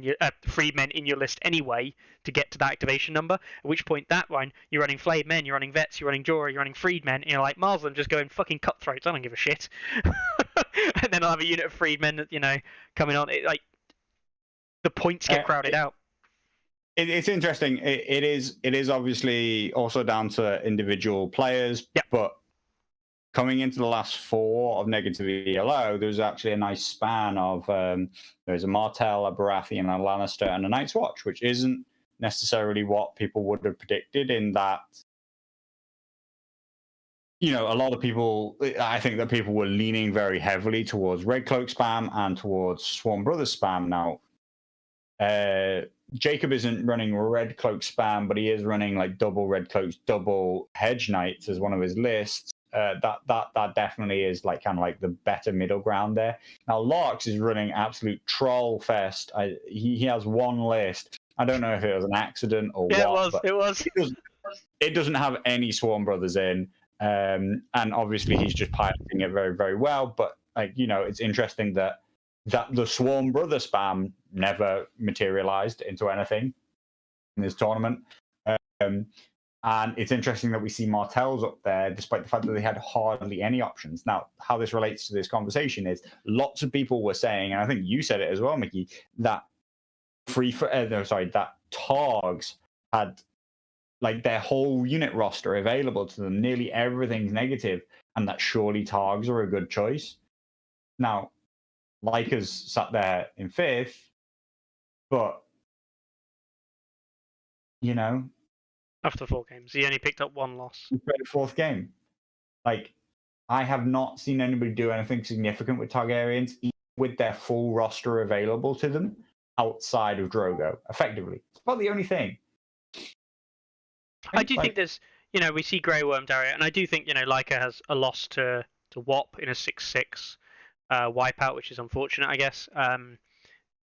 in your list anyway to get to that activation number. At which point, that one, you're running flayed men, you're running vets, you're running Jorah, you're running freed men, and you're like, Marsland, just going fucking cutthroats. I don't give a shit. And then I'll have a unit of freed men that, you know, coming on. Like the points get crowded out. It's interesting. It is obviously also down to individual players, but coming into the last 4 of negative ELO, there's actually a nice span of there's a Martell, a Baratheon, a Lannister, and a Night's Watch, which isn't necessarily what people would have predicted. In that, you know, a lot of people, I think that people were leaning very heavily towards Red Cloak spam and towards Swarm Brothers spam. Now, Jacob isn't running Red Cloak spam, but he is running like double Red Cloaks, double Hedge Knights as one of his lists. That definitely is like kind of like the better middle ground there. Now Larks is running absolute troll fest. He has one list. I don't know if it was an accident or what. It was. It doesn't have any Swarm Brothers in, and obviously he's just piloting it very, very well. But like, you know, it's interesting that the Swarm Brother spam never materialized into anything in this tournament. And it's interesting that we see Martell's up there, despite the fact that they had hardly any options. Now, how this relates to this conversation is lots of people were saying, and I think you said it as well, Mickey, that that Targs had like their whole unit roster available to them. Nearly everything's negative, and that surely Targs are a good choice. Now, Lyca's sat there in 5th, but you know, After 4 games, he only picked up 1 loss. He played the 4th game. Like, I have not seen anybody do anything significant with Targaryens with their full roster available to them outside of Drogo. Effectively, it's about the only thing. I do think there's, we see Grey Worm Daria, and I do think, Leica has a loss to WoP in a 6-6 wipeout, which is unfortunate, I guess.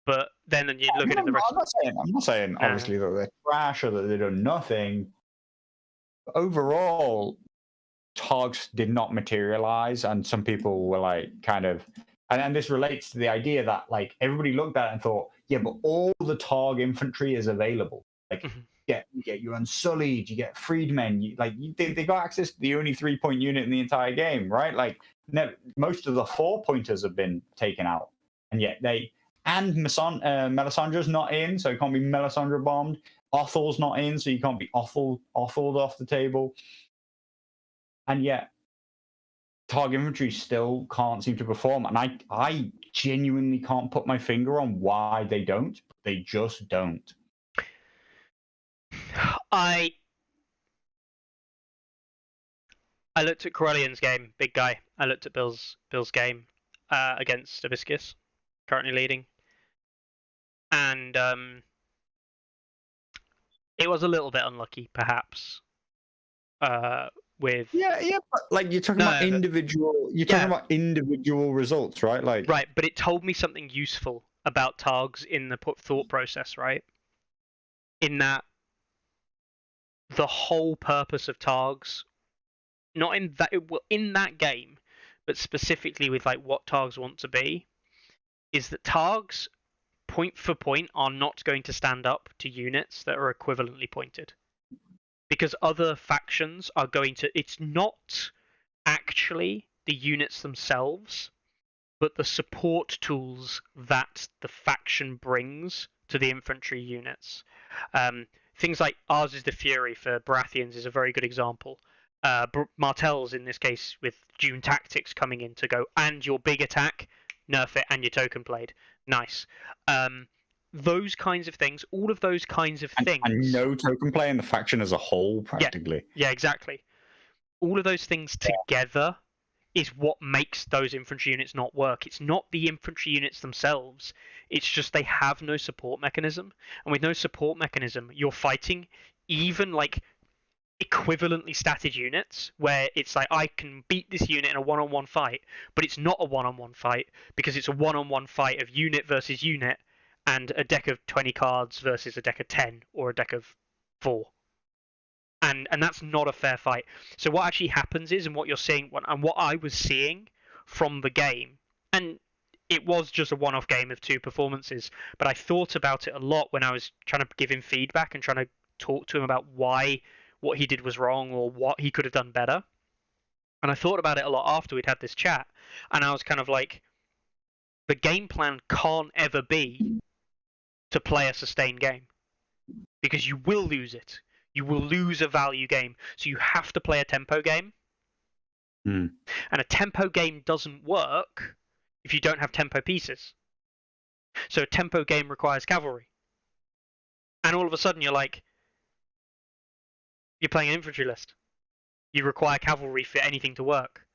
But then you look at the rest. I'm not saying obviously that they're trash or that they do nothing. But overall, Targs did not materialize, and some people were like, kind of, and this relates to the idea that like everybody looked at it and thought, yeah, but all the Targ infantry is available. Like, you get your Unsullied, you get Freedmen, they got access to the only 3-point unit in the entire game, right? Like, most of the 4-pointers have been taken out, and yet Melisandre's not in, so it can't be Melisandre bombed. Othel's not in, so you can't be Otheled off the table. And yet, Targ infantry still can't seem to perform, and I genuinely can't put my finger on why they don't. They just don't. I looked at Corellian's game, big guy. I looked at Bill's game against Hibiscus, currently leading, and it was a little bit unlucky, perhaps. With but like you're talking about individual, talking about individual results, right? Like, right, but it told me something useful about Targs in the thought process, right? In that the whole purpose of Targs, not in that game, but specifically with like what Targs want to be, is that Targs, point for point, are not going to stand up to units that are equivalently pointed. Because other factions are going to... It's not actually the units themselves, but the support tools that the faction brings to the infantry units. Things like ours is the Fury for Baratheons is a very good example. Martell's, in this case, with Dune Tactics coming in to go, and your big attack, nerf it, and your token blade. Nice. Those kinds of things, all of those kinds of things. And no token play in the faction as a whole, practically. Yeah, exactly. All of those things together is what makes those infantry units not work. It's not the infantry units themselves. It's just they have no support mechanism. And with no support mechanism, you're fighting even like equivalently statted units where it's like, I can beat this unit in a one-on-one fight, but it's not a one-on-one fight because it's a one-on-one fight of unit versus unit and a deck of 20 cards versus a deck of 10 or a deck of 4. And that's not a fair fight. So what actually happens is, and what you're seeing, and what I was seeing from the game, and it was just a one-off game of 2 performances, but I thought about it a lot when I was trying to give him feedback and trying to talk to him about why what he did was wrong or what he could have done better. And I thought about it a lot after we'd had this chat, and I was kind of like, the game plan can't ever be to play a sustained game, because you will lose it. You will lose a value game. So you have to play a tempo game. And a tempo game doesn't work if you don't have tempo pieces. So a tempo game requires cavalry. And all of a sudden you're like, you're playing an infantry list. You require cavalry for anything to work.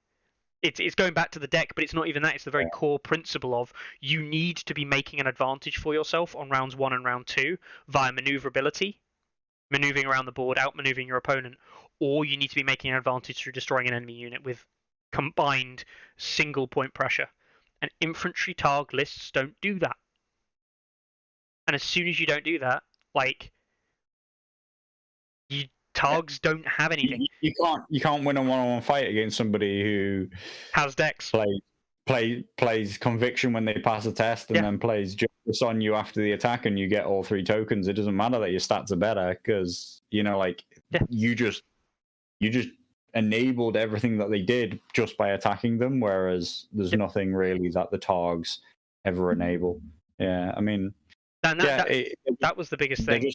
It's going back to the deck, but it's not even that. It's the very core principle of you need to be making an advantage for yourself on rounds 1 and round 2 via maneuverability, maneuvering around the board, outmaneuvering your opponent, or you need to be making an advantage through destroying an enemy unit with combined single point pressure. And infantry Targ lists don't do that. And as soon as you don't do that, like, Targs don't have anything. You can't win a one-on-one fight against somebody who has decks. Plays conviction when they pass a test and then plays justice on you after the attack, and you get all 3 tokens. It doesn't matter that your stats are better because you just enabled everything that they did just by attacking them. Whereas there's nothing really that the Targs ever enable. Yeah, I mean, that was the biggest thing.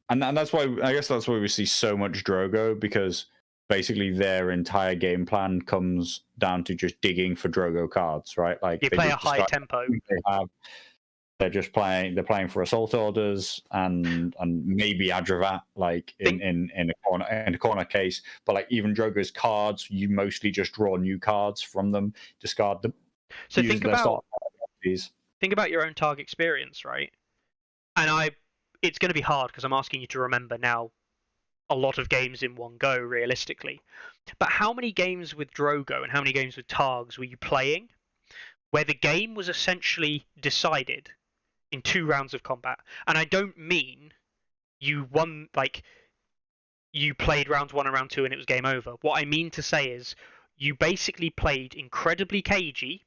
And that's why I guess that's why we see so much Drogo, because basically their entire game plan comes down to just digging for Drogo cards, right? Like you play a high tempo. They're just playing. They're playing for assault orders and maybe Adravat, like in a corner case. But like even Drogo's cards, you mostly just draw new cards from them, discard them. So think about your own Targ experience, right? And it's going to be hard because I'm asking you to remember now a lot of games in one go, realistically. But how many games with Drogo and how many games with Targs were you playing where the game was essentially decided in 2 rounds of combat? And I don't mean you won, like, you played rounds 1 and round 2 and it was game over. What I mean to say is you basically played incredibly cagey,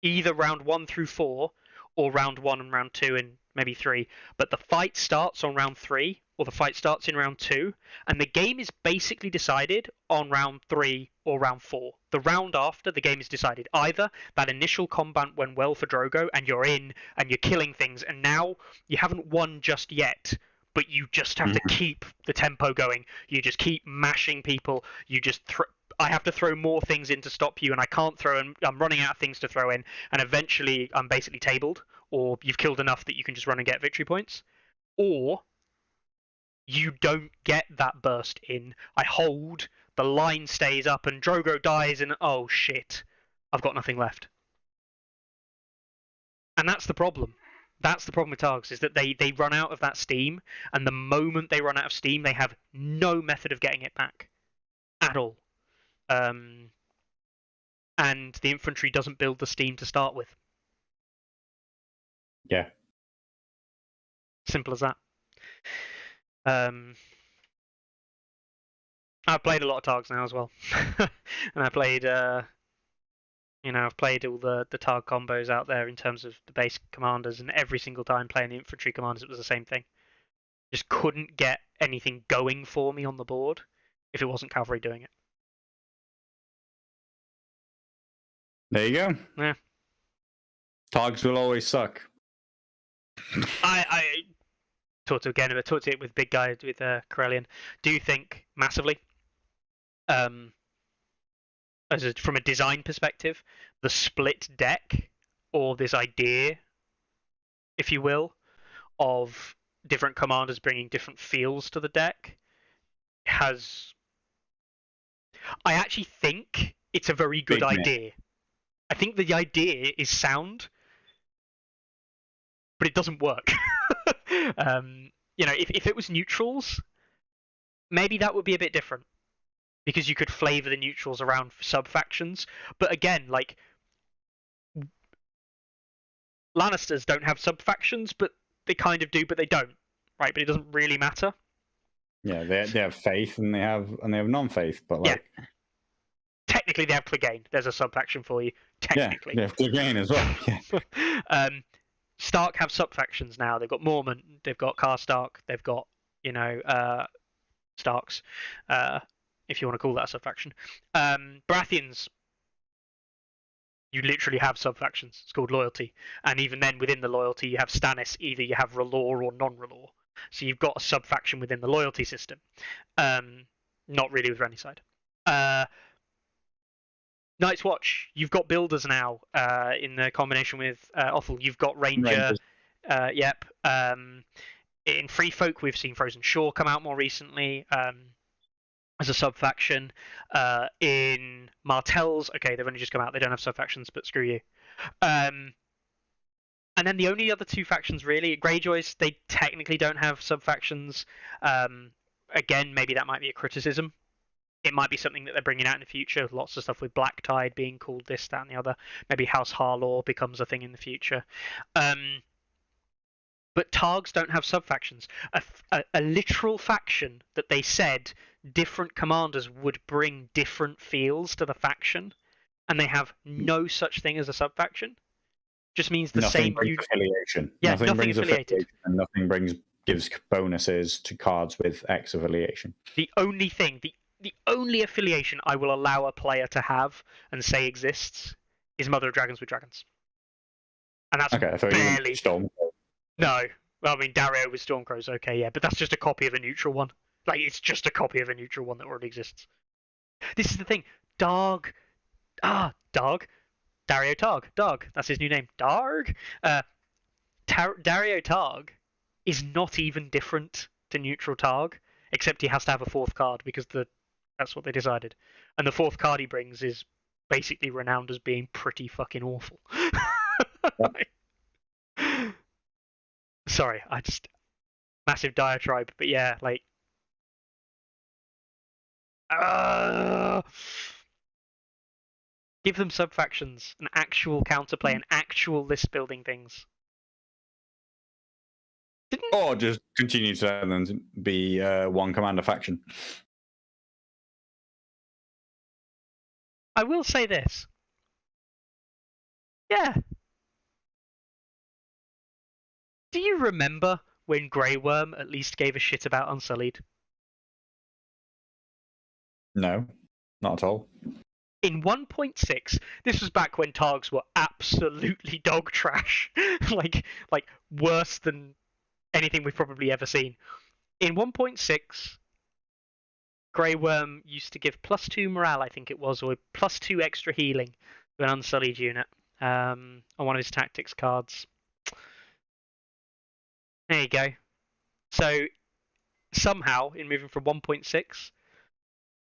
either round 1 through 4 or round 1 and round 2 and maybe 3, but the fight starts on round 3 or the fight starts in round 2, and the game is basically decided on round 3 or round 4. The round after, the game is decided. Either that initial combat went well for Drogo and you're in and you're killing things, and now you haven't won just yet, but you just have to keep the tempo going. You just keep mashing people. You just I have to throw more things in to stop you, and I can't throw, and I'm running out of things to throw in, and eventually I'm basically tabled, or you've killed enough that you can just run and get victory points. Or you don't get that burst in. I hold, the line stays up, and Drogo dies, and oh shit, I've got nothing left. And that's the problem. That's the problem with Targs, is that they run out of that steam, and the moment they run out of steam, they have no method of getting it back at all. And the infantry doesn't build the steam to start with. Yeah. Simple as that. I've played a lot of Targs now as well, and I played, I've played all the Targ combos out there in terms of the base commanders, and every single time playing the infantry commanders, it was the same thing. Just couldn't get anything going for me on the board if it wasn't cavalry doing it. There you go. Yeah. Targs will always suck. I talked to it with big guy with Carlo. Do you think massively? From a design perspective, the split deck, or this idea, if you will, of different commanders bringing different feels to the deck, has. I actually think it's a very good idea. I think the idea is sound, but it doesn't work. If it was neutrals, maybe that would be a bit different, because you could flavor the neutrals around sub factions. But again, like, Lannisters don't have sub factions, but they kind of do, but they don't, right? But it doesn't really matter. Yeah, they have faith and they have non-faith, but like. Yeah. Technically, they have Clegane. There's a sub faction for you. Technically, yeah, they have Clegane as well. Yeah. Stark have sub factions now. They've got Mormont, they've got Karstark, they've got Starks, if you want to call that a sub faction. Baratheons, you literally have sub factions. It's called loyalty, and even then, within the loyalty, you have Stannis. Either you have R'hllor or non-R'hllor. So you've got a sub faction within the loyalty system. Not really with any side. Night's Watch, you've got builders now in the combination with Othel. You've got Ranger. Yep. In Free Folk, we've seen Frozen Shore come out more recently as a sub faction. In Martells, okay, they've only just come out. They don't have sub factions, but screw you. And then the only other 2 factions really, Greyjoys, they technically don't have sub factions. Again, maybe that might be a criticism. It might be something that they're bringing out in the future. Lots of stuff with Black Tide being called this, that, and the other. Maybe House Harlaw becomes a thing in the future. But Targs don't have sub-factions. A literal faction that they said different commanders would bring different feels to the faction, and they have no such thing as a sub-faction. Just means the nothing same. Brings affiliation. Yeah, nothing brings affiliated. And nothing gives bonuses to cards with X affiliation. The only thing, the only affiliation I will allow a player to have and say exists is Mother of Dragons with dragons. And that's okay, I thought barely... you Storm. No. Well, I mean, Dario with Stormcrows, okay, yeah, but that's just a copy of a neutral one. Like, it's just a copy of a neutral one that already exists. This is the thing. Darg. Dario Targ. Darg. That's his new name. Darg. Dario Targ is not even different to neutral Targ, except he has to have a fourth card because that's what they decided. And the fourth card he brings is basically renowned as being pretty fucking awful. Sorry, I just massive diatribe, but yeah, like give them sub factions, an actual counterplay, an actual list building things. Or just continue to let them be one commander faction. I will say this. Yeah. Do you remember when Grey Worm at least gave a shit about Unsullied? No, not at all. In 1.6, this was back when Targs were absolutely dog trash, like worse than anything we've probably ever seen. In 1.6, Grey Worm used to give +2 morale, I think it was, or +2 extra healing to an Unsullied unit on one of his tactics cards. There you go. So somehow, in moving from 1.6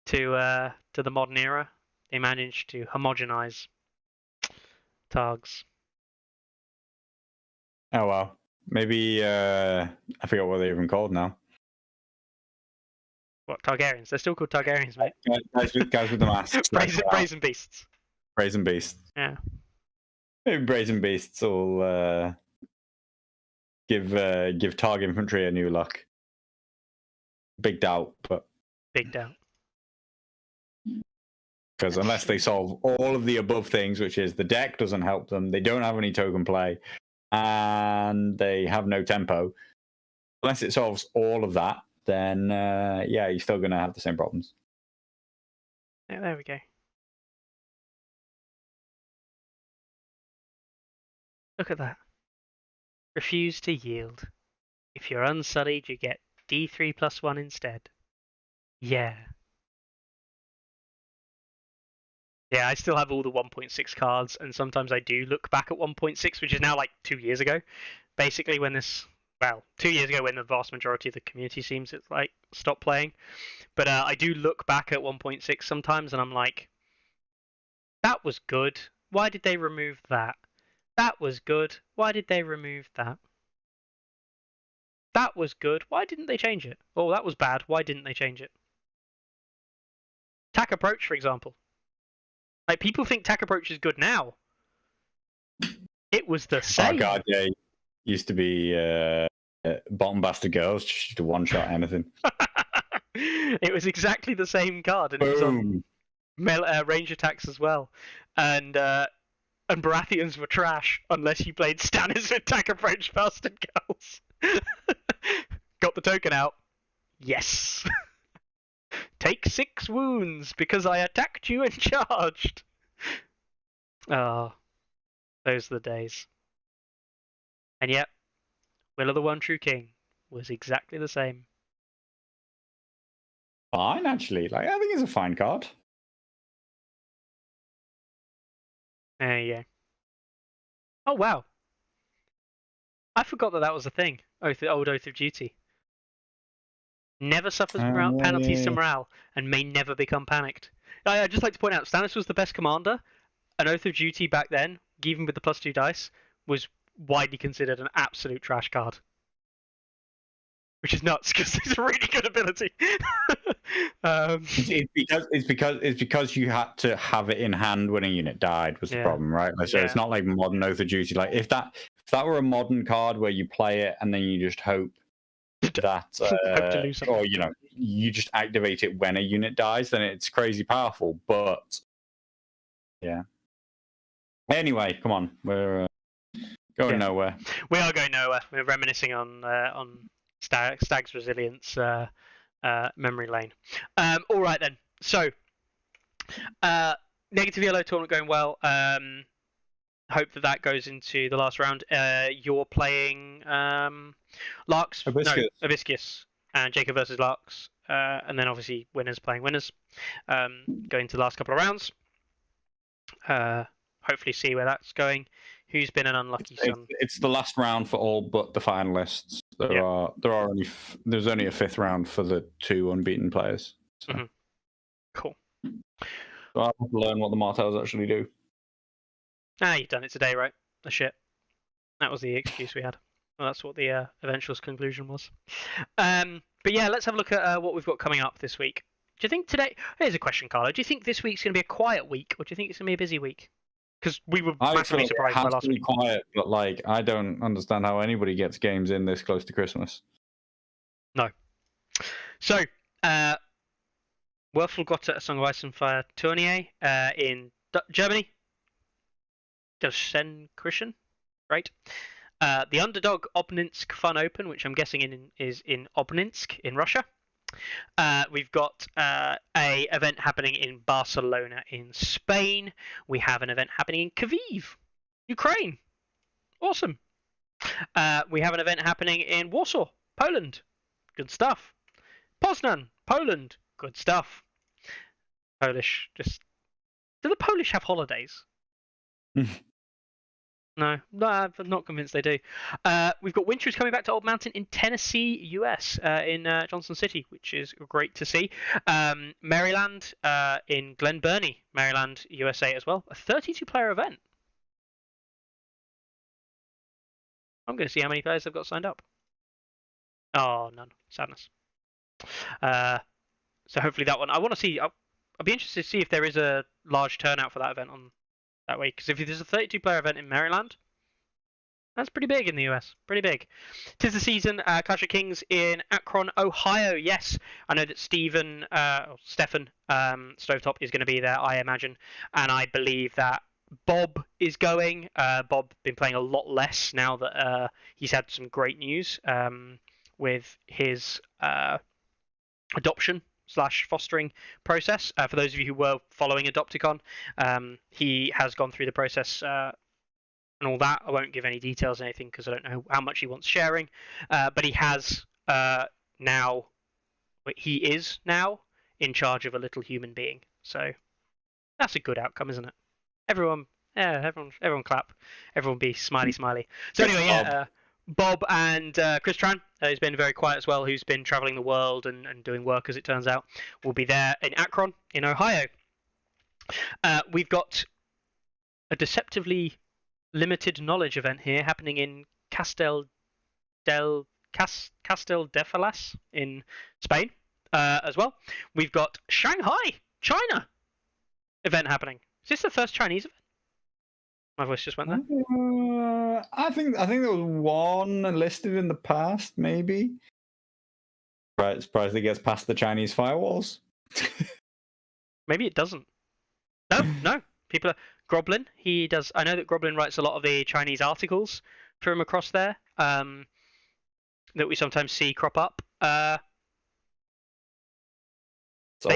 to the modern era, they managed to homogenize Targs. Oh well, maybe I forget what they're even called now. What, Targaryens? They're still called Targaryens, mate. Guys with the masks. Brazen Beasts. Brazen Beasts. Yeah. Maybe Brazen Beasts will give Targ Infantry a new look. Big doubt, but big doubt. Because unless they solve all of the above things, which is the deck doesn't help them, they don't have any token play, and they have no tempo. Unless it solves all of that, then yeah, you're still going to have the same problems. Yeah, there we go. Look at that. Refuse to yield. If you're unsullied, you get D3+1 instead. Yeah. Yeah, I still have all the 1.6 cards, and sometimes I do look back at 1.6, which is now like 2 years ago. Basically, when this, well, 2 years ago when the vast majority of the community seems it's like stopped playing. But I do look back at 1.6 sometimes, and I'm like, that was good. Why did they remove that? That was good. Why did they remove that? That was good. Why didn't they change it? Oh, that was bad. Why didn't they change it? Tack approach, for example. Like, people think tack approach is good now. It was the same. Oh god, yeah. Used to be bottom bastard girls just to one shot anything. It was exactly the same card, and it was on range attacks as well. And Baratheons were trash unless you played Stannis with tack approach bastard girls. Got the token out. Yes. Take 6 wounds because I attacked you and charged. Ah, those are the days. And yet, Will of the One True King was exactly the same. Fine, actually. Like, I think it's a fine card. There you go. Oh wow. I forgot that was a thing. Old Oath of Duty. Never suffers penalties to morale and may never become panicked. I'd just like to point out, Stannis was the best commander. An Oath of Duty back then, even with the +2 dice, was widely considered an absolute trash card. Which is nuts because it's a really good ability. It's because you had to have it in hand when a unit died was the problem, right? Like, so it's not like modern Oath of Duty. Like if that were a modern card where you play it and then you just hope that hope to lose or you just activate it when a unit dies, then it's crazy powerful. But yeah. Anyway, come on, we're going nowhere. We are going nowhere. We're reminiscing on Stag's Resilience memory lane. All right then. So, negative yellow tournament going well. Hope that goes into the last round. You're playing Larks, Hibiscus, and Jacob versus Larks, and then obviously winners playing winners. Going to the last couple of rounds. Hopefully see where that's going. who's been an unlucky son. It's the last round for all but the finalists. There's only a fifth round for the 2 unbeaten players. So. Cool. So I'll have to learn what the Martells actually do. You've done it today, right? The shit. That was the excuse we had. Well, that's what the eventual conclusion was. But yeah, let's have a look at what we've got coming up this week. Do you think today... Here's a question, Carlo. Do you think this week's going to be a quiet week, or do you think it's going to be a busy week? Because we were massively surprised by last week. Quiet, but like, I don't understand how anybody gets games in this close to Christmas. No. So, Werfel got a Song of Ice and Fire Tourney in Germany. Gelsenkirchen, right? The Underdog Obninsk Fun Open, which I'm guessing is in Obninsk in Russia. We've got a event happening in Barcelona in Spain. We have an event happening in Kyiv, Ukraine. Awesome. We have an event happening in Warsaw, Poland. Good stuff. Poznan, Poland. Good stuff. Polish, just... Do the Polish have holidays? No, I'm not convinced they do. We've got Winters coming back to Old Mountain in Tennessee, US, in Johnson City, which is great to see. Maryland in Glen Burnie, Maryland, USA as well. A 32-player event. I'm going to see how many players they've got signed up. Oh, none. Sadness. So hopefully that one. I want to see. I'll be interested to see if there is a large turnout for that event on that way. Because if there's a 32-player event in Maryland, that's pretty big in the US. Pretty big. 'Tis the season. Clash of Kings in Akron, Ohio. Yes, I know that Stefan Stovetop is going to be there, I imagine. And I believe that Bob is going. Bob been playing a lot less now that he's had some great news with his adoption / fostering process. For those of you who were following Adopticon, he has gone through the process and all that. I won't give any details or anything because I don't know how much he wants sharing. But he has he is now in charge of a little human being. So that's a good outcome, isn't it? Everyone clap. Everyone be smiley. So anyway, yeah, Bob and Chris Tran, who's been very quiet as well, who's been traveling the world and doing work, as it turns out, will be there in Akron, in Ohio. We've got a deceptively limited knowledge event here happening in Castelldefels in Spain as well. We've got Shanghai, China event happening. Is this the first Chinese event? My voice just went there. I think there was one listed in the past, maybe. Right, surprised it gets past the Chinese firewalls. Maybe it doesn't. No. People are Groblin. He does. I know that Groblin writes a lot of the Chinese articles from across there that we sometimes see crop up. They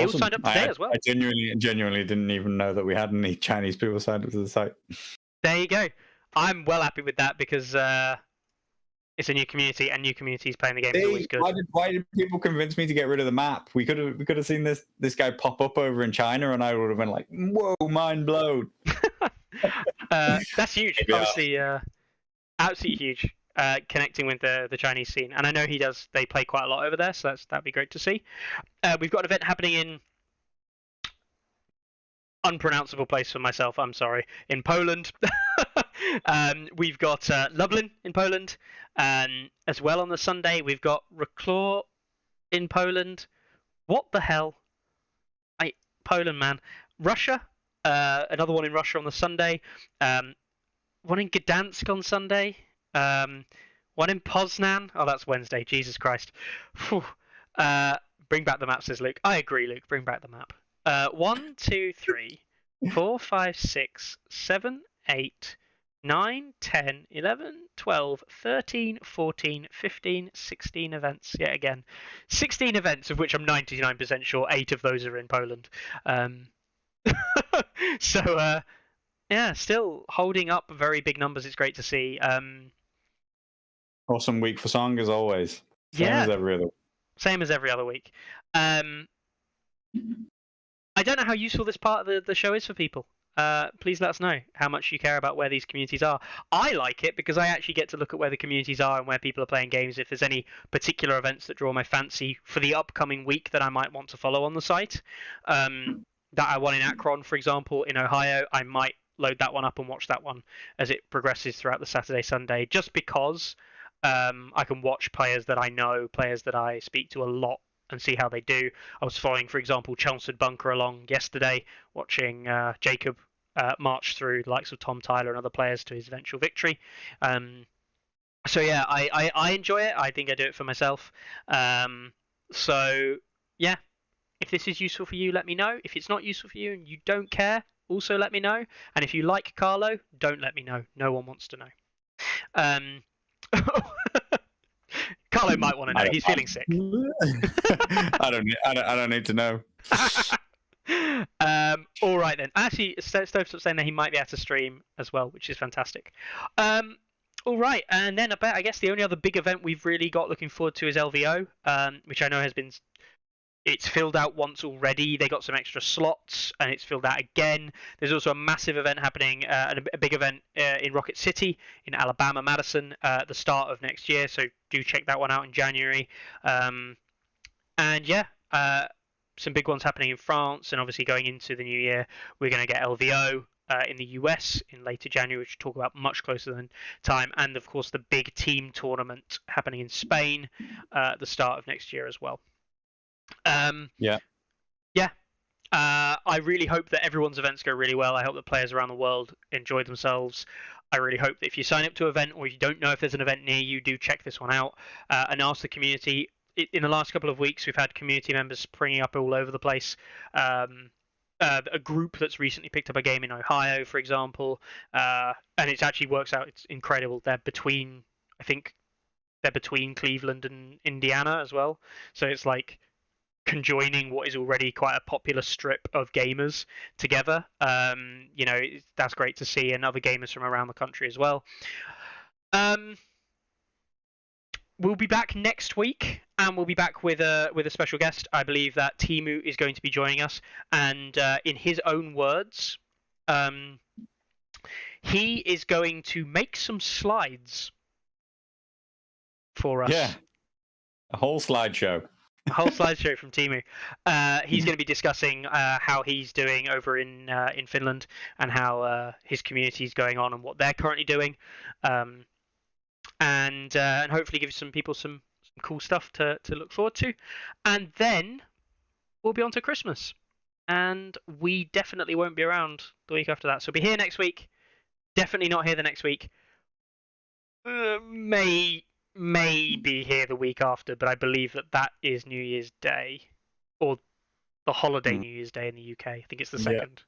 all signed up today as well. I genuinely didn't even know that we had any Chinese people signed up to the site. There you go. I'm well happy with that because it's a new community, and new communities playing the game is always good. Why did people convince me to get rid of the map? We could have seen this guy pop up over in China, and I would have been like, "Whoa, mind blown." That's huge. Yeah. Obviously, absolutely huge. Connecting with the Chinese scene, and I know he does. They play quite a lot over there, so that'd be great to see. We've got an event happening in unpronounceable place for myself. I'm sorry. In Poland, we've got Lublin in Poland, as well on the Sunday. We've got Reclaw in Poland. What the hell? Poland, man. Russia. Another one in Russia on the Sunday. One in Gdansk on Sunday. One in Poznan. Oh, that's Wednesday. Jesus Christ. Bring back the map, says Luke. I agree, Luke. Bring back the map. 1, 2, 3, 4, 5, 6, 7, 8, 9, 10, 11, 12, 13, 14, 15, 16 events. Yet again. 16 events, of which I'm 99% sure 8 of those are in Poland. So, yeah, still holding up very big numbers. It's great to see. Awesome week for Song, as always. Same as every other week. I don't know how useful this part of the show is for people. please let us know how much you care about where these communities are. I like it because I actually get to look at where the communities are and where people are playing games. If there's any particular events that draw my fancy for the upcoming week that I might want to follow on the site, that I won in Akron, for example, in Ohio, I might load that one up and watch that one as it progresses throughout the Saturday, Sunday, just because I can watch players that I know, players that I speak to a lot, and see how they do. I was following, for example, Chelmsford Bunker along yesterday, watching Jacob march through the likes of Tom Tyler and other players to his eventual victory. So yeah, I enjoy it. I think I do it for myself. So yeah, if this is useful for you, let me know. If it's not useful for you and you don't care, also let me know. And if you like Carlo, don't let me know. No one wants to know. Carlo might want to know. He's feeling sick. I don't need to know. All right then. Actually, Stove's saying that he might be able to stream as well, which is fantastic. All right, and then I guess the only other big event we've really got looking forward to is LVO, which I know has been. It's filled out once already. They got some extra slots, and it's filled out again. There's also a massive event happening, a big event in Rocket City in Alabama, Madison, at the start of next year. So do check that one out in January. And yeah, some big ones happening in France, and obviously going into the new year, we're going to get LVO in the US in later January, which we'll talk about much closer than time, and of course the big team tournament happening in Spain at the start of next year as well. I really hope that everyone's events go really well. I hope that players around the world enjoy themselves. I really hope that if you sign up to an event, or you don't know if there's an event near you, do check this one out and ask the community. In the last couple of weeks, we've had community members springing up all over the place. A group that's recently picked up a game in Ohio, for example, and it actually works out. It's incredible. I think they're between Cleveland and Indiana as well. So it's like conjoining what is already quite a popular strip of gamers together. That's great to see, and other gamers from around the country as well. We'll be back next week, and we'll be back with a special guest. I believe that Timu is going to be joining us, and in his own words, he is going to make some slides for us. Yeah, a whole slideshow. A whole slideshow from Timu. He's going to be discussing how he's doing over in Finland, and how his community is going on and what they're currently doing, and hopefully give some people some cool stuff to look forward to. And then we'll be on to Christmas, and we definitely won't be around the week after that. So we'll be here next week. Definitely not here the next week. May be here the week after, but I believe that is New Year's Day, or the holiday New Year's Day in the UK. I think it's the second.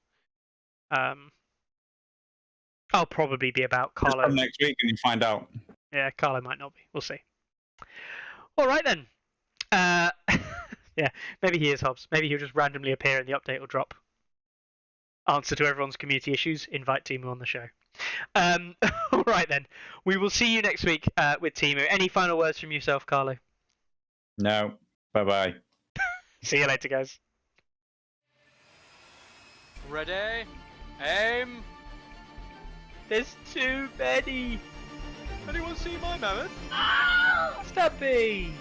Yeah. I'll probably be about Carlo. Just next week and you find out. Yeah, Carlo might not be. We'll see. All right then. Yeah, maybe he is Hobbs. Maybe he'll just randomly appear and the update will drop. Answer to everyone's community issues. Invite Timu on the show. All right then. We will see you next week with Timu. Any final words from yourself, Carlo? No. Bye-bye. See you later, guys. Ready? Aim! There's too many! Anyone see my mammoth? Stumpy!